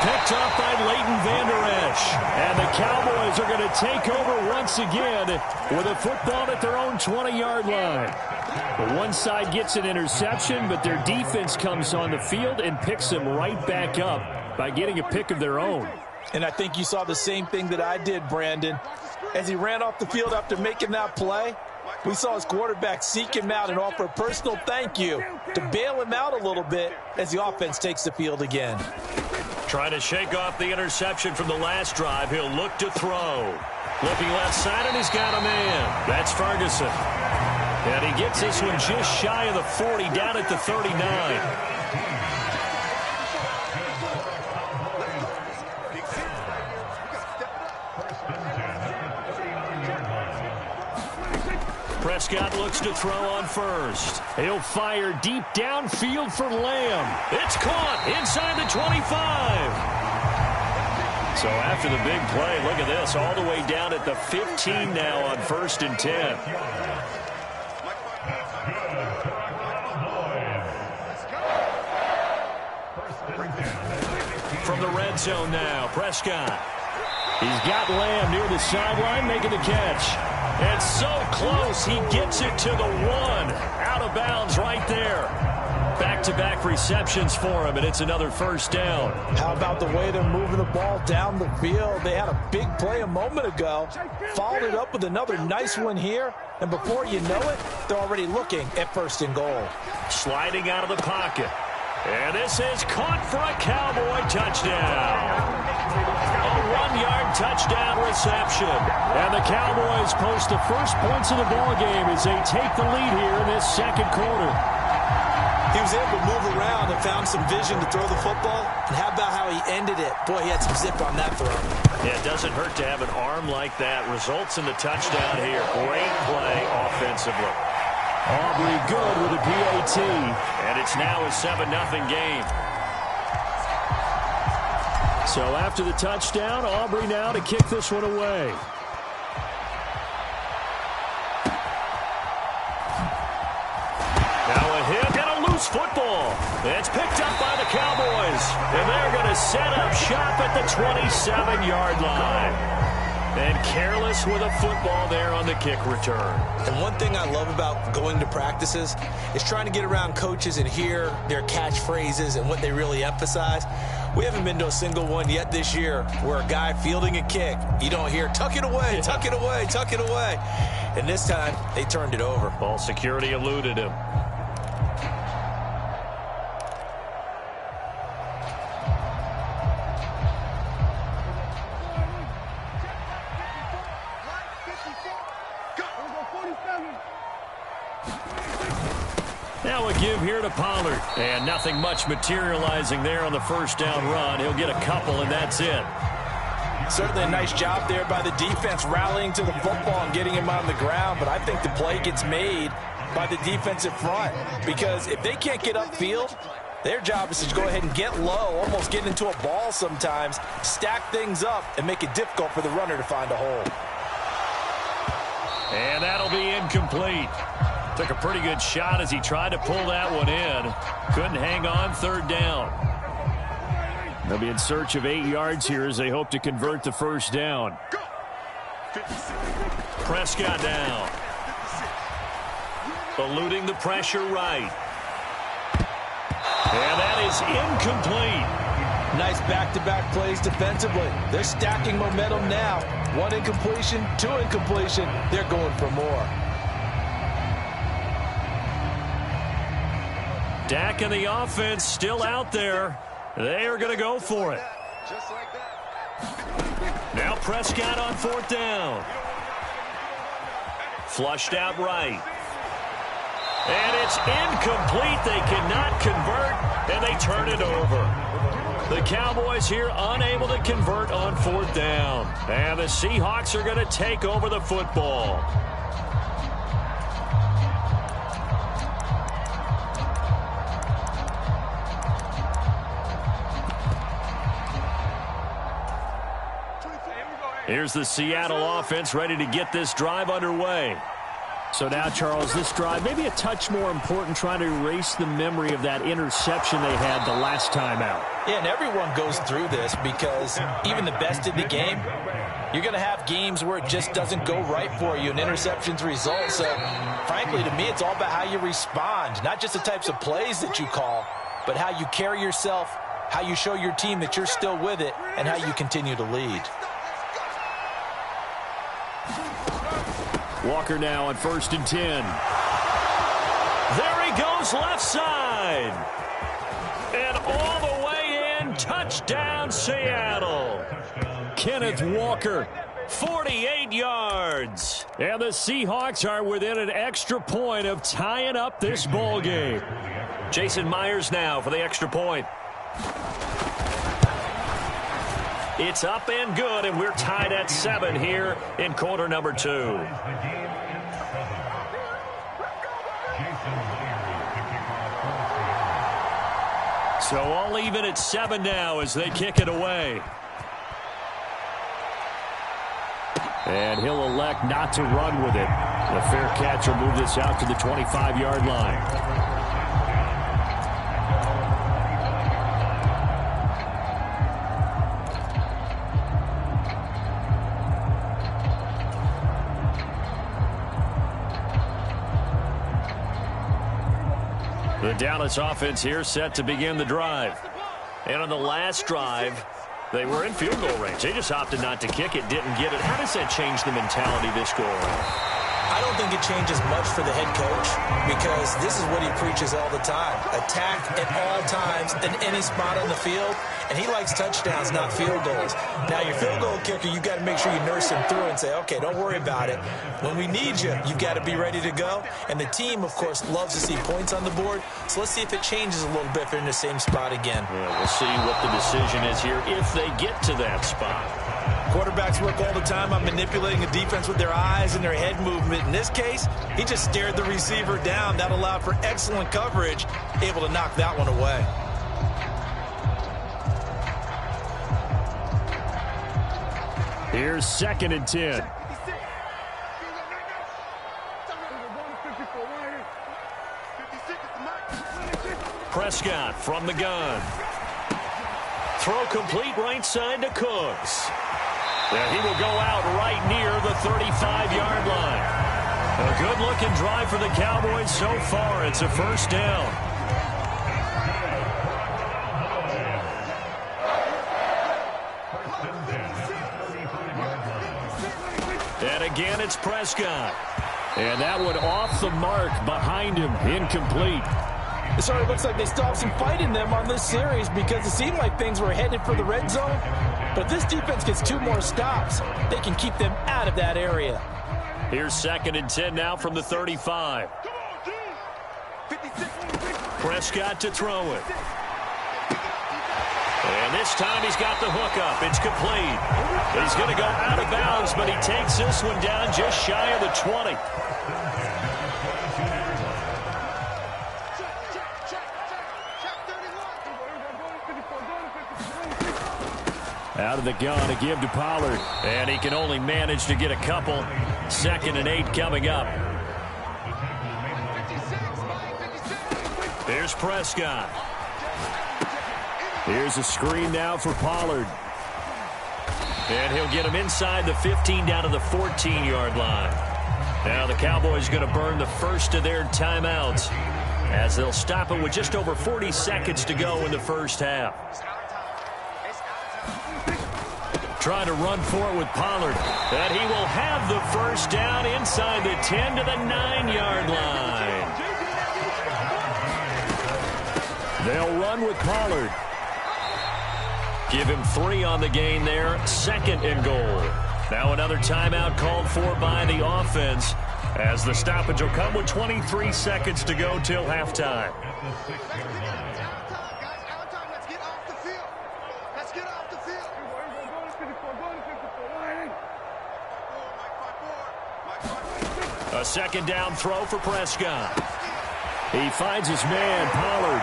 Picked up by Leighton Vander Esch. And the Cowboys are going to take over once again with a football at their own 20-yard line. But one side gets an interception, but their defense comes on the field and picks them right back up by getting a pick of their own. And I think you saw the same thing that I did, Brandon. As he ran off the field after making that play, we saw his quarterback seek him out and offer a personal thank you to bail him out a little bit as the offense takes the field again. Trying to shake off the interception from the last drive. He'll look to throw. Looking left side, and he's got a man. That's Ferguson. And he gets this one just shy of the 40, down at the 39. Prescott looks to throw on first. He'll fire deep downfield for Lamb. It's caught inside the 25. So after the big play, look at this, all the way down at the 15 now on 1st and 10. From the red zone now, Prescott. He's got Lamb near the sideline making the catch. And so close, he gets it to the 1. Out of bounds right there. Back-to-back receptions for him, and it's another first down. How about the way they're moving the ball down the field? They had a big play a moment ago, followed it up with another nice one here, and before you know it, they're already looking at 1st and goal. Sliding out of the pocket. And this is caught for a Cowboy touchdown. A 1-yard touchdown reception. And the Cowboys post the first points of the ball game as they take the lead here in this second quarter. He was able to move around and found some vision to throw the football. And how about how he ended it? Boy, he had some zip on that throw. Yeah, it doesn't hurt to have an arm like that. Results in the touchdown here. Great play offensively. Aubrey good with a PAT. And it's now a 7-0 game. So after the touchdown, Aubrey now to kick this one away. Now a hit and a loose football. It's picked up by the Cowboys. And they're going to set up shop at the 27-yard line. And careless with a football there on the kick return. And one thing I love about going to practices is trying to get around coaches and hear their catchphrases and what they really emphasize. We haven't been to a single one yet this year where a guy fielding a kick, you don't hear, tuck it away, tuck it away, tuck it away. And this time, they turned it over. Ball security eluded him. Now a give here to Pollard. And nothing much materializing there on the first down run. He'll get a couple, and that's it. Certainly a nice job there by the defense rallying to the football and getting him on the ground. But I think the play gets made by the defensive front. Because if they can't get upfield, their job is to go ahead and get low, almost get into a ball sometimes, stack things up, and make it difficult for the runner to find a hole. And that'll be incomplete. Took a pretty good shot as he tried to pull that one in. Couldn't hang on, 3rd down. They'll be in search of 8 yards here as they hope to convert the first down. Prescott down. Eluding the pressure right. And that is incomplete. Nice back-to-back plays defensively. They're stacking momentum now. 1 incompletion, 2 incompletion. They're going for more. Dak and the offense still out there. They are going to go for it. Just like that. Now Prescott on 4th down. Flushed out right. And it's incomplete. They cannot convert, and they turn it over. The Cowboys here unable to convert on 4th down. And the Seahawks are going to take over the football. Here's the Seattle offense ready to get this drive underway. So now, Charles, this drive maybe a touch more important, trying to erase the memory of that interception they had the last time out. Yeah, and everyone goes through this because even the best in the game, you're going to have games where it just doesn't go right for you and interceptions result. So, frankly, to me, it's all about how you respond, not just the types of plays that you call, but how you carry yourself, how you show your team that you're still with it, and how you continue to lead. Walker now on 1st and 10. There he goes left side. And all the way in, touchdown Seattle. Kenneth Walker, 48 yards. And the Seahawks are within an extra point of tying up this ball game. Jason Myers now for the extra point. It's up and good, and we're tied at 7 here in quarter number 2. So all even at 7 now as they kick it away. And he'll elect not to run with it. The fair catch will move this out to the 25-yard line. Dallas offense here set to begin the drive. And on the last drive, they were in field goal range. They just opted not to kick it, didn't get it. How does that change the mentality this go around? I don't think it changes much for the head coach because this is what he preaches all the time. Attack at all times in any spot on the field, and he likes touchdowns, not field goals. Now, your field goal kicker, you've got to make sure you nurse him through and say, okay, don't worry about it. When we need you, you've got to be ready to go. And the team, of course, loves to see points on the board. So let's see if it changes a little bit if they're in the same spot again. Yeah, we'll see what the decision is here if they get to that spot. Quarterbacks work all the time on manipulating a defense with their eyes and their head movement. In this case, he just stared the receiver down. That allowed for excellent coverage, able to knock that one away. Here's 2nd and 10. Prescott from the gun. Throw complete right side to Cooks. And he will go out right near the 35-yard line. A good-looking drive for the Cowboys so far. It's a first down. And again, it's Prescott. And that one off the mark behind him, incomplete. It sort of looks like they still have some fight in them on this series because it seemed like things were headed for the red zone. But if this defense gets 2 more stops, they can keep them out of that area. Here's 2nd and 10 now from the 35. Prescott to throw it. And this time he's got the hook up. It's complete. He's going to go out of bounds, but he takes this one down just shy of the 20. Out of the gun to give to Pollard. And he can only manage to get a couple. 2nd and 8 coming up. Here's Prescott. Here's a screen now for Pollard. And he'll get him inside the 15 down to the 14-yard line. Now the Cowboys going to burn the first of their timeouts as they'll stop it with just over 40 seconds to go in the first half. Trying to run for it with Pollard. And he will have the first down inside the 10 to the 9-yard line. They'll run with Pollard. Give him 3 on the gain there. 2nd and goal. Now another timeout called for by the offense as the stoppage will come with 23 seconds to go till halftime. A 2nd down throw for Prescott. He finds his man, Pollard.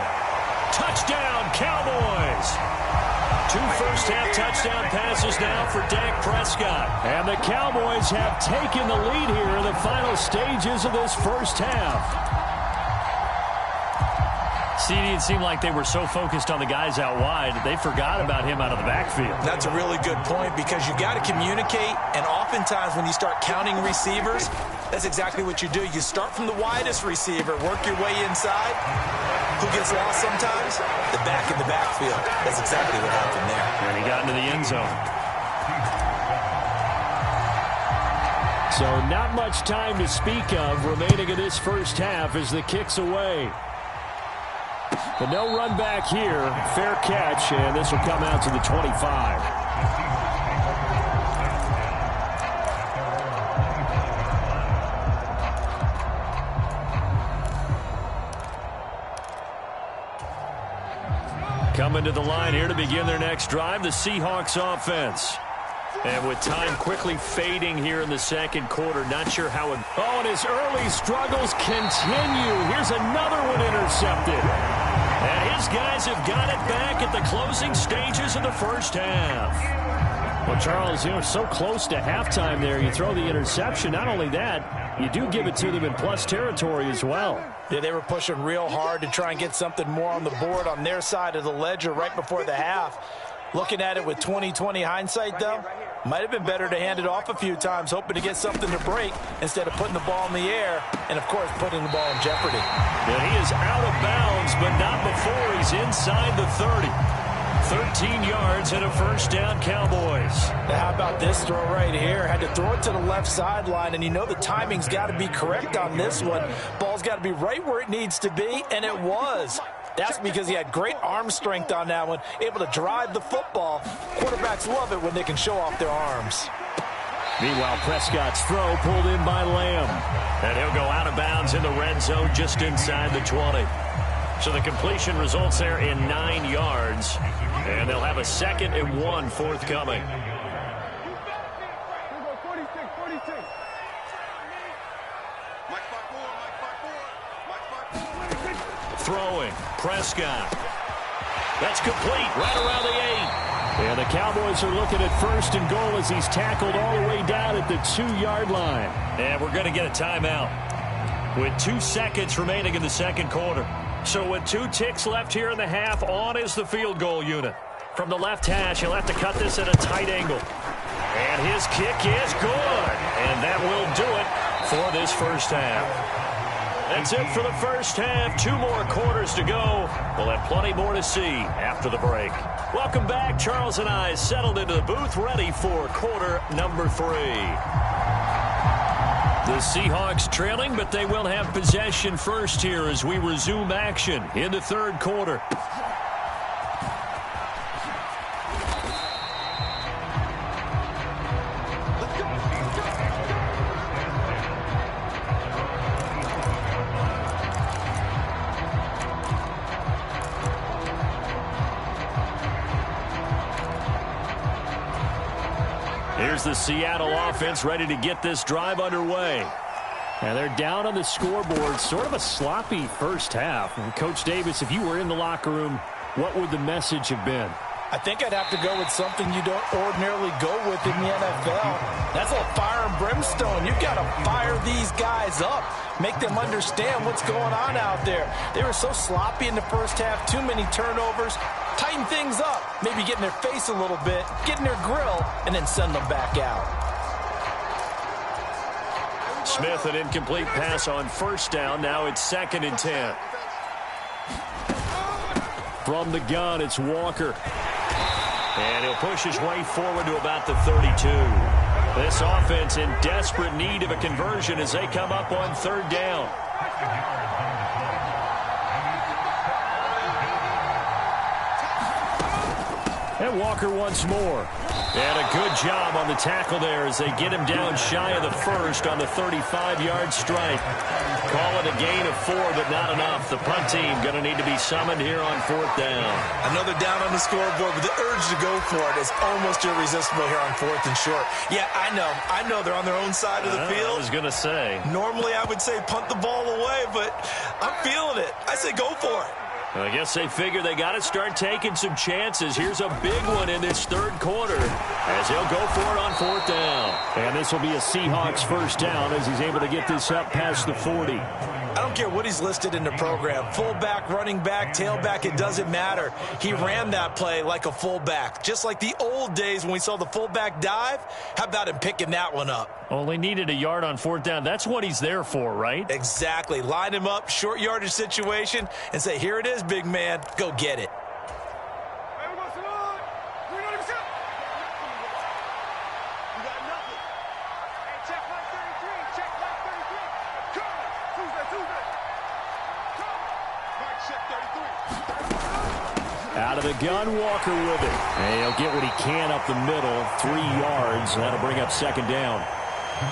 Touchdown, Cowboys! 2 first-half touchdown passes now for Dak Prescott. And the Cowboys have taken the lead here in the final stages of this first half. CD, it seemed like they were so focused on the guys out wide, they forgot about him out of the backfield. That's a really good point because you got to communicate, and oftentimes when you start counting receivers, that's exactly what you do. You start from the widest receiver, work your way inside. Who gets lost sometimes? The back in the backfield. That's exactly what happened there. And he got into the end zone. So not much time to speak of remaining in this first half as the kick's away. But no run back here. Fair catch, and this will come out to the 25. Coming to the line here to begin their next drive, the Seahawks offense. And with time quickly fading here in the second quarter, not sure how it... Oh, and his early struggles continue. Here's another one intercepted. And his guys have got it back at the closing stages of the first half. Well, Charles, you know, so close to halftime there. You throw the interception. Not only that, you do give it to them in plus territory as well. Yeah, they were pushing real hard to try and get something more on the board on their side of the ledger right before the half. Looking at it with 20/20 hindsight, though, might have been better to hand it off a few times, hoping to get something to break instead of putting the ball in the air and, of course, putting the ball in jeopardy. And he is out of bounds, but not before he's inside the 30. 13 yards and a first down, Cowboys. Now, how about this throw right here? Had to throw it to the left sideline, and you know the timing's got to be correct on this one. Ball's got to be right where it needs to be, and it was. That's because he had great arm strength on that one, able to drive the football. Quarterbacks love it when they can show off their arms. Meanwhile, Prescott's throw pulled in by Lamb. And he'll go out of bounds in the red zone just inside the 20. So the completion results there in 9 yards. And they'll have a 2nd and 1 forthcoming. Throwing, Prescott. That's complete, right around the 8. And the Cowboys are looking at 1st and goal as he's tackled all the way down at the 2-yard line. And we're going to get a timeout with 2 seconds remaining in the 2nd quarter. So with 2 ticks left here in the half, on is the field goal unit. From the left hash, he'll have to cut this at a tight angle. And his kick is good. And that will do it for this first half. That's it for the first half. 2 more quarters to go. We'll have plenty more to see after the break. Welcome back. Charles and I settled into the booth, ready for quarter number 3. The Seahawks trailing, but they will have possession first here as we resume action in the 3rd quarter. Here's the Seattle offense ready to get this drive underway. And they're down on the scoreboard. Sort of a sloppy first half. And Coach Davis, if you were in the locker room, what would the message have been? I think I'd have to go with something you don't ordinarily go with in the NFL. That's a fire and brimstone. You've got to fire these guys up. Make them understand what's going on out there. They were so sloppy in the first half. Too many turnovers. Tighten things up. Maybe get in their face a little bit. Get in their grill. And then send them back out. Smith, an incomplete pass on first down. Now it's 2nd and 10. From the gun, it's Walker. And he'll push his way forward to about the 32. This offense in desperate need of a conversion as they come up on 3rd down. And Walker once more. And a good job on the tackle there as they get him down shy of the 1st on the 35-yard strike. Call it a gain of 4, but not enough. The punt team going to need to be summoned here on 4th down. Another down on the scoreboard, but the urge to go for it is almost irresistible here on 4th and short. Yeah, I know they're on their own side of the field. I was going to say. Normally I would say punt the ball away, but I'm feeling it. I say go for it. I guess they figure they got to start taking some chances. Here's a big one in this 3rd quarter as he'll go for it on 4th down. And this will be a Seahawks first down as he's able to get this up past the 40. I don't care what he's listed in the program. Fullback, running back, tailback, it doesn't matter. He ran that play like a fullback, just like the old days when we saw the fullback dive. How about him picking that one up? Only needed a yard on 4th down. That's what he's there for, right? Exactly. Line him up, short yardage situation, and say, here it is, big man. Go get it. Out of the gun, Walker with it. And he'll get what he can up the middle, 3 yards. That'll bring up 2nd down.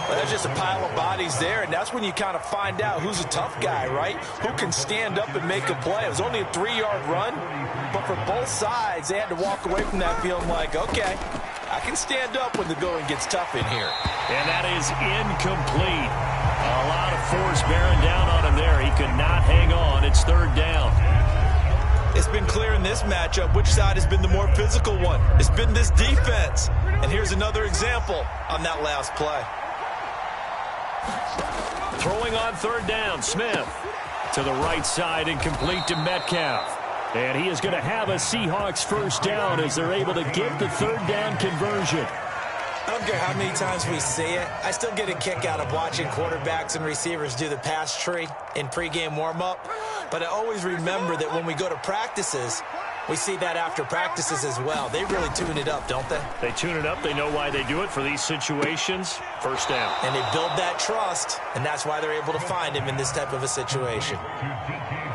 Well, there's just a pile of bodies there, and that's when you kind of find out who's a tough guy, right? Who can stand up and make a play. It was only a 3-yard run, but for both sides, they had to walk away from that feeling like, okay, I can stand up when the going gets tough in here. And that is incomplete. A lot of force bearing down on him there. He could not hang on. It's 3rd down. It's been clear in this matchup which side has been the more physical one. It's been this defense. And here's another example on that last play. Throwing on 3rd down, Smith. To the right side and complete to Metcalf. And he is going to have a Seahawks first down as they're able to get the third down conversion. I don't care how many times we see it. I still get a kick out of watching quarterbacks and receivers do the pass tree in pregame warm-up. But I always remember that when we go to practices, we see that after practices as well. They really tune it up, don't they? They tune it up. They know why they do it for these situations. First down. And they build that trust, and that's why they're able to find him in this type of a situation.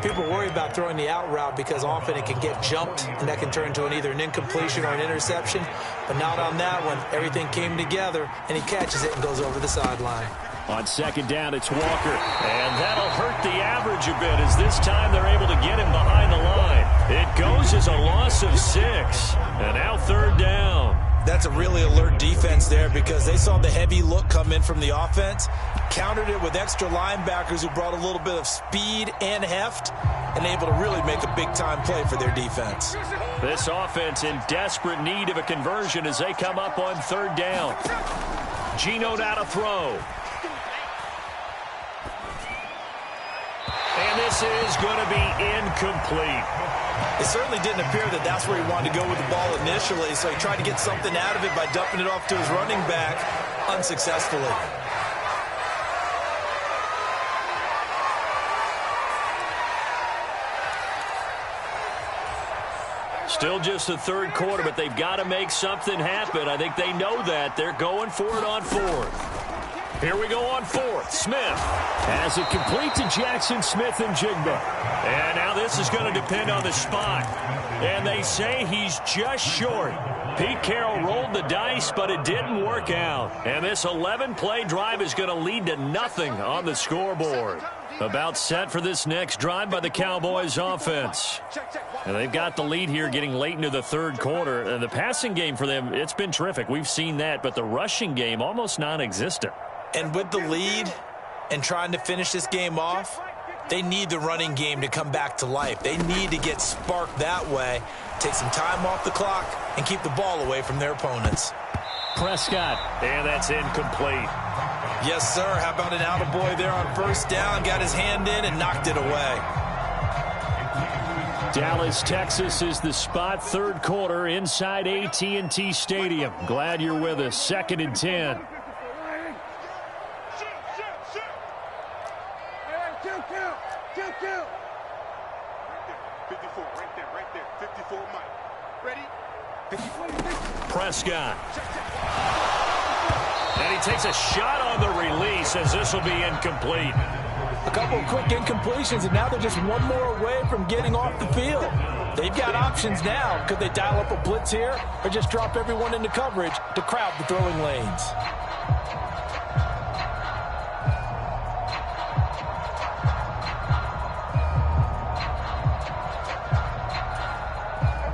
People worry about throwing the out route because often it can get jumped, and that can turn into either an incompletion or an interception. But not on that one. Everything came together, and he catches it and goes over the sideline. On second down, it's Walker. And that'll hurt the average a bit as this time they're able to get him behind the line. It goes as a loss of 6. And now third down. That's a really alert defense there because they saw the heavy look come in from the offense, countered it with extra linebackers who brought a little bit of speed and heft, and able to really make a big-time play for their defense. This offense in desperate need of a conversion as they come up on third down. Geno now to throw. And this is going to be incomplete. It certainly didn't appear that that's where he wanted to go with the ball initially, so he tried to get something out of it by dumping it off to his running back unsuccessfully. Still just the third quarter, but they've got to make something happen. I think they know that. They're going for it on fourth. Here we go on fourth. Smith has it complete to Jackson Smith and Jigba. And now this is going to depend on the spot. And they say he's just short. Pete Carroll rolled the dice, but it didn't work out. And this 11-play drive is going to lead to nothing on the scoreboard. About set for this next drive by the Cowboys offense. And they've got the lead here getting late into the third quarter. And the passing game for them, it's been terrific. We've seen that, but the rushing game almost non-existent. And with the lead and trying to finish this game off, they need the running game to come back to life. They need to get sparked that way, take some time off the clock, and keep the ball away from their opponents. Prescott, and that's incomplete. Yes, sir. How about an attaboy there on first down? Got his hand in and knocked it away. Dallas, Texas is the spot. Third quarter inside AT&T Stadium. Glad you're with us. 2nd and 10. Prescott. And he takes a shot on the release as this will be incomplete. A couple of quick incompletions, and now they're just one more away from getting off the field. They've got options now. Could they dial up a blitz here or just drop everyone into coverage to crowd the throwing lanes?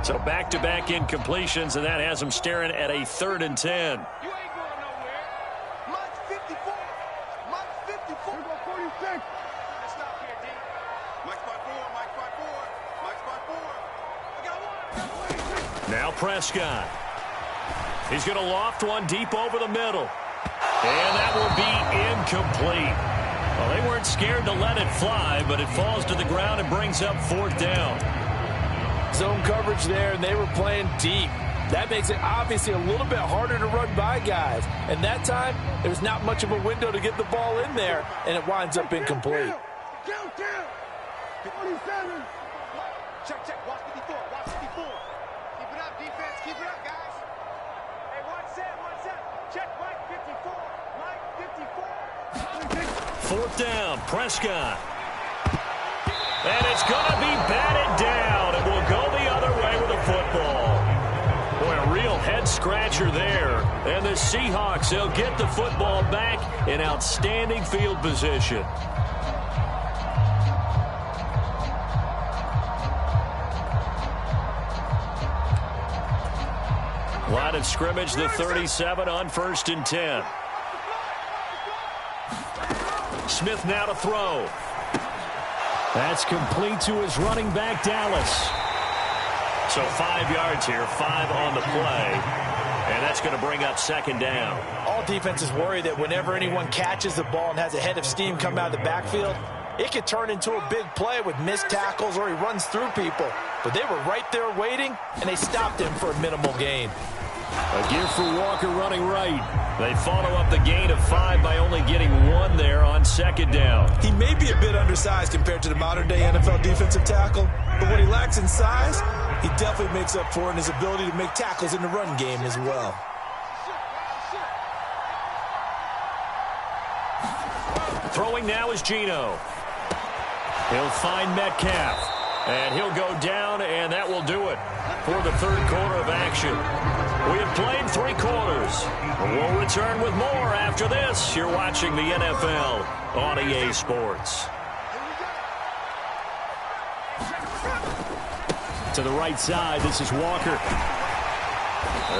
So back-to-back incompletions, and that has them staring at a 3rd and 10. You ain't going nowhere. Mike's 54. Mike's 54. Here go 46. Let's stop here, D. Mike's by 4. Mike's by 4. Mike's by 4. I got one. Now Prescott. He's going to loft one deep over the middle. And that will be incomplete. Well, they weren't scared to let it fly, but it falls to the ground and brings up 4th down. Zone coverage there, and they were playing deep. That makes it obviously a little bit harder to run by guys. And that time, there was not much of a window to get the ball in there, and it winds up incomplete. Count. 27. Check. Watch 54. Watch 54. Keep it up, defense. Keep it up, guys. Hey, one set. Check Mike 54. Mike 54. 4th down, Prescott. And it's going to be batted down. It will go the other way with the football. Boy, a real head-scratcher there. And the Seahawks, they'll get the football back in outstanding field position. Line of scrimmage, the 37 on 1st and 10. Smith now to throw. That's complete to his running back, Dallas. So 5 yards here, 5 on the play. And that's going to bring up 2nd down. All defenses worry that whenever anyone catches the ball and has a head of steam come out of the backfield, it could turn into a big play with missed tackles or he runs through people. But they were right there waiting, and they stopped him for a minimal gain. A give for Walker running right. They follow up the gain of 5 by only getting 1 there on second down. He may be a bit undersized compared to the modern-day NFL defensive tackle, but what he lacks in size, he definitely makes up for in his ability to make tackles in the run game as well. Throwing now is Geno. He'll find Metcalf. And he'll go down, and that will do it for the third quarter of action. We have played 3 quarters. We'll return with more after this. You're watching the NFL on EA Sports. To the right side, this is Walker.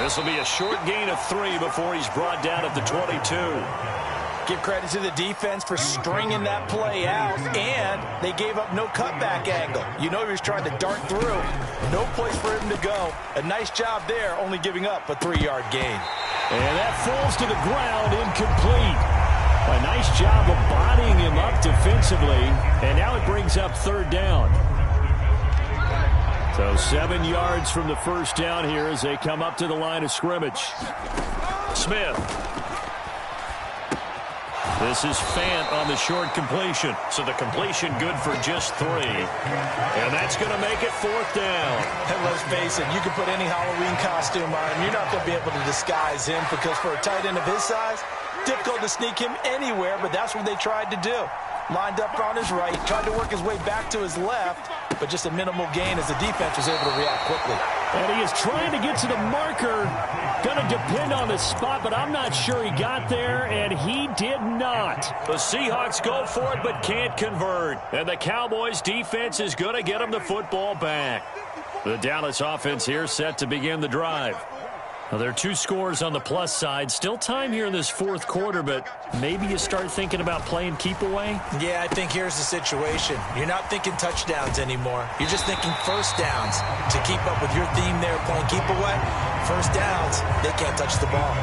This will be a short gain of 3 before he's brought down at the 22. Give credit to the defense for stringing that play out, and they gave up no cutback angle. You know he was trying to dart through. No place for him to go. A nice job there, only giving up a 3-yard gain. And that falls to the ground, incomplete. A nice job of bodying him up defensively, and now it brings up third down. So 7 yards from the first down here as they come up to the line of scrimmage. Smith. This is Fant on the short completion. So the completion good for just 3. And that's going to make it 4th down. And let's face it, you can put any Halloween costume on him. You're not going to be able to disguise him because for a tight end of his size, difficult to sneak him anywhere, but that's what they tried to do. Lined up on his right, tried to work his way back to his left, but just a minimal gain as the defense was able to react quickly. And he is trying to get to the marker. Going to depend on the spot, but I'm not sure he got there, and he did not. The Seahawks go for it, but can't convert. And the Cowboys defense is going to get them the football back. The Dallas offense here set to begin the drive. Well, there are 2 scores on the plus side. Still time here in this 4th quarter, but maybe you start thinking about playing keep away? Yeah, I think here's the situation. You're not thinking touchdowns anymore. You're just thinking first downs. To keep up with your theme there, playing keep away, first downs, they can't touch the ball.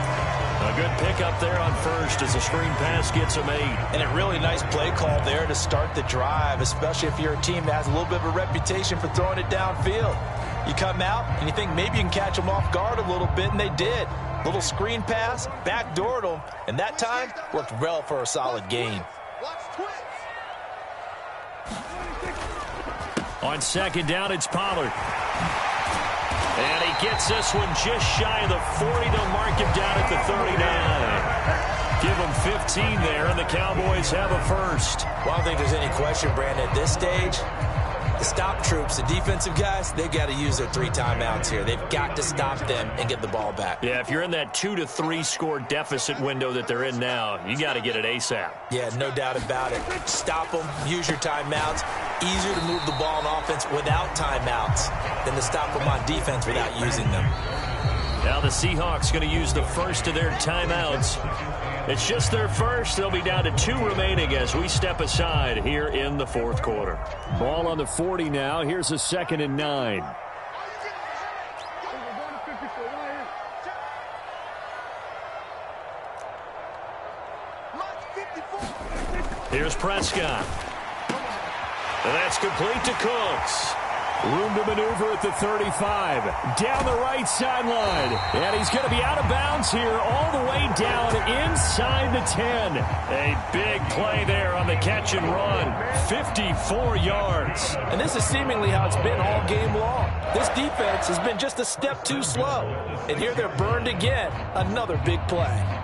A good pickup there on first as the screen pass gets a made. And a really nice play call there to start the drive, especially if you're a team that has a little bit of a reputation for throwing it downfield. You come out and you think maybe you can catch them off guard a little bit, and they did. Little screen pass, backdoored them, and that time worked well for a solid gain. On second down, it's Pollard. And he gets this one just shy of the 40. They'll mark him down at the 39. Give him 15 there, and the Cowboys have a first. Well, I don't think there's any question, Brandon, at this stage. The stop troops, the defensive guys, they've got to use their 3 timeouts here. They've got to stop them and get the ball back. Yeah, if you're in that 2 to 3 score deficit window that they're in now, you got to get it ASAP. Yeah, no doubt about it. Stop them, use your timeouts. Easier to move the ball on offense without timeouts than to stop them on defense without using them. Now the Seahawks going to use the first of their timeouts. It's just their first. They'll be down to 2 remaining as we step aside here in the 4th quarter. Ball on the 40 now. Here's a 2nd and 9. Here's Prescott. And that's complete to Cooks. Room to maneuver at the 35. Down the right sideline. And he's going to be out of bounds here all the way down inside the 10. A big play there on the catch and run. 54 yards. And this is seemingly how it's been all game long. This defense has been just a step too slow. And here they're burned again. Another big play.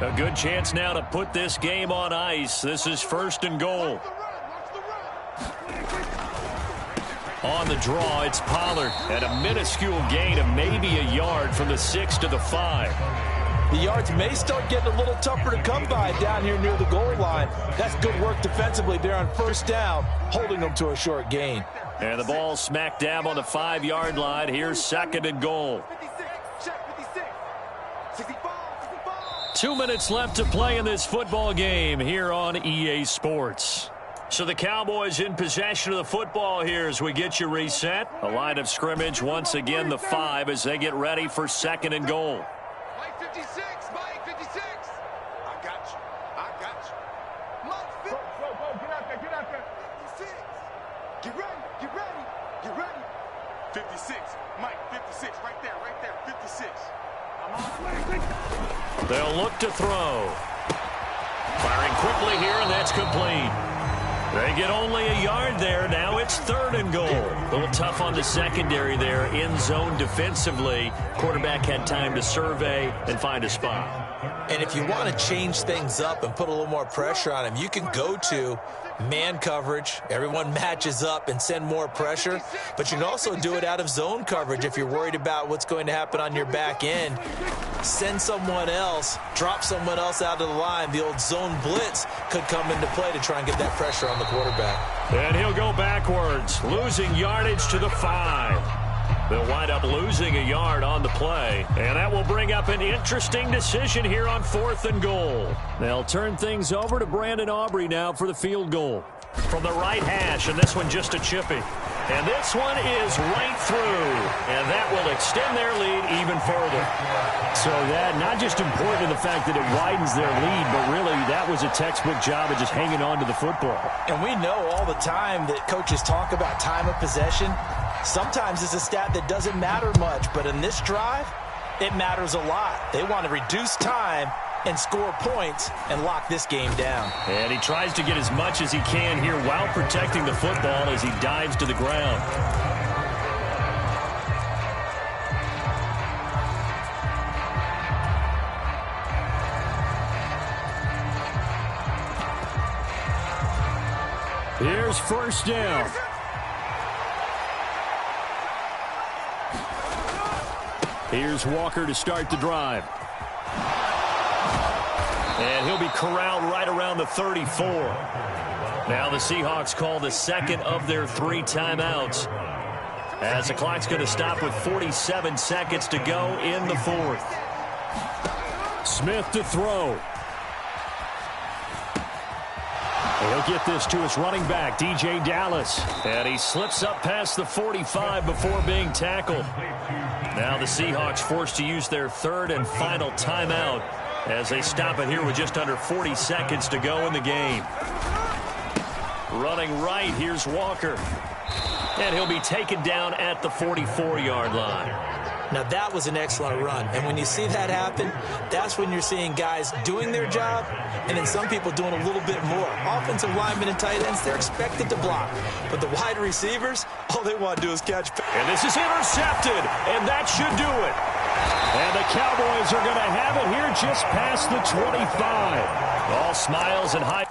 A good chance now to put this game on ice. This is 1st and goal. On the draw, it's Pollard at a minuscule gain of maybe a yard from the 6 to the 5. The yards may start getting a little tougher to come by down here near the goal line. That's good work defensively there on 1st down, holding them to a short gain. And the ball smack dab on the 5-yard line. Here's 2nd and goal. 2 minutes left to play in this football game here on EA Sports. So the Cowboys in possession of the football here as we get you reset. A line of scrimmage once again the 5 as they get ready for 2nd and goal. Mike 56, Mike 56. I got you. I got you. Mike 56. Go, get out there, get out there. 56. Mike, 56. Right there, 56. They'll look to throw. Firing quickly here, and that's complete. They get only a yard there. Now it's 3rd and goal. A little tough on the secondary there. In zone defensively. Quarterback had time to survey and find a spot. And if you want to change things up and put a little more pressure on him, you can go to man coverage. Everyone matches up and send more pressure. But you can also do it out of zone coverage if you're worried about what's going to happen on your back end. Send someone else, drop someone else out of the line. The old zone blitz could come into play to try and get that pressure on the quarterback. And he'll go backwards, losing yardage to the 5. They'll wind up losing a yard on the play, and that will bring up an interesting decision here on 4th and goal. They'll turn things over to Brandon Aubrey now for the field goal. From the right hash, and this one just a chippy. And this one is right through, and that will extend their lead even further. So that not just important in the fact that it widens their lead, but really that was a textbook job of just hanging on to the football. And we know all the time that coaches talk about time of possession. Sometimes it's a stat that doesn't matter much, but in this drive, it matters a lot. They want to reduce time and score points and lock this game down. And he tries to get as much as he can here while protecting the football as he dives to the ground. Here's 1st down. Here's Walker to start the drive. And he'll be corralled right around the 34. Now the Seahawks call the 2nd of their 3 timeouts, as the clock's going to stop with 47 seconds to go in the 4th. Smith to throw. He'll get this to his running back, DJ Dallas. And he slips up past the 45 before being tackled. Now the Seahawks forced to use their 3rd and final timeout as they stop it here with just under 40 seconds to go in the game. Running right, here's Walker. And he'll be taken down at the 44-yard line. Now that was an excellent run. And when you see that happen, that's when you're seeing guys doing their job and then some people doing a little bit more. Offensive linemen and tight ends, they're expected to block. But the wide receivers, all they want to do is catch. And this is intercepted, and that should do it. And the Cowboys are going to have it here just past the 25. All smiles and high.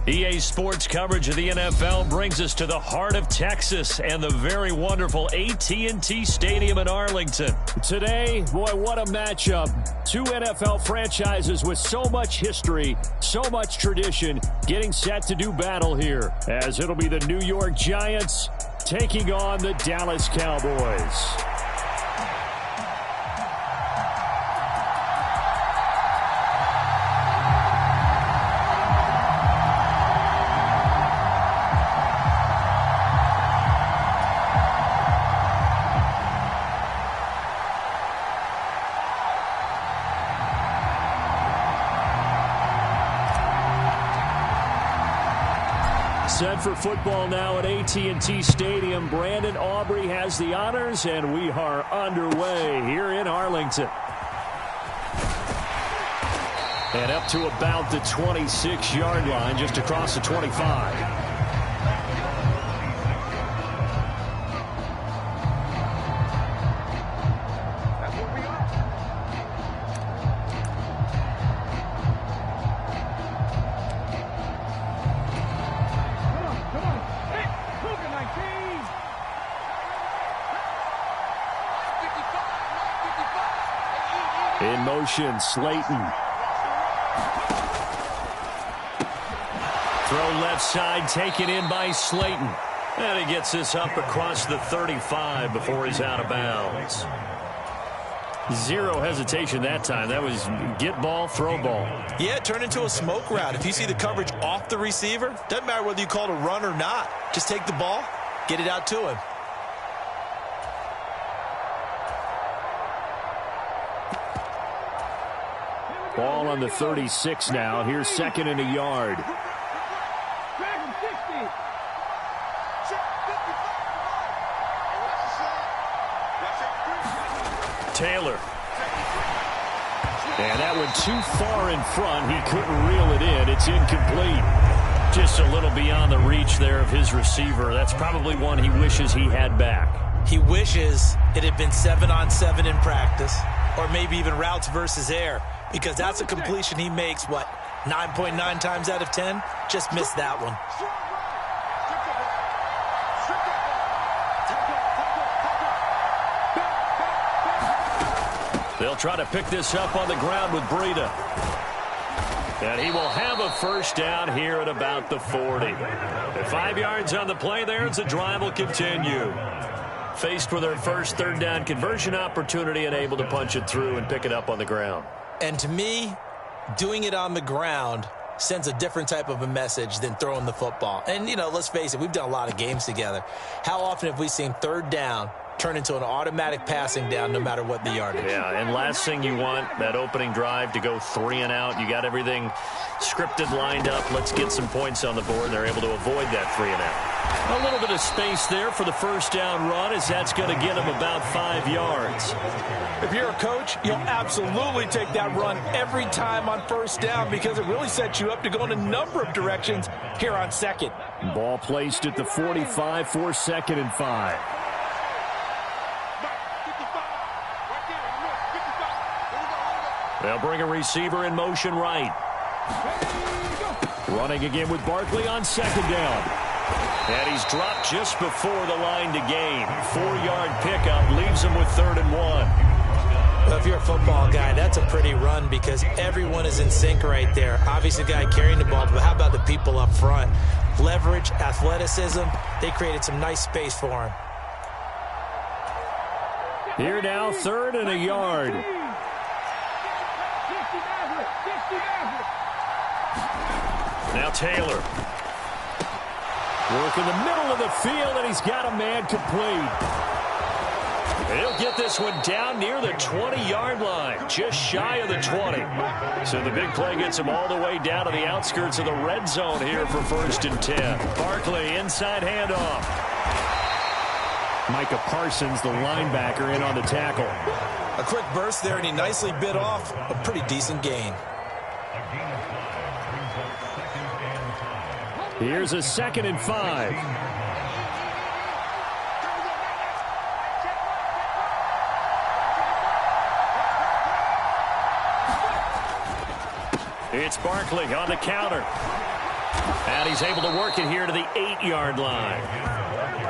EA Sports coverage of the NFL brings us to the heart of Texas and the very wonderful AT&T Stadium in Arlington. Today, boy, what a matchup. 2 NFL franchises with so much history, so much tradition, getting set to do battle here, as it'll be the New York Giants taking on the Dallas Cowboys. Set for football now at AT&T Stadium. Brandon Aubrey has the honors, and we are underway here in Arlington. And up to about the 26-yard line, just across the 25. In motion, Slayton. Throw left side, taken in by Slayton. And he gets this up across the 35 before he's out of bounds. Zero hesitation that time. That was get ball, throw ball. Yeah, it turned into a smoke route. If you see the coverage off the receiver, doesn't matter whether you call it a run or not. Just take the ball, get it out to him. Ball on the 36 now. Here's second and a yard. Taylor. And that went too far in front. He couldn't reel it in. It's incomplete. Just a little beyond the reach there of his receiver. That's probably one he wishes he had back. He wishes it had been 7-on-7 in practice, or maybe even routes versus air, because that's a completion he makes, 9.9 times out of 10? Just missed that one. They'll try to pick this up on the ground with Breida. And he will have a first down here at about the 40. At 5 yards on the play there, as the drive will continue. Faced with their first third down conversion opportunity and able to punch it through and pick it up on the ground. And to me, doing it on the ground sends a different type of a message than throwing the football. And, let's face it, we've done a lot of games together. How often have we seen third down turn into an automatic passing down no matter what the yardage? Yeah, and last thing you want, that opening drive to go 3 and out. You got everything scripted, lined up. Let's get some points on the board. They're able to avoid that 3 and out. A little bit of space there for the first down run, as that's going to get him about 5 yards. If you're a coach, you'll absolutely take that run every time on first down, because it really sets you up to go in a number of directions here on second. Ball placed at the 45 for second and 5. They'll bring a receiver in motion right. Running again with Barkley on second down. And he's dropped just before the line to gain. 4-yard pickup leaves him with 3rd and 1. Well, if you're a football guy, that's a pretty run because everyone is in sync right there. Obviously, the guy carrying the ball, but how about the people up front? Leverage, athleticism, they created some nice space for him. Here now, 3rd and a yard. Now Taylor. Work in the middle of the field, and he's got a man complete. He'll get this one down near the 20-yard line, just shy of the 20. So the big play gets him all the way down to the outskirts of the red zone here for 1st and 10. Barkley, inside handoff. Micah Parsons, the linebacker, in on the tackle. A quick burst there, and he nicely bit off a pretty decent gain. Here's a 2nd and 5. It's Barkley on the counter. And he's able to work it here to the 8-yard line.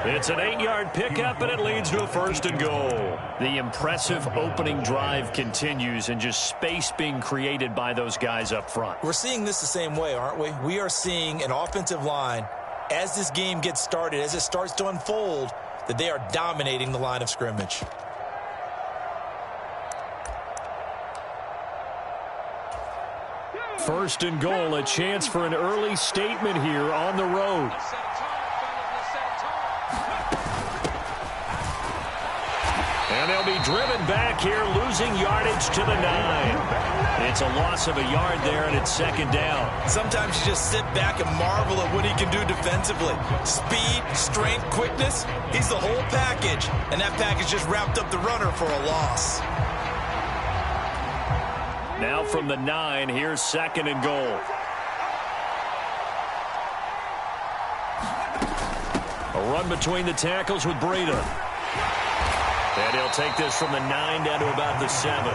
It's an 8-yard pickup, and it leads to a 1st and goal. The impressive opening drive continues, and just space being created by those guys up front. We're seeing this the same way, aren't we? We are seeing an offensive line as this game gets started, as it starts to unfold, that they are dominating the line of scrimmage. First and goal, a chance for an early statement here on the road. And they'll be driven back here, losing yardage to the 9. It's a loss of a yard there, and it's second down. Sometimes you just sit back and marvel at what he can do defensively. Speed, strength, quickness, he's the whole package. And that package just wrapped up the runner for a loss. Now from the 9, here's second and goal. A run between the tackles with Breida. And he'll take this from the 9 down to about the 7.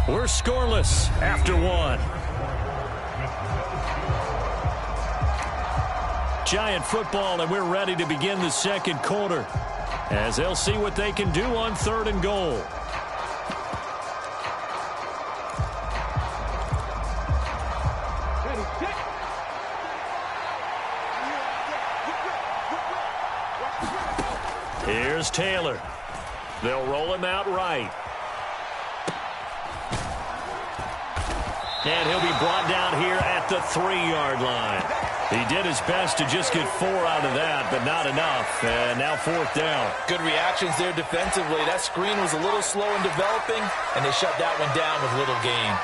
We're scoreless after 1. Giant football, and we're ready to begin the second quarter, as they'll see what they can do on third and goal. Here's Taylor. They'll roll him out right. And he'll be brought down here at the 3-yard line. He did his best to just get 4 out of that, but not enough. And now fourth down. Good reactions there defensively. That screen was a little slow in developing, and they shut that one down with little gain.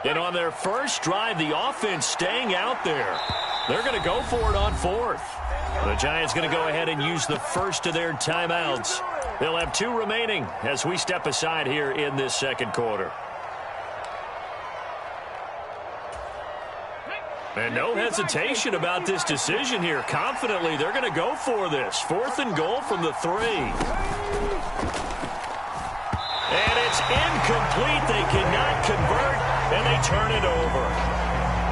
And on their first drive, the offense staying out there. They're going to go for it on fourth. The Giants going to go ahead and use the first of their timeouts. They'll have 2 remaining as we step aside here in this second quarter. And no hesitation about this decision here. Confidently, they're going to go for this. Fourth and goal from the 3. And it's incomplete. They cannot convert, and they turn it over.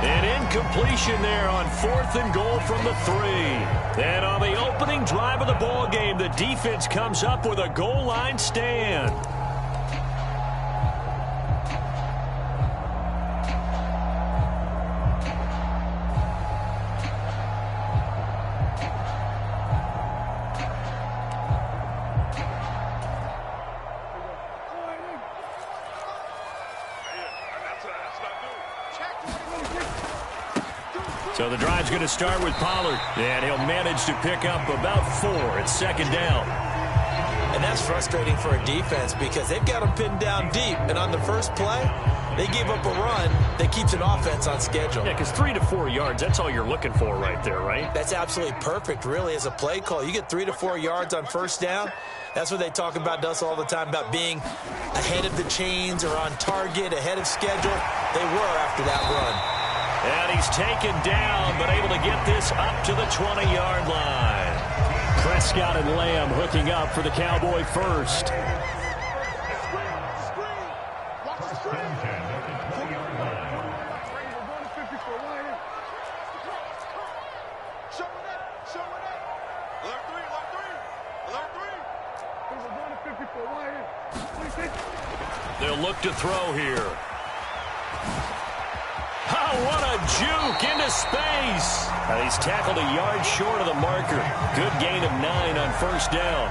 An incompletion there on fourth and goal from the 3. And on the opening drive of the ball game, the defense comes up with a goal line stand. So the drive's going to start with Pollard, and he'll manage to pick up about 4. It's second down. And that's frustrating for a defense because they've got them pinned down deep, and on the first play, they gave up a run that keeps an offense on schedule. Yeah, because 3 to 4 yards, that's all you're looking for right there, right? That's absolutely perfect, really, as a play call. You get 3 to 4 yards on first down. That's what they talk about us all the time, about being ahead of the chains or on target, ahead of schedule. They were after that run. And he's taken down, but able to get this up to the 20-yard line. Prescott and Lamb hooking up for the Cowboy first. They'll look to throw here. Oh, what a juke into space. He's tackled a yard short of the marker. Good gain of 9 on first down.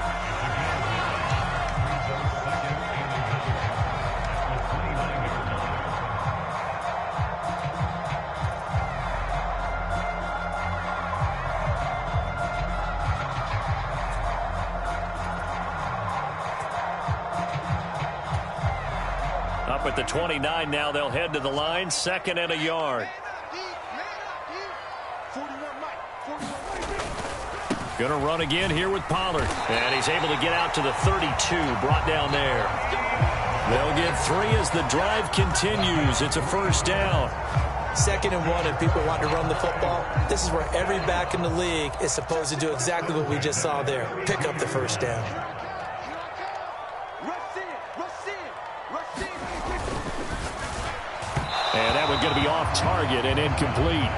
Up at the 29 now, they'll head to the line, 2nd and a yard. Going to run again here with Pollard. And he's able to get out to the 32, brought down there. They'll get 3 as the drive continues. It's a first down. 2nd and 1, and people want to run the football. This is where every back in the league is supposed to do exactly what we just saw there. Pick up the first down. And that one going to be off target and incomplete.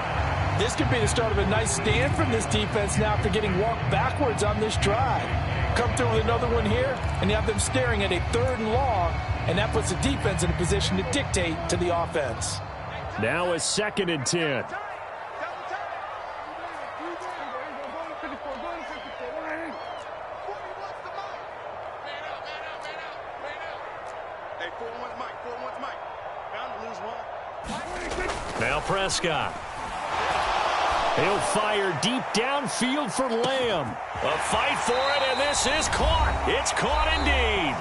This could be the start of a nice stand from this defense now after getting walked backwards on this drive. Come through with another one here, and you have them staring at a 3rd and long, and that puts the defense in a position to dictate to the offense. Now a 2nd and 10. Now Prescott. He'll fire deep downfield for Lamb. A fight for it, and this is caught. It's caught indeed.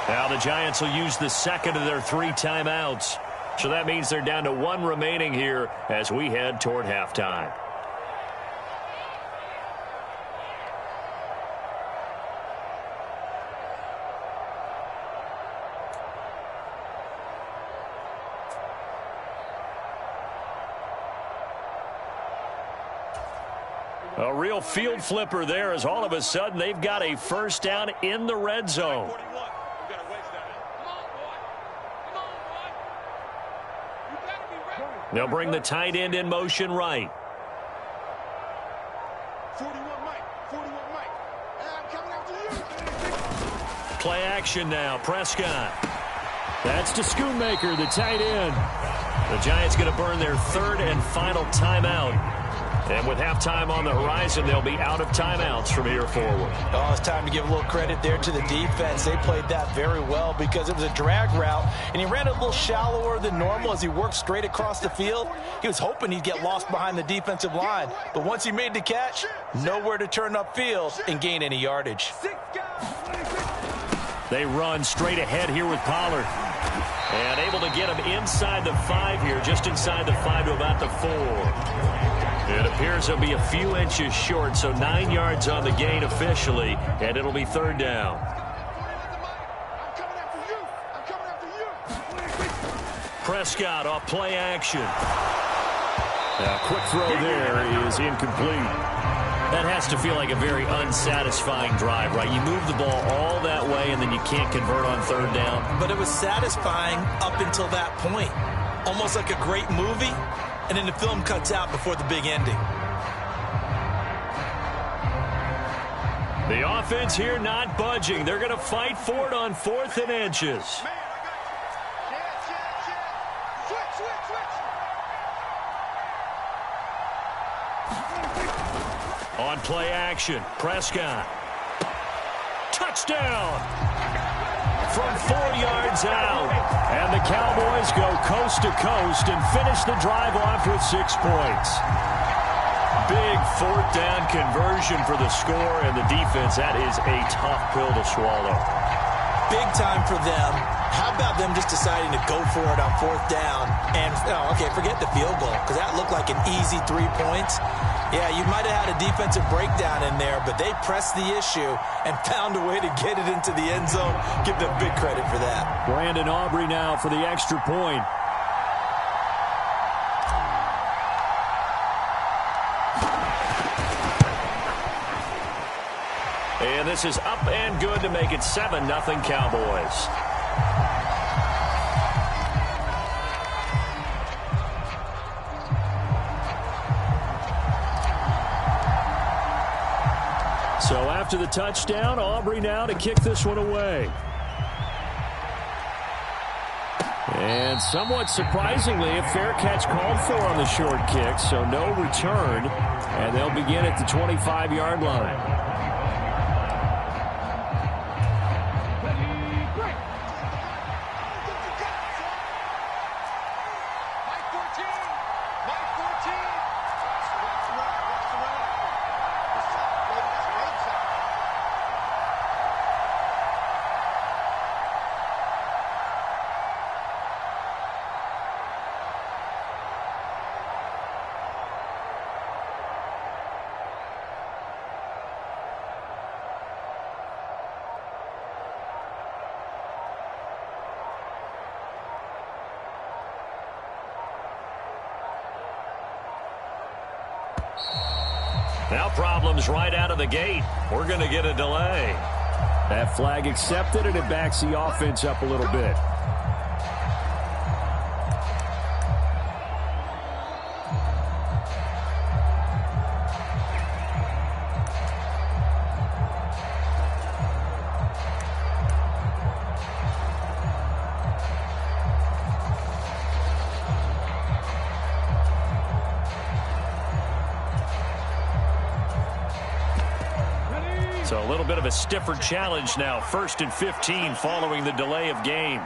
Now the Giants will use the 2nd of their 3 timeouts. So that means they're down to 1 remaining here as we head toward halftime. A real field flipper there as all of a sudden they've got a 1st down in the red zone. They'll bring the tight end in motion right. 41 Mike. I'm coming after you. Play action now. Prescott. That's to Schoonmaker, the tight end. The Giants going to burn their 3rd and final timeout. And with halftime on the horizon, they'll be out of timeouts from here forward. Oh, it's time to give a little credit there to the defense. They played that very well because it was a drag route, and he ran a little shallower than normal as he worked straight across the field. He was hoping he'd get lost behind the defensive line, but once he made the catch, nowhere to turn upfield and gain any yardage. They run straight ahead here with Pollard. And able to get him inside the 5 here, just inside the 5 to about the 4. It appears he'll be a few inches short, so 9 yards on the gain officially, and it'll be 3rd down. Prescott off play action. A quick throw there is incomplete. That has to feel like a very unsatisfying drive, right? You move the ball all that way, and then you can't convert on 3rd down. But it was satisfying up until that point. Almost like a great movie. And then the film cuts out before the big ending. The offense here not budging. They're going to fight for it on 4th and inches. On play action, Prescott. Touchdown! From 4 yards out. And the Cowboys go coast to coast and finish the drive off with 6 points. Big 4th down conversion for the score, and the defense, that is a tough pill to swallow. Big time for them. How about them just deciding to go for it on 4th down? And, okay, forget the field goal, because that looked like an easy 3 points. Yeah, you might have had a defensive breakdown in there, but they pressed the issue and found a way to get it into the end zone. Give them big credit for that. Brandon Aubrey now for the extra point. And this is up and good to make it 7-0 Cowboys. So after the touchdown, Aubrey now to kick this one away. And somewhat surprisingly, a fair catch called for on the short kick, so no return. And they'll begin at the 25-yard line. Now problems right out of the gate. We're going to get a delay. That flag accepted, and it backs the offense up a little bit. So a little bit of a stiffer challenge now. 1st and 15 following the delay of game.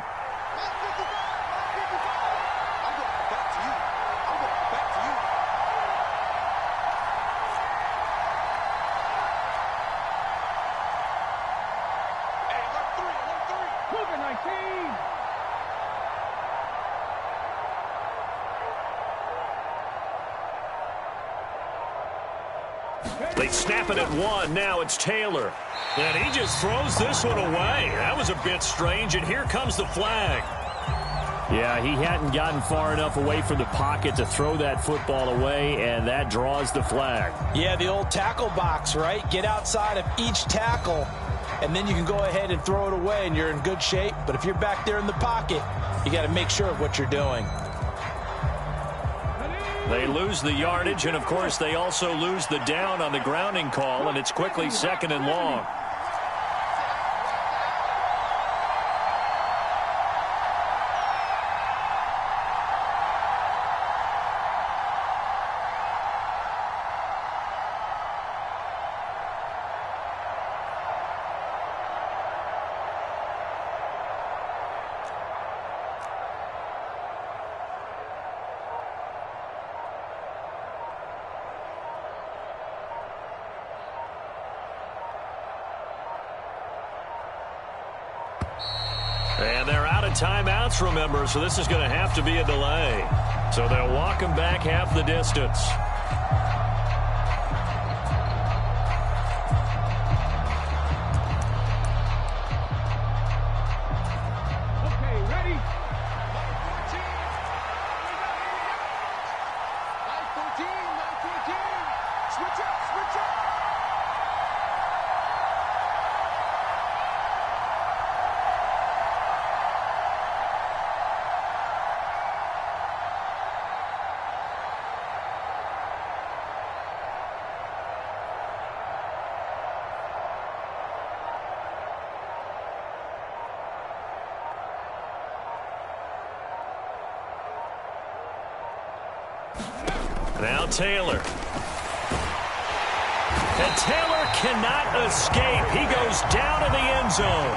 They snap it at 1. Now it's Taylor. And he just throws this one away. That was a bit strange, and here comes the flag. Yeah, he hadn't gotten far enough away from the pocket to throw that football away, and that draws the flag. Yeah, the old tackle box, right? Get outside of each tackle, and then you can go ahead and throw it away, and you're in good shape. But if you're back there in the pocket, you got to make sure of what you're doing. They lose the yardage, and, of course, they also lose the down on the grounding call, and it's quickly 2nd and long. And they're out of timeouts, remember, so this is going to have to be a delay. So they'll walk him back half the distance. Okay, ready? 9-14. Switch up, switch up. Now Taylor. And Taylor cannot escape. He goes down in the end zone.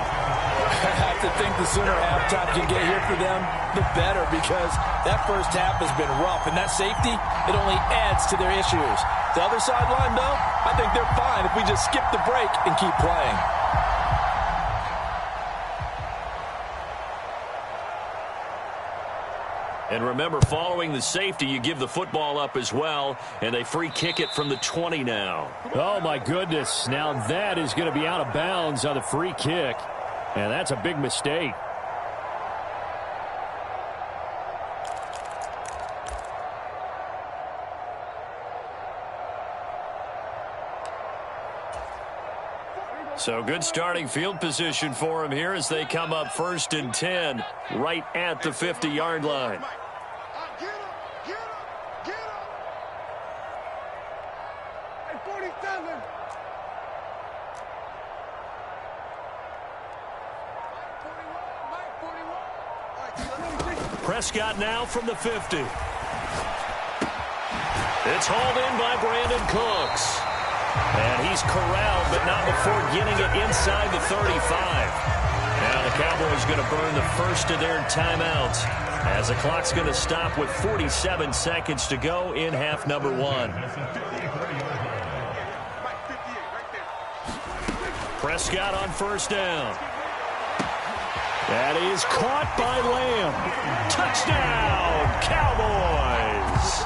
I have to think the sooner halftime can get here for them, the better, because that first half has been rough. And that safety, it only adds to their issues. The other sideline, though, I think they're fine if we just skip the break and keep playing. And remember, following the safety, you give the football up as well, and they free kick it from the 20 now. Oh, my goodness. Now that is going to be out of bounds on the free kick, and that's a big mistake. So good starting field position for him here as they come up 1st and 10 right at the 50-yard line. Get up, get up, get up. Hey, 47. Mike 41. Prescott now from the 50. It's hauled in by Brandon Cooks. And he's corralled, but not before getting it inside the 35. Now the Cowboys going to burn the first of their timeouts as the clock's going to stop with 47 seconds to go in half number 1. Prescott on 1st down. That is caught by Lamb. Touchdown, Cowboys!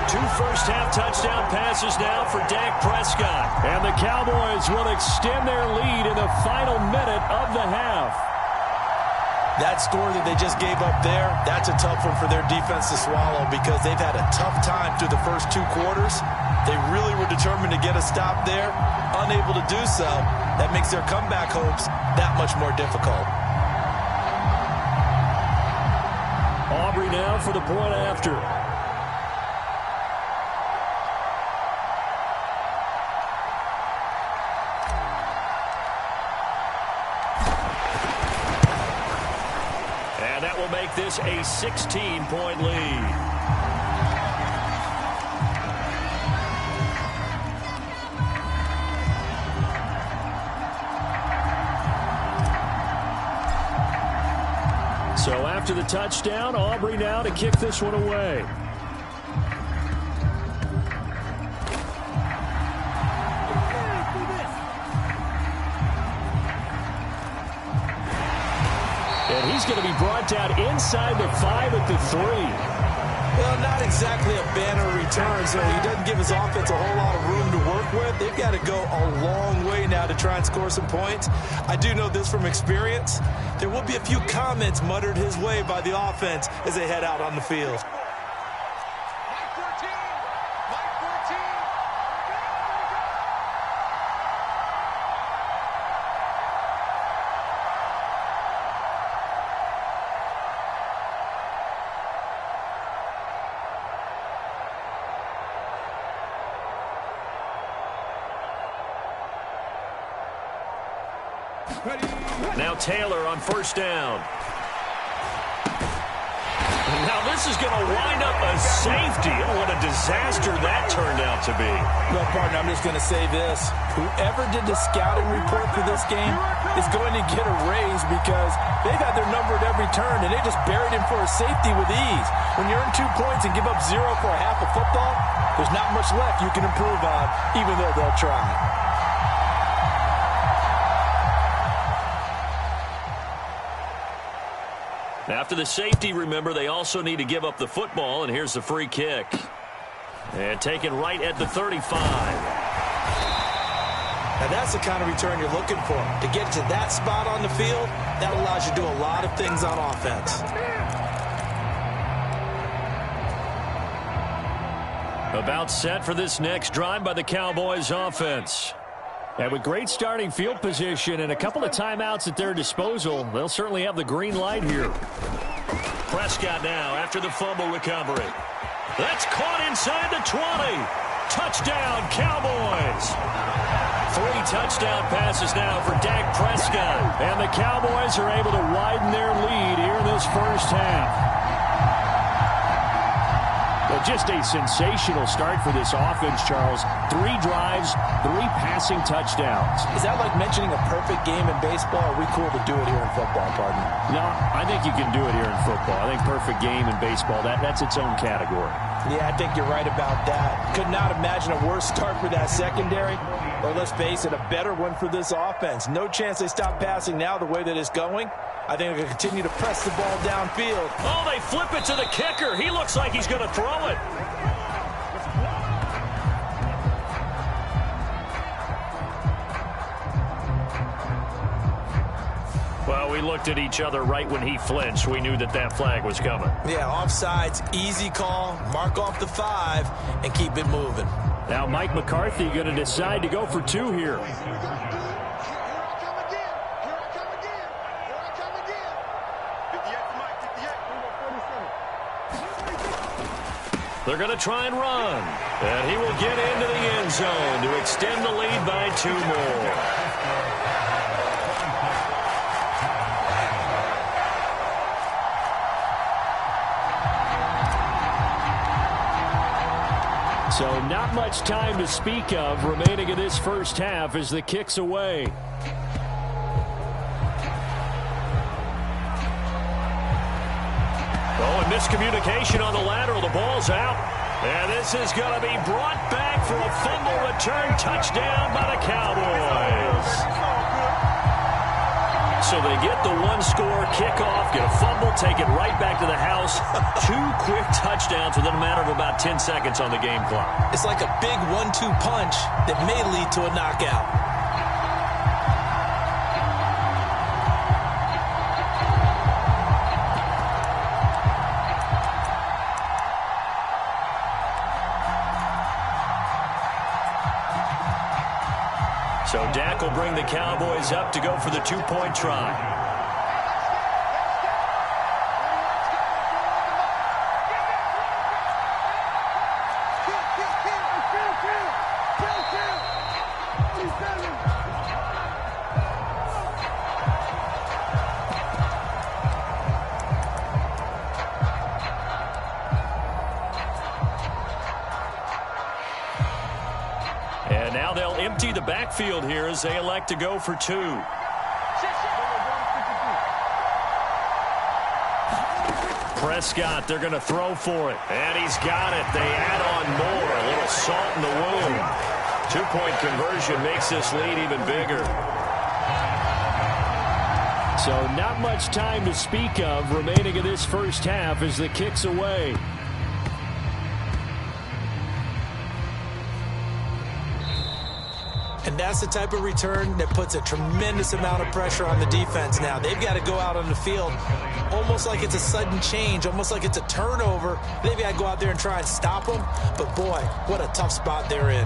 2 first-half touchdown passes now for Dak Prescott. And the Cowboys will extend their lead in the final minute of the half. That score that they just gave up there, that's a tough one for their defense to swallow because they've had a tough time through the first 2 quarters. They really were determined to get a stop there, unable to do so. That makes their comeback hopes that much more difficult. Aubrey now for the point after. And that will make this a 16-point lead. after the touchdown. Aubrey now to kick this one away. And he's going to be brought down inside the 5 at the 3. Well, not exactly a banner return, so he doesn't give his offense a whole lot of room to work with. They've got to go a long way now to try and score some points. I do know this from experience. There will be a few comments muttered his way by the offense as they head out on the field. Now Taylor on first down. Now this is going to wind up a safety. Oh, what a disaster that turned out to be. Well, partner, I'm just going to say this. Whoever did the scouting report for this game is going to get a raise because they've had their number at every turn, and they just buried him for a safety with ease. When you earn 2 points and give up 0 for a half of football, there's not much left you can improve on, even though they'll try. After the safety, remember, they also need to give up the football, and here's the free kick. And taken right at the 35. Now that's the kind of return you're looking for. To get to that spot on the field, that allows you to do a lot of things on offense. About set for this next drive by the Cowboys offense. And with great starting field position and a couple of timeouts at their disposal, they'll certainly have the green light here. Prescott now after the fumble recovery. That's caught inside the 20. Touchdown, Cowboys. 3 touchdown passes now for Dak Prescott. And the Cowboys are able to widen their lead here in this first half. Well, just a sensational start for this offense, Charles. 3 drives, 3 passing touchdowns. Is that like mentioning a perfect game in baseball? Or are we cool to do it here in football, partner? No, I think you can do it here in football. I think perfect game in baseball, that's its own category. Yeah, I think you're right about that. Could not imagine a worse start for that secondary. Or let's face it, a better one for this offense. No chance they stop passing now the way that it's going. I think they're going to continue to press the ball downfield. Oh, they flip it to the kicker. He looks like he's going to throw it. Well, we looked at each other right when he flinched. We knew that that flag was coming. Yeah, offsides, easy call, mark off the 5, and keep it moving. Now Mike McCarthy going to decide to go for 2 here. They're going to try and run. And he will get into the end zone to extend the lead by 2 more. So not much time to speak of remaining in this first half as the kick's away. Oh, and miscommunication on the lateral. The ball's out. And this is going to be brought back for a fumble return touchdown by the Cowboys. So they get the 1-score kickoff, get a fumble, take it right back to the house. 2 quick touchdowns within a matter of about 10 seconds on the game clock. It's like a big 1-2 punch that may lead to a knockout. So Dak will bring the Cowboys up to go for the 2-point try. And now they'll empty the backfield here as they elect to go for 2. Prescott, they're going to throw for it. And he's got it. They add on more. A little salt in the wound. 2-point conversion makes this lead even bigger. So not much time to speak of remaining in this first half as the kick's away. And that's the type of return that puts a tremendous amount of pressure on the defense now. They've got to go out on the field almost like it's a sudden change, almost like it's a turnover. They've got to go out there and try and stop them. But, boy, what a tough spot they're in.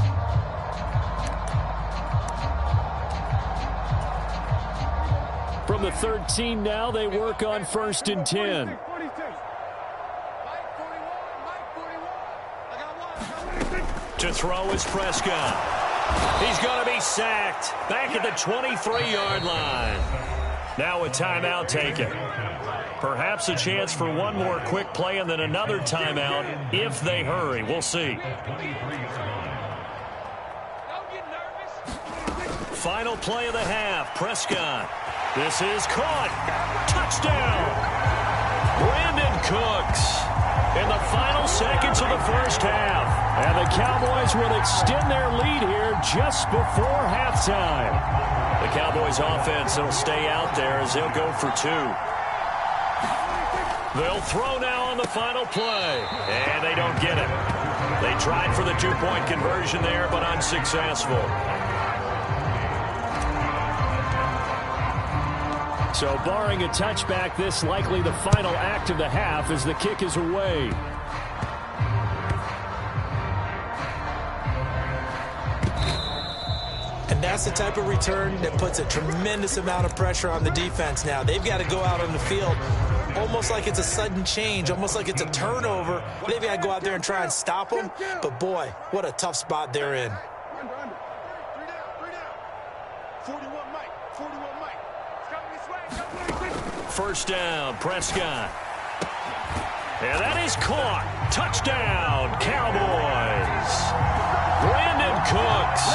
From the 13 now, they work on 1st and 10. To throw is Prescott. He's going to be sacked back at the 23-yard line. Now a timeout taken. Perhaps a chance for one more quick play and then another timeout if they hurry. We'll see. Final play of the half. Prescott. This is caught. Touchdown. Brandon Cooks in the final seconds of the first half. And the Cowboys will extend their lead here just before halftime. The Cowboys offense will stay out there as they'll go for 2. They'll throw now on the final play. And they don't get it. They tried for the 2-point conversion there, but unsuccessful. So barring a touchback, this likely the final act of the half as the kick is away. And that's the type of return that puts a tremendous amount of pressure on the defense now. They've got to go out on the field almost like it's a sudden change, almost like it's a turnover. They've got to go out there and try and stop them. But, boy, what a tough spot they're in. 41 Mike. 41 Mike. First down, Prescott. And that is caught. Touchdown, Cowboys. Brandon Cooks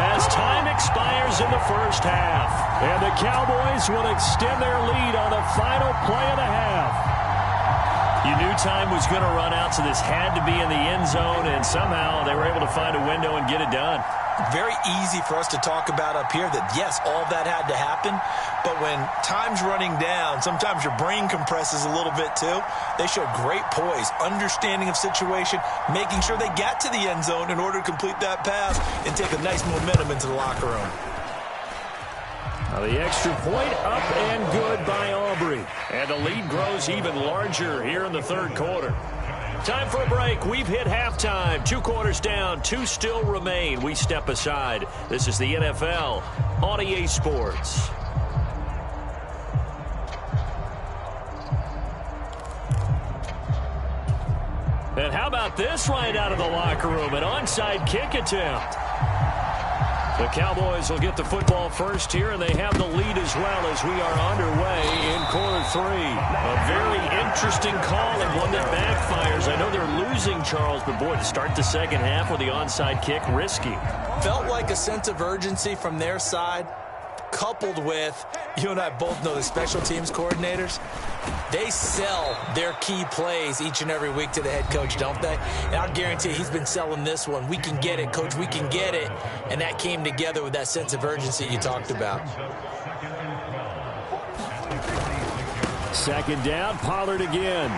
as time expires in the first half. And the Cowboys will extend their lead on the final play of the half. You knew time was going to run out, so this had to be in the end zone, and somehow they were able to find a window and get it done. Very easy for us to talk about up here that, yes, all that had to happen. But when time's running down, sometimes your brain compresses a little bit too. They showed great poise, understanding of situation, making sure they got to the end zone in order to complete that pass and take a nice momentum into the locker room. Now the extra point up and good by Aubrey. And the lead grows even larger here in the third quarter. Time for a break. We've hit halftime. 2 quarters down. 2 still remain. We step aside. This is the NFL on EA Sports. And how about this right out of the locker room? An onside kick attempt. The Cowboys will get the football first here, and they have the lead as well as we are underway in quarter 3. A very interesting call and one that backfires. I know they're losing, Charles, but boy, to start the second half with the onside kick, risky. Felt like a sense of urgency from their side, coupled with, you and I both know the special teams coordinators, they sell their key plays each and every week to the head coach, don't they? And I'll guarantee he's been selling this one. We can get it, coach, we can get it. And that came together with that sense of urgency you talked about. Second down, Pollard again.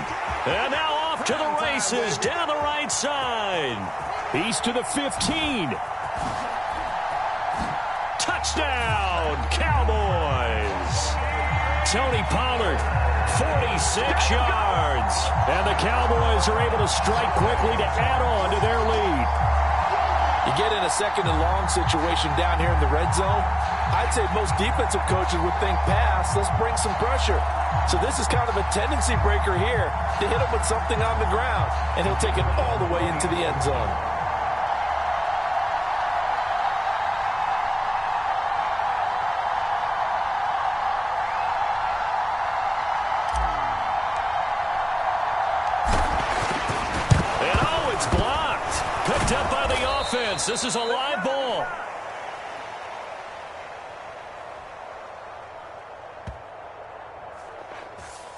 And now off to the races, down the right side. He's to the 15. Touchdown, Cowboys. Tony Pollard, 46 yards. And the Cowboys are able to strike quickly to add on to their lead. You get in a second and long situation down here in the red zone. I'd say most defensive coaches would think pass, let's bring some pressure. So this is kind of a tendency breaker here to hit him with something on the ground, and he'll take it all the way into the end zone. This is a live ball.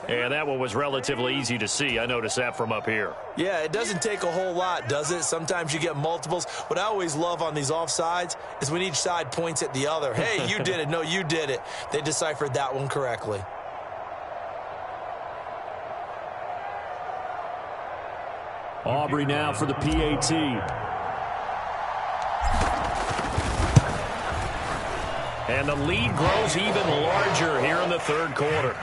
And that one was relatively easy to see. I noticed that from up here. Yeah, it doesn't take a whole lot, does it? Sometimes you get multiples. What I always love on these offsides is when each side points at the other. Hey, you did it. No, you did it. They deciphered that one correctly. Aubrey now for the PAT. And the lead grows even larger here in the third quarter.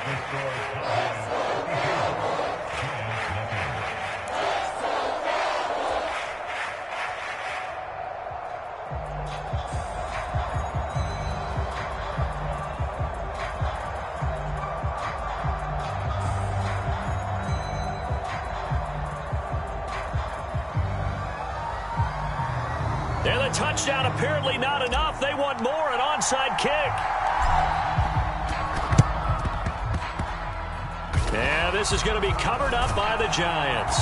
And the touchdown apparently not enough. They want more, an onside kick. And this is going to be covered up by the Giants.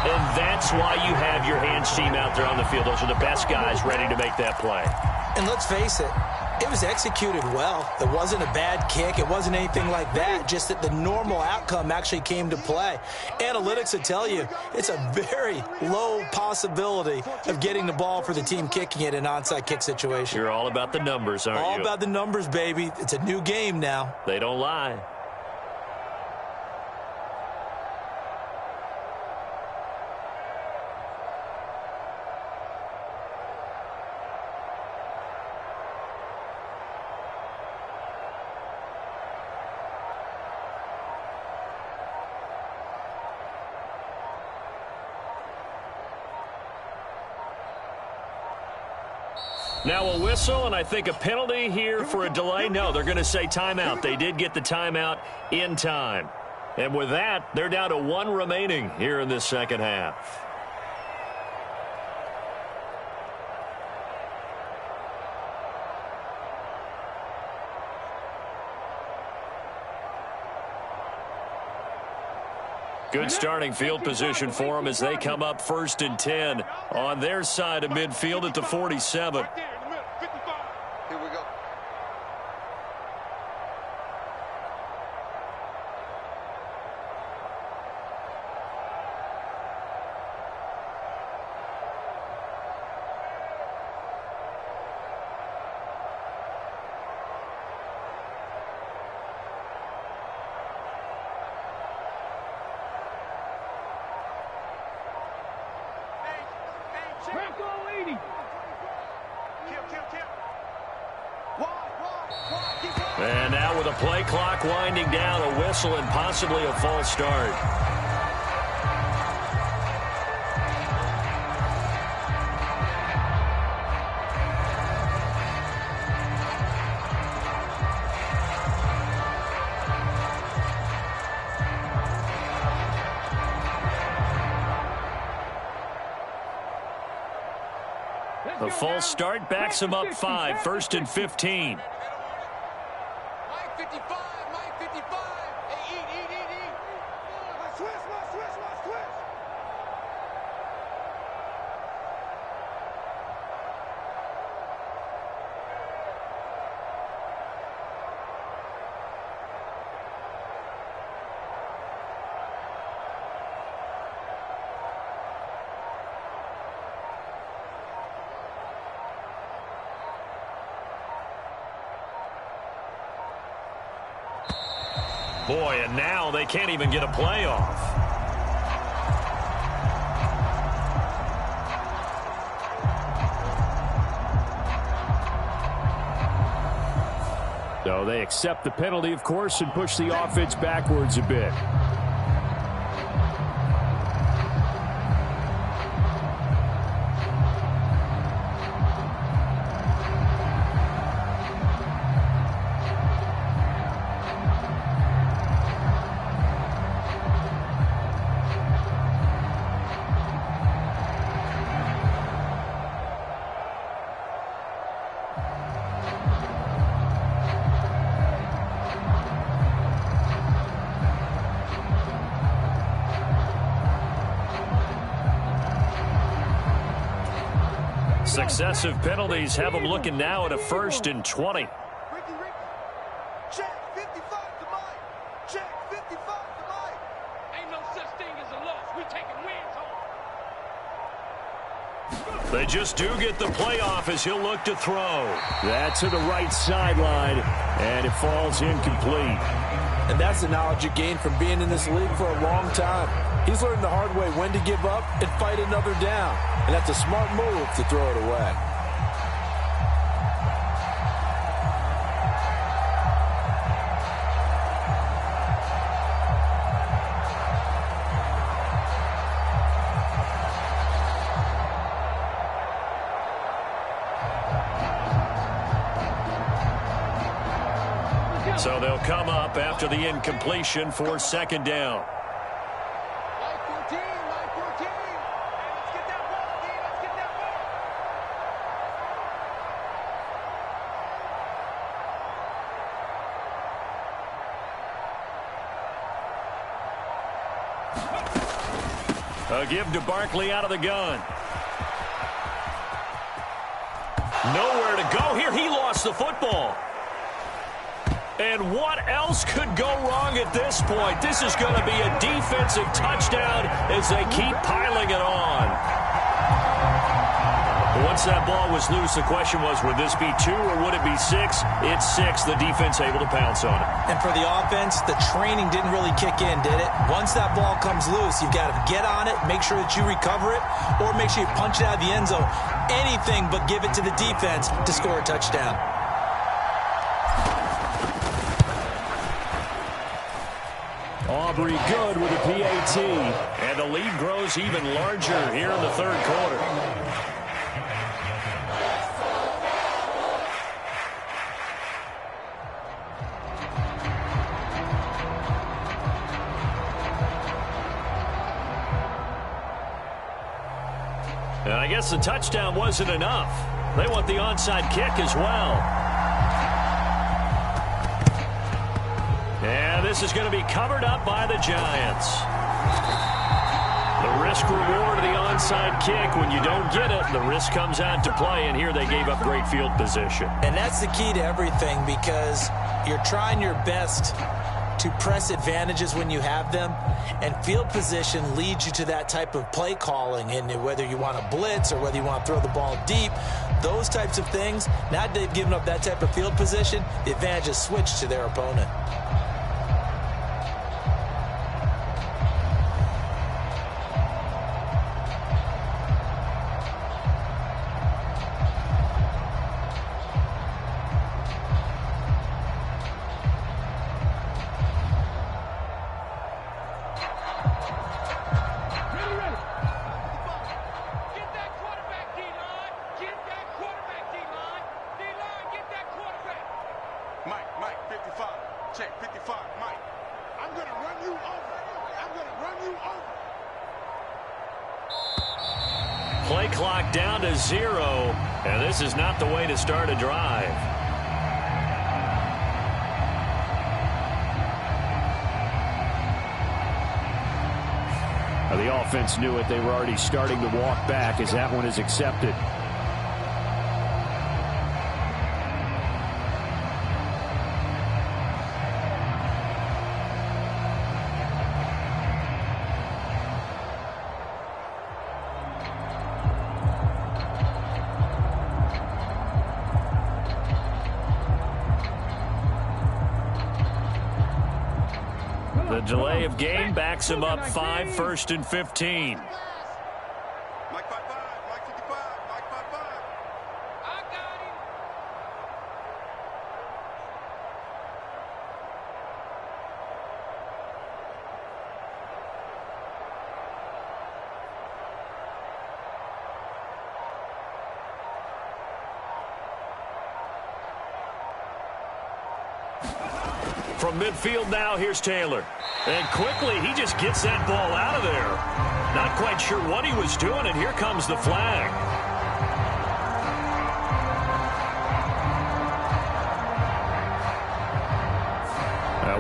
And that's why you have your hands team out there on the field. Those are the best guys ready to make that play. And let's face it, it was executed well. It wasn't a bad kick. It wasn't anything like that. Just that the normal outcome actually came to play. Analytics will tell you it's a very low possibility of getting the ball for the team kicking it in an onside kick situation. You're all about the numbers, aren't you? All about the numbers, baby. It's a new game now. They don't lie. Now a whistle, and I think a penalty here for a delay. No, they're going to say timeout. They did get the timeout in time. And with that, they're down to one remaining here in this second half. Good starting field position for them as they come up 1st and 10 on their side of midfield at the 47. Here we go. And now with a play clock winding down, a whistle and possibly a false start. The false start backs him up 5, 1st and 15. Mike 55, Mike 55. Hey, eat. Switch. Boy, and now they can't even get a play off. So they accept the penalty, of course, and push the offense backwards a bit. Successive penalties have them looking now at a 1st and 20. Ricky. Check 55 to Mike. Check 55. They just do get the playoff as he'll look to throw. That's to the right sideline, and it falls incomplete. And that's the knowledge you gain from being in this league for a long time. He's learned the hard way when to give up and fight another down. And that's a smart move to throw it away. So they'll come up after the incompletion for second down. Line 14, line 14. Hey, let's get that ball, D. Let's get that A give to Barkley out of the gun. Nowhere to go here. He lost the football. And what else could go wrong at this point? This is going to be a defensive touchdown as they keep piling it on. But once that ball was loose, the question was, would this be 2 or would it be 6? It's 6. The defense able to pounce on it. And for the offense, the training didn't really kick in, did it? Once that ball comes loose, you've got to get on it, make sure that you recover it, or make sure you punch it out of the end zone. Anything but give it to the defense to score a touchdown. Aubrey good with a PAT. And the lead grows even larger here in the third quarter. And I guess the touchdown wasn't enough. They want the onside kick as well. And this is going to be covered up by the Giants. The risk reward of the onside kick. When you don't get it, the risk comes out to play. And here they gave up great field position. And that's the key to everything, because you're trying your best to press advantages when you have them, and field position leads you to that type of play calling. And whether you want to blitz or whether you want to throw the ball deep, those types of things, now that they've given up that type of field position, the advantage is switched to their opponent. Mike, 55. Check, 55. Mike, I'm going to run you over. I'm going to run you over. Play clock down to 0. And this is not the way to start a drive. Now, the offense knew it. They were already starting to walk back as that one is accepted. The delay of game backs him up 5, 1st and 15. Mike 55, Mike 55, Mike 55. I got him. From midfield now, here's Taylor. And quickly, he just gets that ball out of there. Not quite sure what he was doing, and here comes the flag.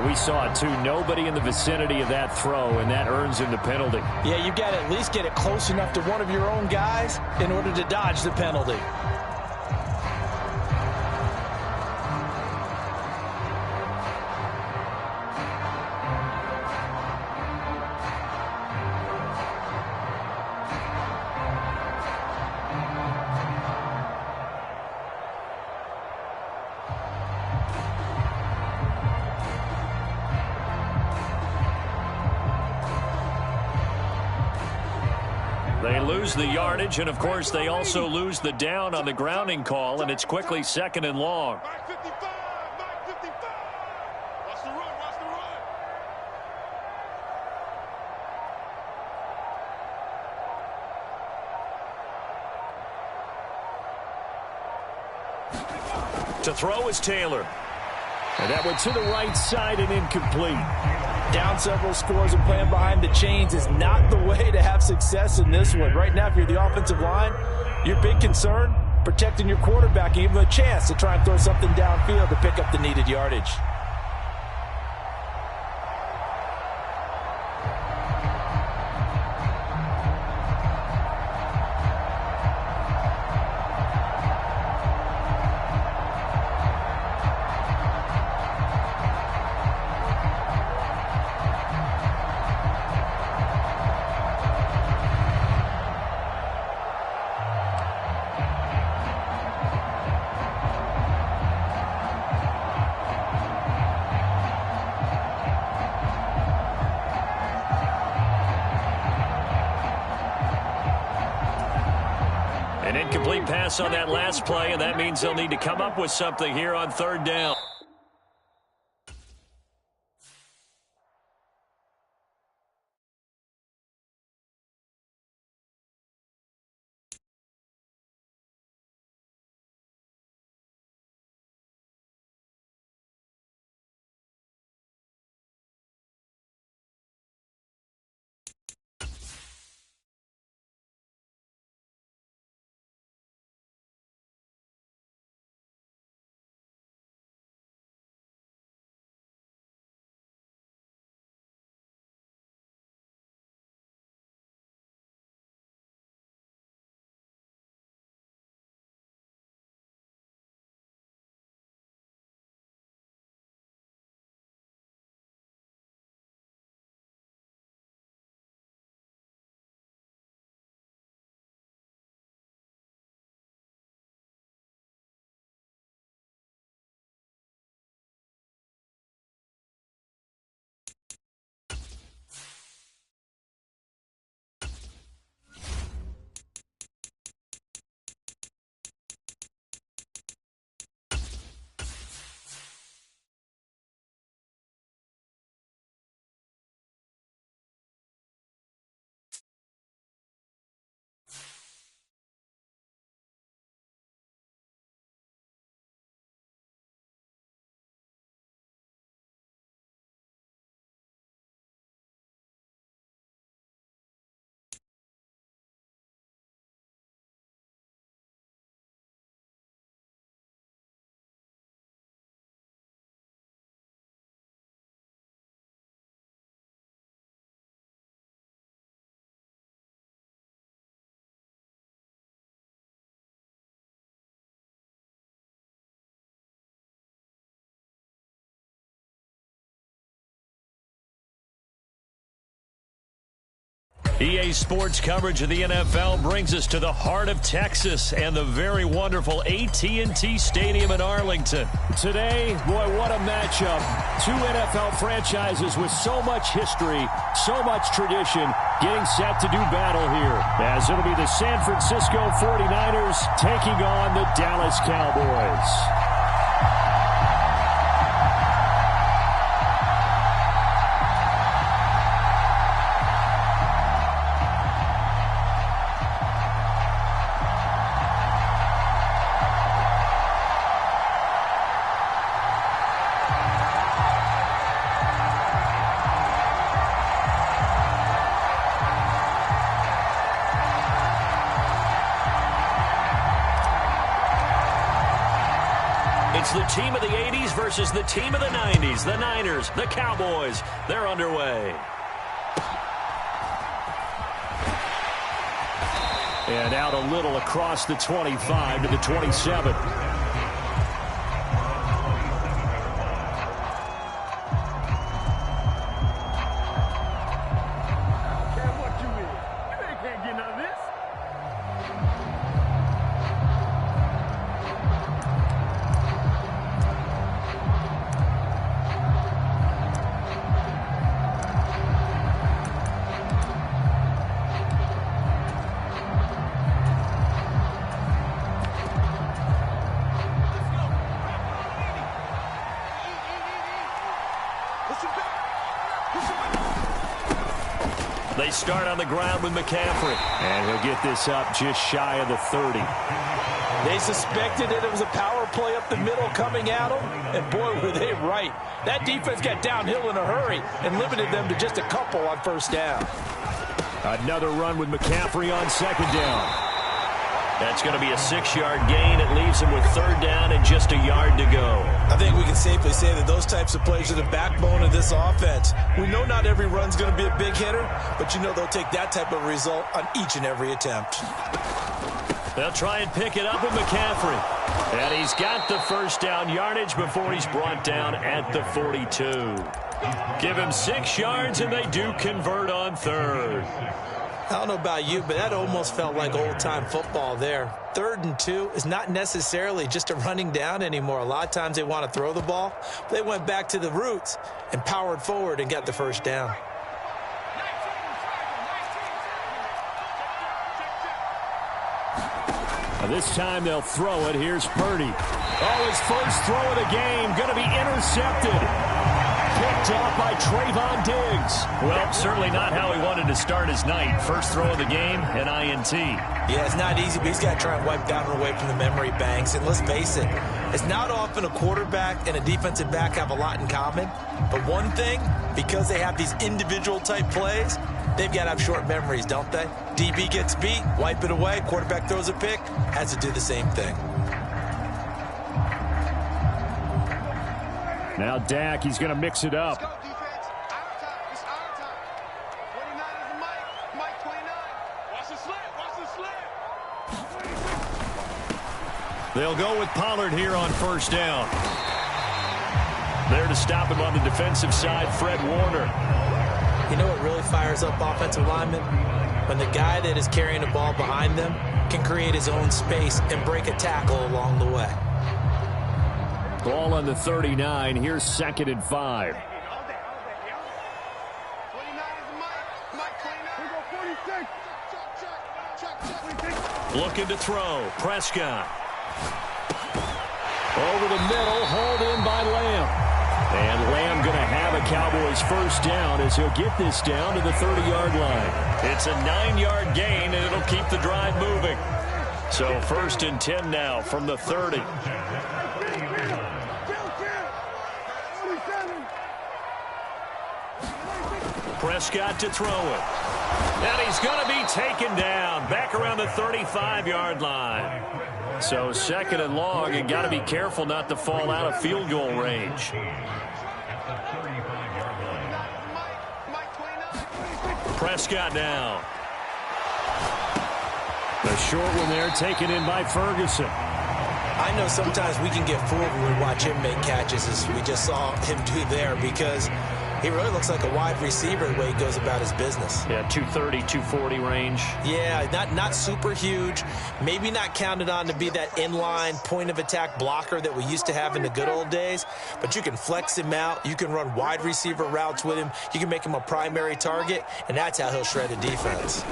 We saw it, too. Nobody in the vicinity of that throw, and that earns him the penalty. Yeah, you've got to at least get it close enough to one of your own guys in order to dodge the penalty. They lose the yardage, and, of course, they also lose the down on the grounding call, and it's quickly 2nd and long. 955, 955. Watch the run, watch the run. To throw is Taylor. And that went to the right side and incomplete. Down several scores and playing behind the chains is not the way to have success in this one. Right now, if you're the offensive line, your big concern, protecting your quarterback and give him a chance to try and throw something downfield to pick up the needed yardage. An incomplete pass on that last play, and that means they'll need to come up with something here on 3rd down. EA Sports coverage of the NFL brings us to the heart of Texas and the very wonderful AT&T Stadium in Arlington. Today, boy, what a matchup. Two NFL franchises with so much history, so much tradition, getting set to do battle here. As it'll be the San Francisco 49ers taking on the Dallas Cowboys. It's the team of the 80s versus the team of the 90s. The Niners, the Cowboys, they're underway. And out a little across the 25 to the 27. They start on the ground with McCaffrey. And he'll get this up just shy of the 30. They suspected that it was a power play up the middle coming at them, and boy, were they right. That defense got downhill in a hurry and limited them to just a couple on first down. Another run with McCaffrey on second down. That's going to be a 6-yard gain. It leaves him with third down and just a yard to go. I think we can safely say that those types of plays are the backbone of this offense. We know not every run's going to be a big hitter, but you know they'll take that type of result on each and every attempt. They'll try and pick it up with McCaffrey. And he's got the first down yardage before he's brought down at the 42. Give him 6 yards, and they do convert on third. I don't know about you, but that almost felt like old-time football there. 3rd and 2 is not necessarily just a running down anymore. A lot of times they want to throw the ball. They went back to the roots and powered forward and got the first down. This time they'll throw it. Here's Purdy. Oh, his first throw of the game. Going to be intercepted. Picked off by Trayvon Diggs. Well, certainly not how he wanted to start his night. First throw of the game, an INT. Yeah, it's not easy, but he's got to try and wipe that one away from the memory banks. And let's face it, it's not often a quarterback and a defensive back have a lot in common. But one thing, because they have these individual-type plays, they've got to have short memories, don't they? DB gets beat, wipe it away, quarterback throws a pick, has to do the same thing. Now Dak, he's going to mix it up. Let's go, defense. Our time. It's our time. 29 is the Mike. Mike 29. Watch the slip. Watch the slip. They'll go with Pollard here on first down. There to stop him on the defensive side, Fred Warner. You know what really fires up offensive linemen? When the guy that is carrying the ball behind them can create his own space and break a tackle along the way. Ball on the 39. Here's 2nd and 5. 29 is the Mike. Mike 29. 46. Check. Looking to throw. Prescott. Over the middle. Hauled in by Lamb. And Lamb going to have a Cowboys first down as he'll get this down to the 30-yard line. It's a 9-yard gain, and it'll keep the drive moving. So 1st and 10 now from the 30. Prescott to throw it. And he's going to be taken down back around the 35-yard line. So 2nd and long, and got to be careful not to fall out of field goal range. Prescott now. The short one there taken in by Ferguson. I know sometimes we can get fooled when we watch him make catches, as we just saw him do there, because he really looks like a wide receiver the way he goes about his business. Yeah, 230, 240 range. Yeah, not super huge. Maybe not counted on to be that inline point-of-attack blocker that we used to have in the good old days. But you can flex him out. You can run wide receiver routes with him. You can make him a primary target, and that's how he'll shred a defense.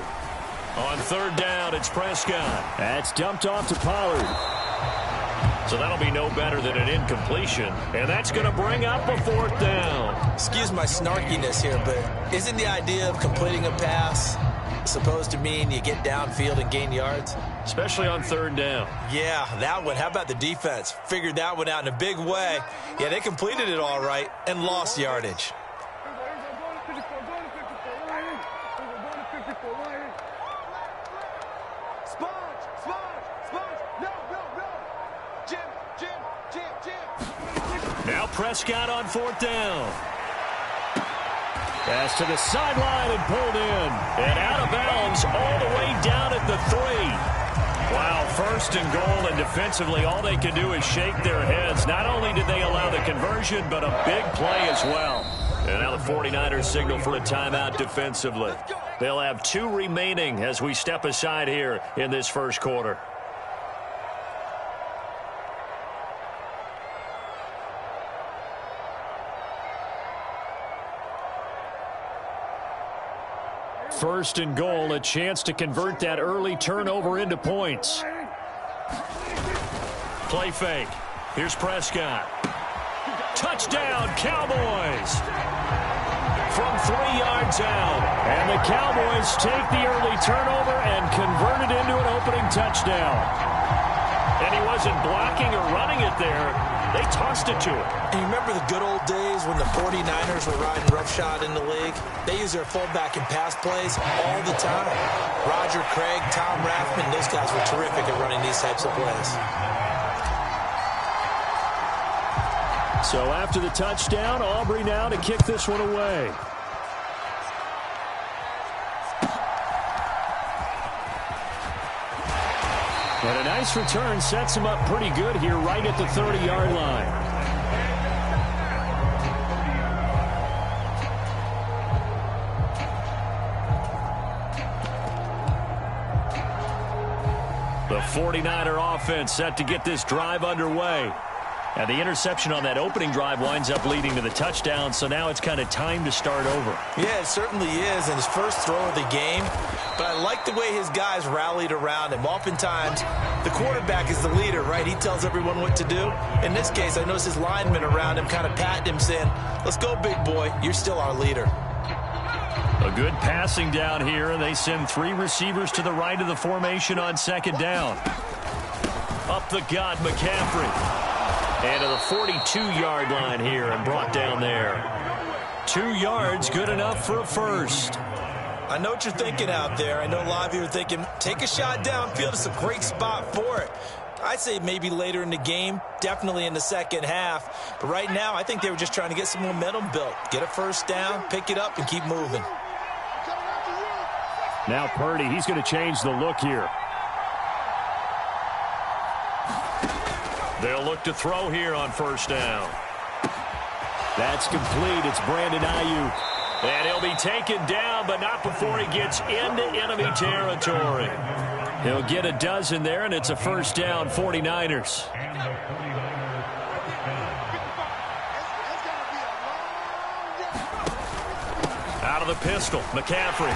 On 3rd down, it's Prescott. That's dumped off to Pollard. So that'll be no better than an incompletion. And that's going to bring up a 4th down. Excuse my snarkiness here, but isn't the idea of completing a pass supposed to mean you get downfield and gain yards? Especially on 3rd down. Yeah, that one. How about the defense? Figured that one out in a big way. Yeah, they completed it all right and lost yardage. Now Prescott on 4th down. Pass to the sideline and pulled in. And out of bounds all the way down at the 3. Wow, 1st and goal, and defensively all they can do is shake their heads. Not only did they allow the conversion, but a big play as well. And now the 49ers signal for a timeout defensively. They'll have 2 remaining as we step aside here in this first quarter. First and goal, a chance to convert that early turnover into points. Play fake. Here's Prescott. Touchdown, Cowboys. from 3 yards out. And the Cowboys take the early turnover and convert it into an opening touchdown. And he wasn't blocking or running it there. They tossed it to him. And you remember the good old days when the 49ers were riding roughshod in the league? They use their fullback in pass plays all the time. Roger Craig, Tom Rathman, those guys were terrific at running these types of plays. So after the touchdown, Aubrey now to kick this one away. And a nice return sets him up pretty good here right at the 30-yard line. The 49er offense set to get this drive underway. And the interception on that opening drive winds up leading to the touchdown, so now it's kind of time to start over. Yeah, it certainly is, and his first throw of the game. But I like the way his guys rallied around him. Oftentimes, the quarterback is the leader, right? He tells everyone what to do. In this case, I noticed his linemen around him kind of patting him, saying, "Let's go, big boy. You're still our leader." A good passing down here. They send 3 receivers to the right of the formation on second down. Up the gut, McCaffrey. And to the 42-yard line here and brought down there. 2 yards, good enough for a first. I know what you're thinking out there. I know a lot of you are thinking, take a shot downfield. It's a great spot for it. I'd say maybe later in the game, definitely in the second half. But right now, I think they were just trying to get some momentum built. Get a first down, pick it up, and keep moving. Now Purdy, he's going to change the look here. They'll look to throw here on first down. That's complete. It's Brandon Ayuk. And he'll be taken down, but not before he gets into enemy territory. He'll get a dozen there, and it's a first down, 49ers. Out of the pistol, McCaffrey.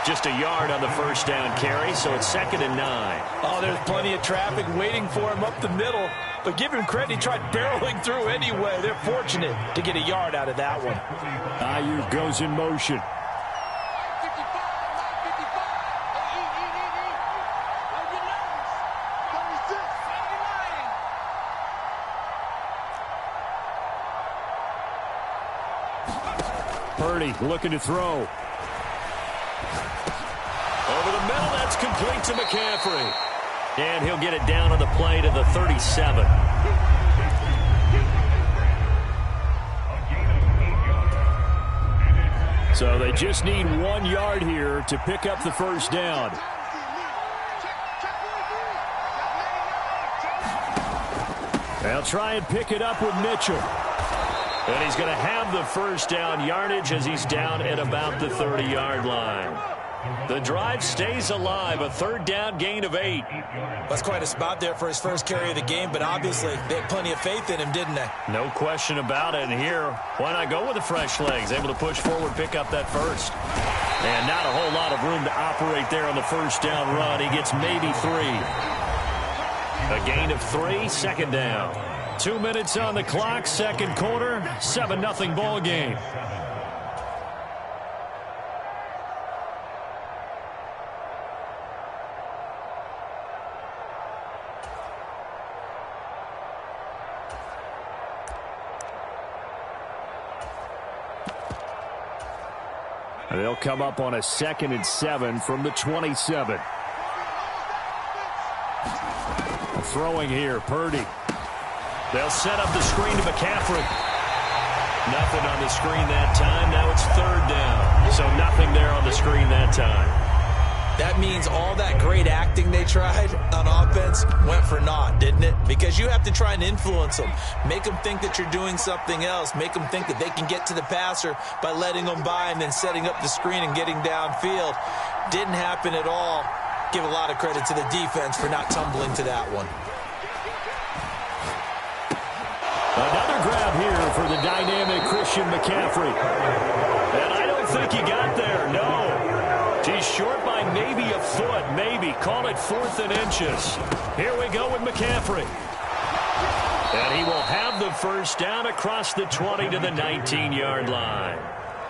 Just a yard on the first down carry, so it's 2nd and 9. Oh, there's plenty of traffic waiting for him up the middle. But give him credit, he tried barreling through anyway. They're fortunate to get a yard out of that one. Ayuk goes in motion. Purdy looking to throw. Over the middle, that's complete to McCaffrey. And he'll get it down on the play to the 37. So they just need 1 yard here to pick up the first down. They'll try and pick it up with Mitchell. And he's going to have the first down yardage as he's down at about the 30-yard line. The drive stays alive, a 3rd down gain of 8. That's quite a spot there for his first carry of the game, but obviously they had plenty of faith in him, didn't they? No question about it. And here, why not go with the fresh legs? Able to push forward, pick up that first. And not a whole lot of room to operate there on the first down run. He gets maybe 3. A gain of 3, 2nd down. 2 minutes on the clock, 2nd quarter, 7-0 ball game. They'll come up on a 2nd and 7 from the 27. Throwing here, Purdy. They'll set up the screen to McCaffrey. Nothing on the screen that time. Now it's 3rd down. So nothing there on the screen that time. That means all that great acting they tried on offense went for naught, didn't it? Because you have to try and influence them. Make them think that you're doing something else. Make them think that they can get to the passer by letting them by and then setting up the screen and getting downfield. Didn't happen at all. Give a lot of credit to the defense for not tumbling to that one. Another grab here for the dynamic Christian McCaffrey. And I don't think he got there, no. He's short by maybe a foot, maybe. Call it 4th and inches. Here we go with McCaffrey. And he will have the first down across the 20 to the 19-yard line.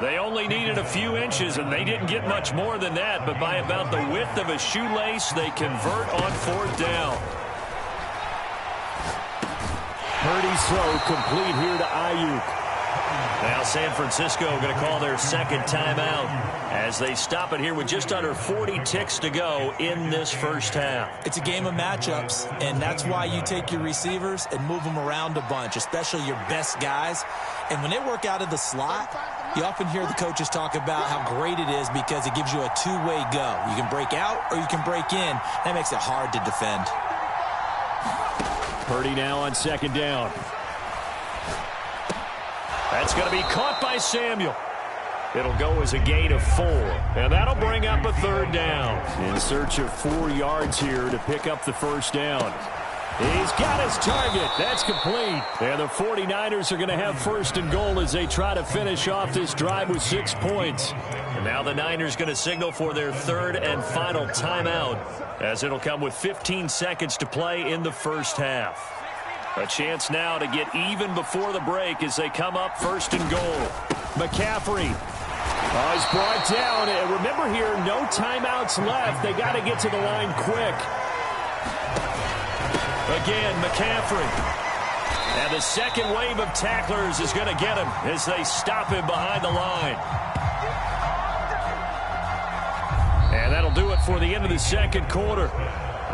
They only needed a few inches, and they didn't get much more than that, but by about the width of a shoelace, they convert on fourth down. Purdy's throw complete here to Ayuk. Now San Francisco going to call their second timeout as they stop it here with just under 40 ticks to go in this first half. It's a game of matchups, and that's why you take your receivers and move them around a bunch, especially your best guys. And when they work out of the slot, you often hear the coaches talk about how great it is because it gives you a two-way go. You can break out or you can break in. That makes it hard to defend. Purdy now on second down. That's going to be caught by Samuel. It'll go as a gain of 4. And that'll bring up a third down. In search of 4 yards here to pick up the first down. He's got his target. That's complete. And the 49ers are going to have first and goal as they try to finish off this drive with 6 points. And now the Niners going to signal for their third and final timeout as it'll come with 15 seconds to play in the first half. A chance now to get even before the break as they come up first and goal. McCaffrey. Oh, he's brought down. And remember here, no timeouts left. They got to get to the line quick. Again, McCaffrey. And the second wave of tacklers is going to get him as they stop him behind the line. And that'll do it for the end of the second quarter.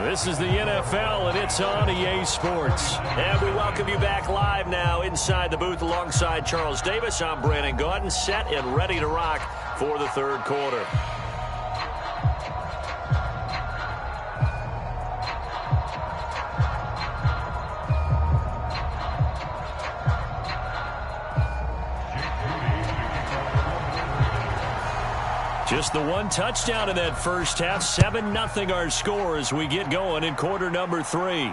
This is the NFL, and it's on EA Sports. And we welcome you back live now inside the booth alongside Charles Davis. I'm Brandon Gaudin, set and ready to rock for the third quarter. Just the one touchdown in that first half. 7-0 our score as we get going in quarter number 3.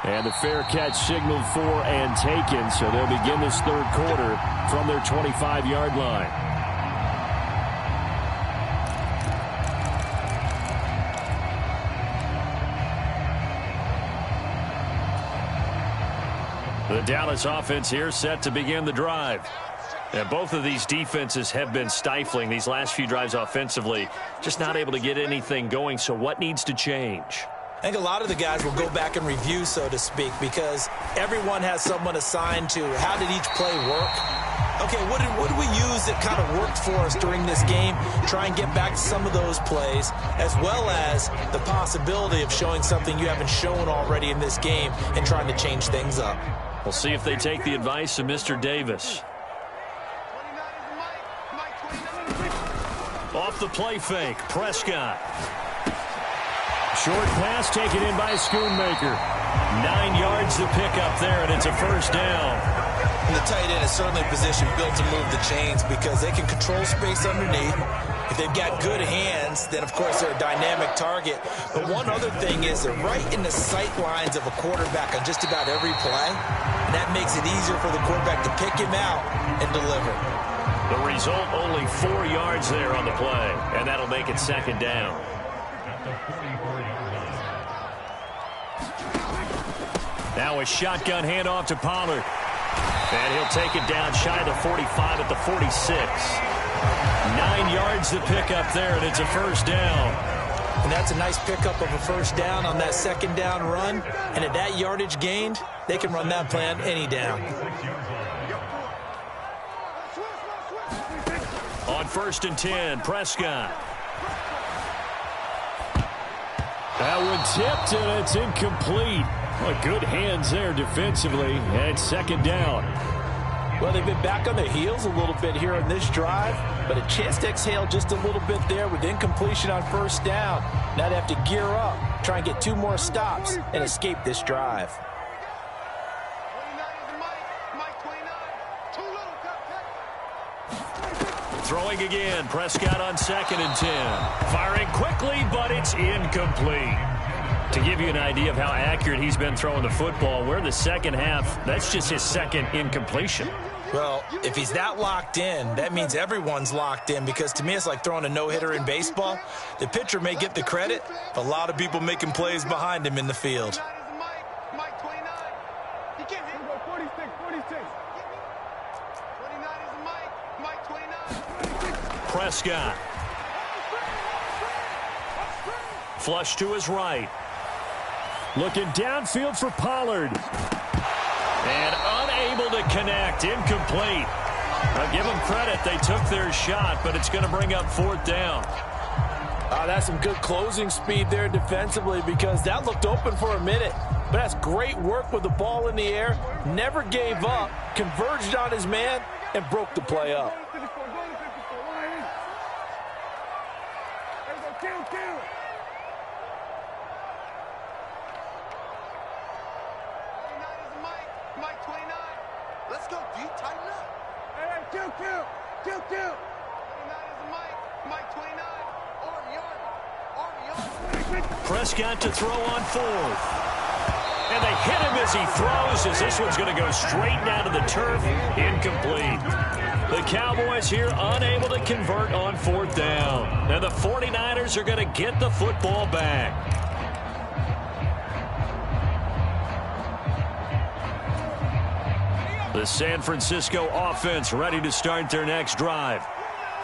And the fair catch signaled for and taken, so they'll begin this third quarter from their 25-yard line. The Dallas offense here set to begin the drive. And both of these defenses have been stifling these last few drives offensively. Just not able to get anything going, so what needs to change? I think a lot of the guys will go back and review, so to speak, because everyone has someone assigned to how did each play work. Okay, what did we use that kind of worked for us during this game? Try and get back to some of those plays, as well as the possibility of showing something you haven't shown already in this game and trying to change things up. We'll see if they take the advice of Mr. Davis. Off the play fake, Prescott. Short pass taken in by Schoonmaker. 9 yards to pick up there, and it's a first down. And the tight end is certainly a position built to move the chains because they can control space underneath. If they've got good hands, then, of course, they're a dynamic target. But one other thing is they're right in the sight lines of a quarterback on just about every play, and that makes it easier for the quarterback to pick him out and deliver. The result, only 4 yards there on the play, and that'll make it second down. Now a shotgun handoff to Pollard. And he'll take it down shy of the 45 at the 46. 9 yards to pick up there, and it's a first down. And that's a nice pickup of a first down on that second down run. And at that yardage gained, they can run that play on any down. On 1st and 10, Prescott. That one tipped, and it's incomplete. Well, good hands there defensively, and it's second down. Well, they've been back on their heels a little bit here on this drive, but a chance to exhale just a little bit there with incompletion on first down. Now they have to gear up, try and get 2 more stops, and escape this drive. Throwing again, Prescott on 2nd and 10. Firing quickly, but it's incomplete. To give you an idea of how accurate he's been throwing the football, we're in the second half. That's just his second incompletion. Well, if he's that locked in, that means everyone's locked in, because to me it's like throwing a no-hitter in baseball. The pitcher may get the credit, but a lot of people making plays behind him in the field. Prescott. Flush to his right. Looking downfield for Pollard. And unable to connect. Incomplete. Now give them credit. They took their shot, but it's going to bring up 4th down. That's some good closing speed there defensively, because that looked open for a minute. But that's great work with the ball in the air. Never gave up. Converged on his man and broke the play up. Let's go, D. Tighten up. Hey, kill. 29 is Mike 29. Prescott to throw on 4th. And they hit him as he throws, as this one's going to go straight down to the turf. Incomplete. The Cowboys here unable to convert on 4th down. And the 49ers are going to get the football back. The San Francisco offense ready to start their next drive.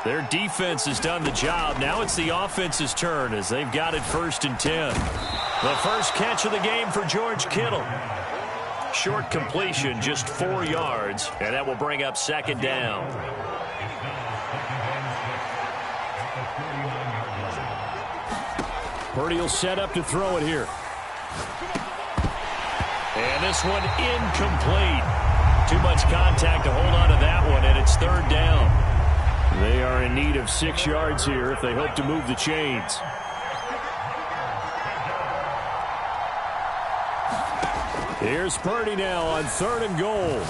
Their defense has done the job. Now it's the offense's turn as they've got it 1st and 10. The first catch of the game for George Kittle. Short completion, just 4 yards, and that will bring up 2nd down. Purdy will set up to throw it here. And this one incomplete. Too much contact to hold on to that one, and it's 3rd down. They are in need of 6 yards here if they hope to move the chains. Here's Purdy now on 3rd and goal.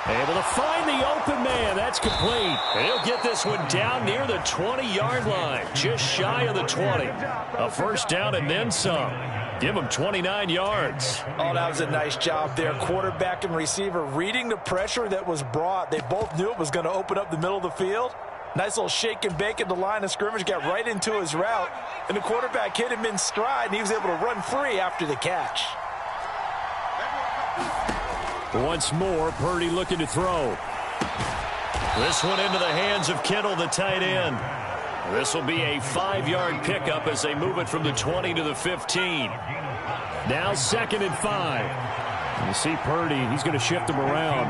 Able to find the open man. That's complete. And he'll get this one down near the 20-yard line, just shy of the 20. A 1st down and then some. Give him 29 yards. Oh, that was a nice job there. Quarterback and receiver reading the pressure that was brought. They both knew it was going to open up the middle of the field. Nice little shake and bake at the line of scrimmage. Got right into his route. And the quarterback hit him in stride, and he was able to run free after the catch. Once more, Purdy looking to throw. This one into the hands of Kittle, the tight end. This will be a 5-yard pickup as they move it from the 20 to the 15. Now 2nd and 5. You see Purdy, he's going to shift him around.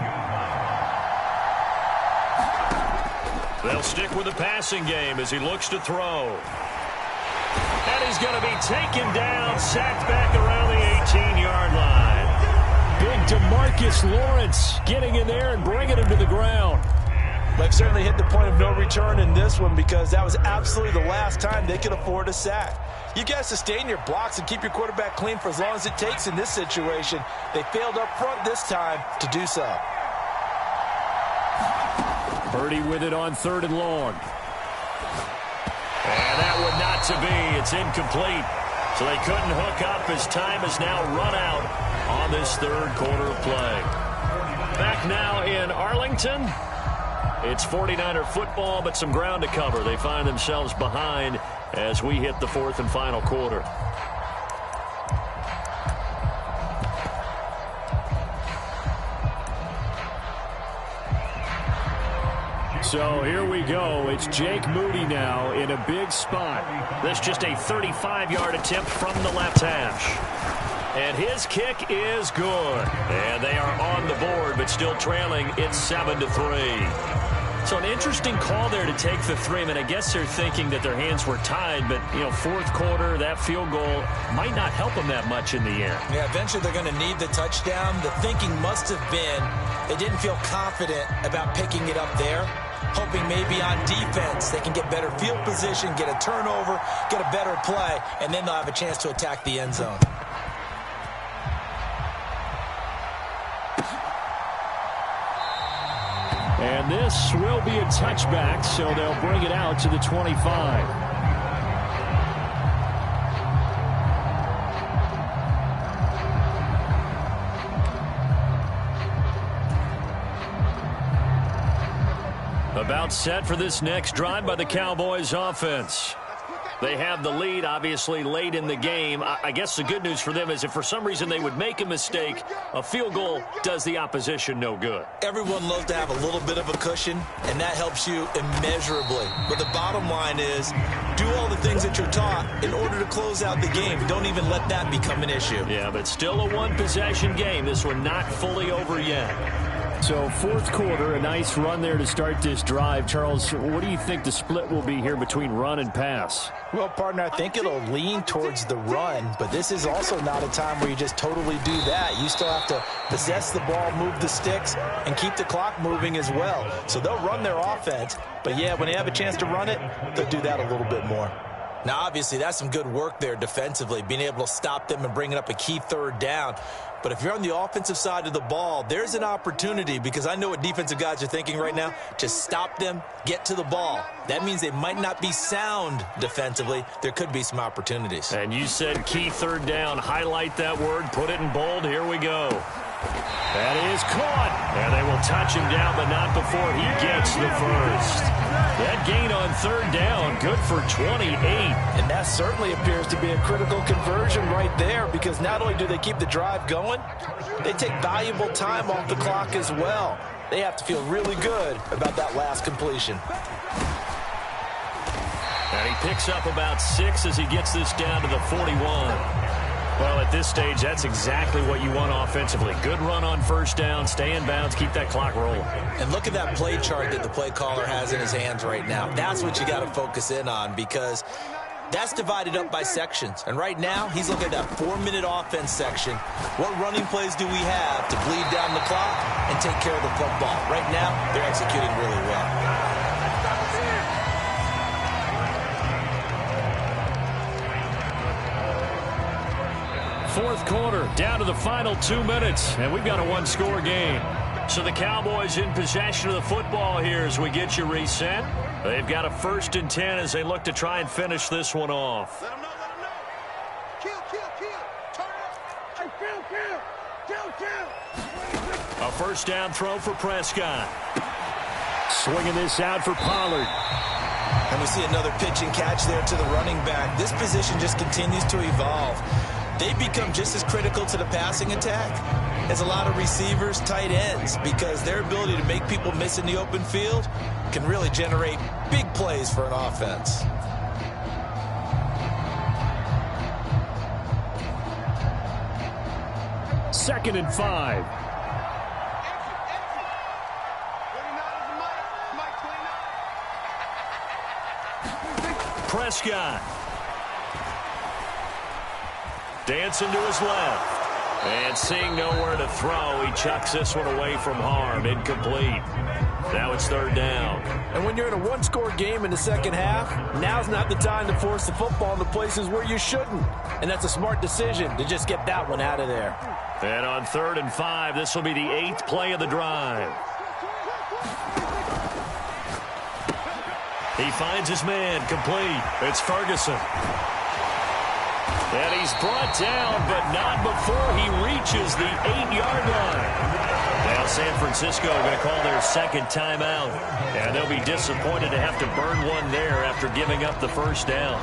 They'll stick with the passing game as he looks to throw. And he's going to be taken down, sacked back around the 18-yard line. Big DeMarcus Lawrence getting in there and bringing him to the ground. They've certainly hit the point of no return in this one, because that was absolutely the last time they could afford a sack. You got to sustain your blocks and keep your quarterback clean for as long as it takes in this situation. They failed up front this time to do so. Purdy with it on 3rd and long. And that one not to be. It's incomplete. So they couldn't hook up as time has now run out on this 3rd quarter of play. Back now in Arlington. It's 49er football, but some ground to cover. They find themselves behind as we hit the 4th and final quarter. So here we go. It's Jake Moody now in a big spot. This just a 35-yard attempt from the left hash. And his kick is good. And they are on the board, but still trailing. It's 7-3. So an interesting call there to take the 3. I mean, I guess they're thinking that their hands were tied, but, you know, 4th quarter, that field goal might not help them that much in the air. Yeah, eventually they're going to need the touchdown. The thinking must have been they didn't feel confident about picking it up there, hoping maybe on defense they can get better field position, get a turnover, get a better play, and then they'll have a chance to attack the end zone. And this will be a touchback, so they'll bring it out to the 25. About set for this next drive by the Cowboys offense. They have the lead, obviously, late in the game. I guess the good news for them is if for some reason they would make a mistake, a field goal does the opposition no good. Everyone loves to have a little bit of a cushion, and that helps you immeasurably. But the bottom line is, do all the things that you're taught in order to close out the game. Don't even let that become an issue. Yeah, but still a one-possession game. This one not fully over yet. So fourth quarter, a nice run there to start this drive. Charles, what do you think the split will be here between run and pass? Well, partner, I think it'll lean towards the run, but this is also not a time where you just totally do that. You still have to possess the ball, move the sticks, and keep the clock moving as well. So they'll run their offense, but yeah, when they have a chance to run it, they'll do that a little bit more. Now, obviously, that's some good work there defensively, being able to stop them and bringing up a key third down. But if you're on the offensive side of the ball, there's an opportunity, because I know what defensive guys are thinking right now, to stop them, get to the ball. That means they might not be sound defensively. There could be some opportunities. And you said key third down. Highlight that word, put it in bold. Here we go. That is caught. And they will touch him down, but not before he gets the first. That gain on third down, good for 28. And that certainly appears to be a critical conversion right there, because not only do they keep the drive going, they take valuable time off the clock as well. They have to feel really good about that last completion. And he picks up about 6 as he gets this down to the 41. Well, at this stage, that's exactly what you want offensively. Good run on first down, stay in bounds, keep that clock rolling. And look at that play chart that the play caller has in his hands right now. That's what you got to focus in on, because that's divided up by sections. And right now, he's looking at that 4-minute offense section. What running plays do we have to bleed down the clock and take care of the football? Right now, they're executing really well. Fourth quarter, down to the final 2 minutes, and we've got a one-score game. So the Cowboys in possession of the football here as we get you reset. They've got a 1st and 10 as they look to try and finish this one off. Let them know, let them know. Kill. Turn it up. Hey, kill. A first down throw for Prescott. Swinging this out for Pollard. And we see another pitch and catch there to the running back. This position just continues to evolve. They become just as critical to the passing attack as a lot of receivers, tight ends, because their ability to make people miss in the open field can really generate big plays for an offense. Second and 5. Prescott. Dancing to his left. And seeing nowhere to throw, he chucks this one away from harm. Incomplete. Now it's third down. And when you're in a one-score game in the second half, now's not the time to force the football into places where you shouldn't. And that's a smart decision to just get that one out of there. And on 3rd and 5, this will be the 8th play of the drive. He finds his man, complete. It's Ferguson. And he's brought down, but not before he reaches the 8-yard line. Now San Francisco going to call their second timeout. And they'll be disappointed to have to burn one there after giving up the first down.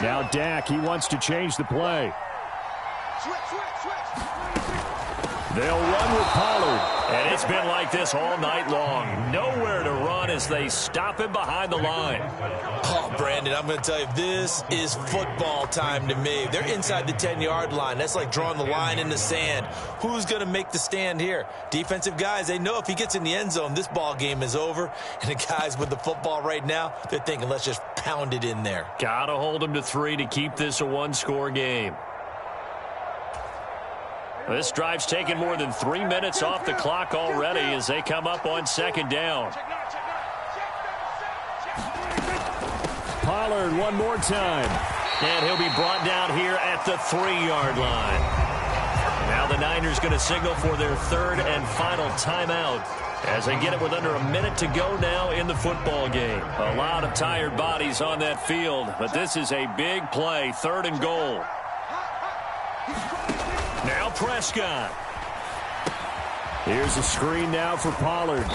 Now Dak, he wants to change the play. They'll run with Pollard. And it's been like this all night long. Nowhere to run as they stop him behind the line. Oh, Brandon, I'm going to tell you, this is football time to me. They're inside the 10-yard line. That's like drawing the line in the sand. Who's going to make the stand here? Defensive guys, they know if he gets in the end zone, this ball game is over. And the guys with the football right now, they're thinking, let's just pound it in there. Got to hold him to 3 to keep this a one-score game. This drive's taken more than 3 minutes off the clock already as they come up on second down. Pollard one more time. And he'll be brought down here at the 3-yard line. Now the Niners going to signal for their 3rd and final timeout as they get it with under a minute to go now in the football game. A lot of tired bodies on that field, but this is a big play, 3rd and goal. Now Prescott. Here's a screen now for Pollard.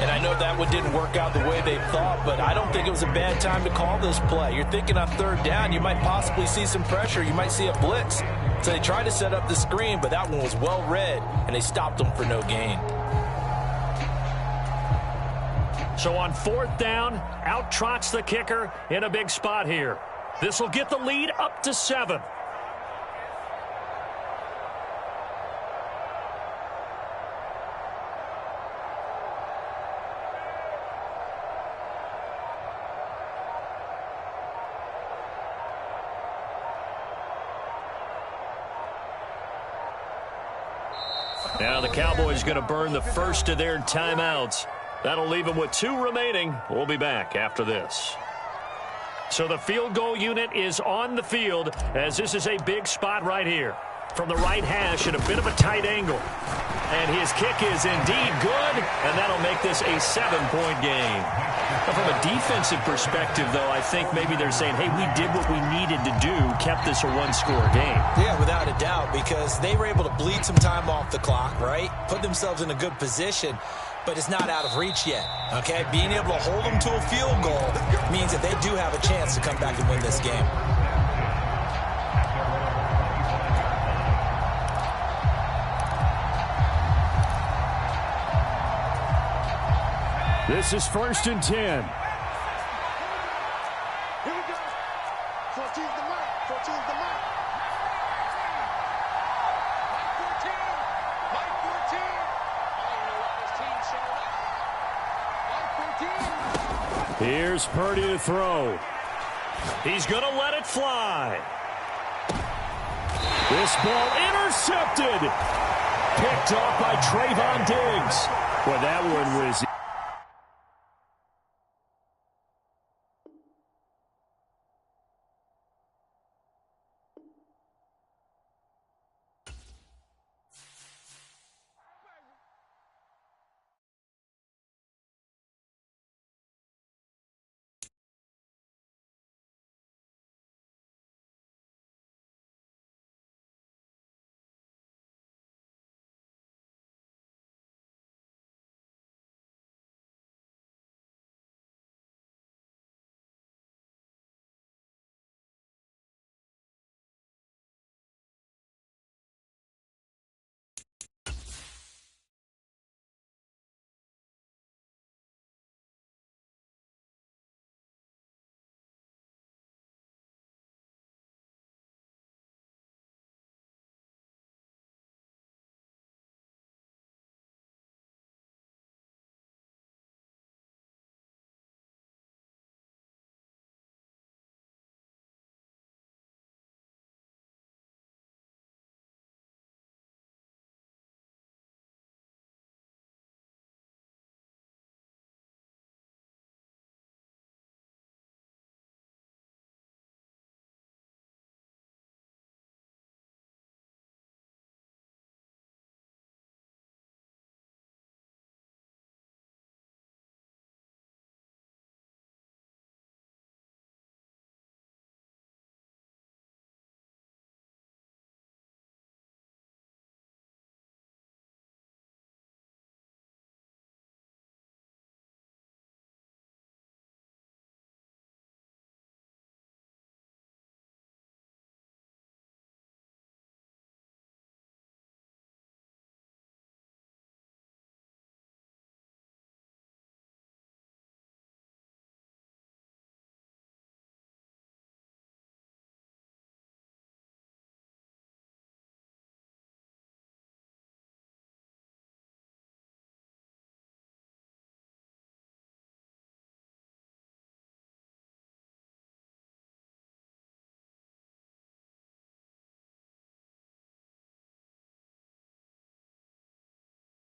And I know that one didn't work out the way they thought, but I don't think it was a bad time to call this play. You're thinking on third down, you might possibly see some pressure. You might see a blitz. So they tried to set up the screen, but that one was well read, and they stopped them for no gain. So on fourth down, out trots the kicker in a big spot here. This will get the lead up to 7. Now the Cowboys going to burn the first of their timeouts. That'll leave them with 2 remaining. We'll be back after this. So the field goal unit is on the field as this is a big spot right here. From the right hash at a bit of a tight angle. And his kick is indeed good, and that'll make this a 7-point game. Now, from a defensive perspective, though, I think maybe they're saying, hey, we did what we needed to do, kept this a 1-score game. Yeah, without a doubt, because they were able to bleed some time off the clock, right? Put themselves in a good position, but it's not out of reach yet, okay? Being able to hold them to a field goal means that they do have a chance to come back and win this game. This is 1st and 10. Here we go. 14's the mark. 14's the mark. Mike 14. Mike 14. Here's Purdy to throw. He's going to let it fly. This ball intercepted. Picked off by Trayvon Diggs. Well, that one was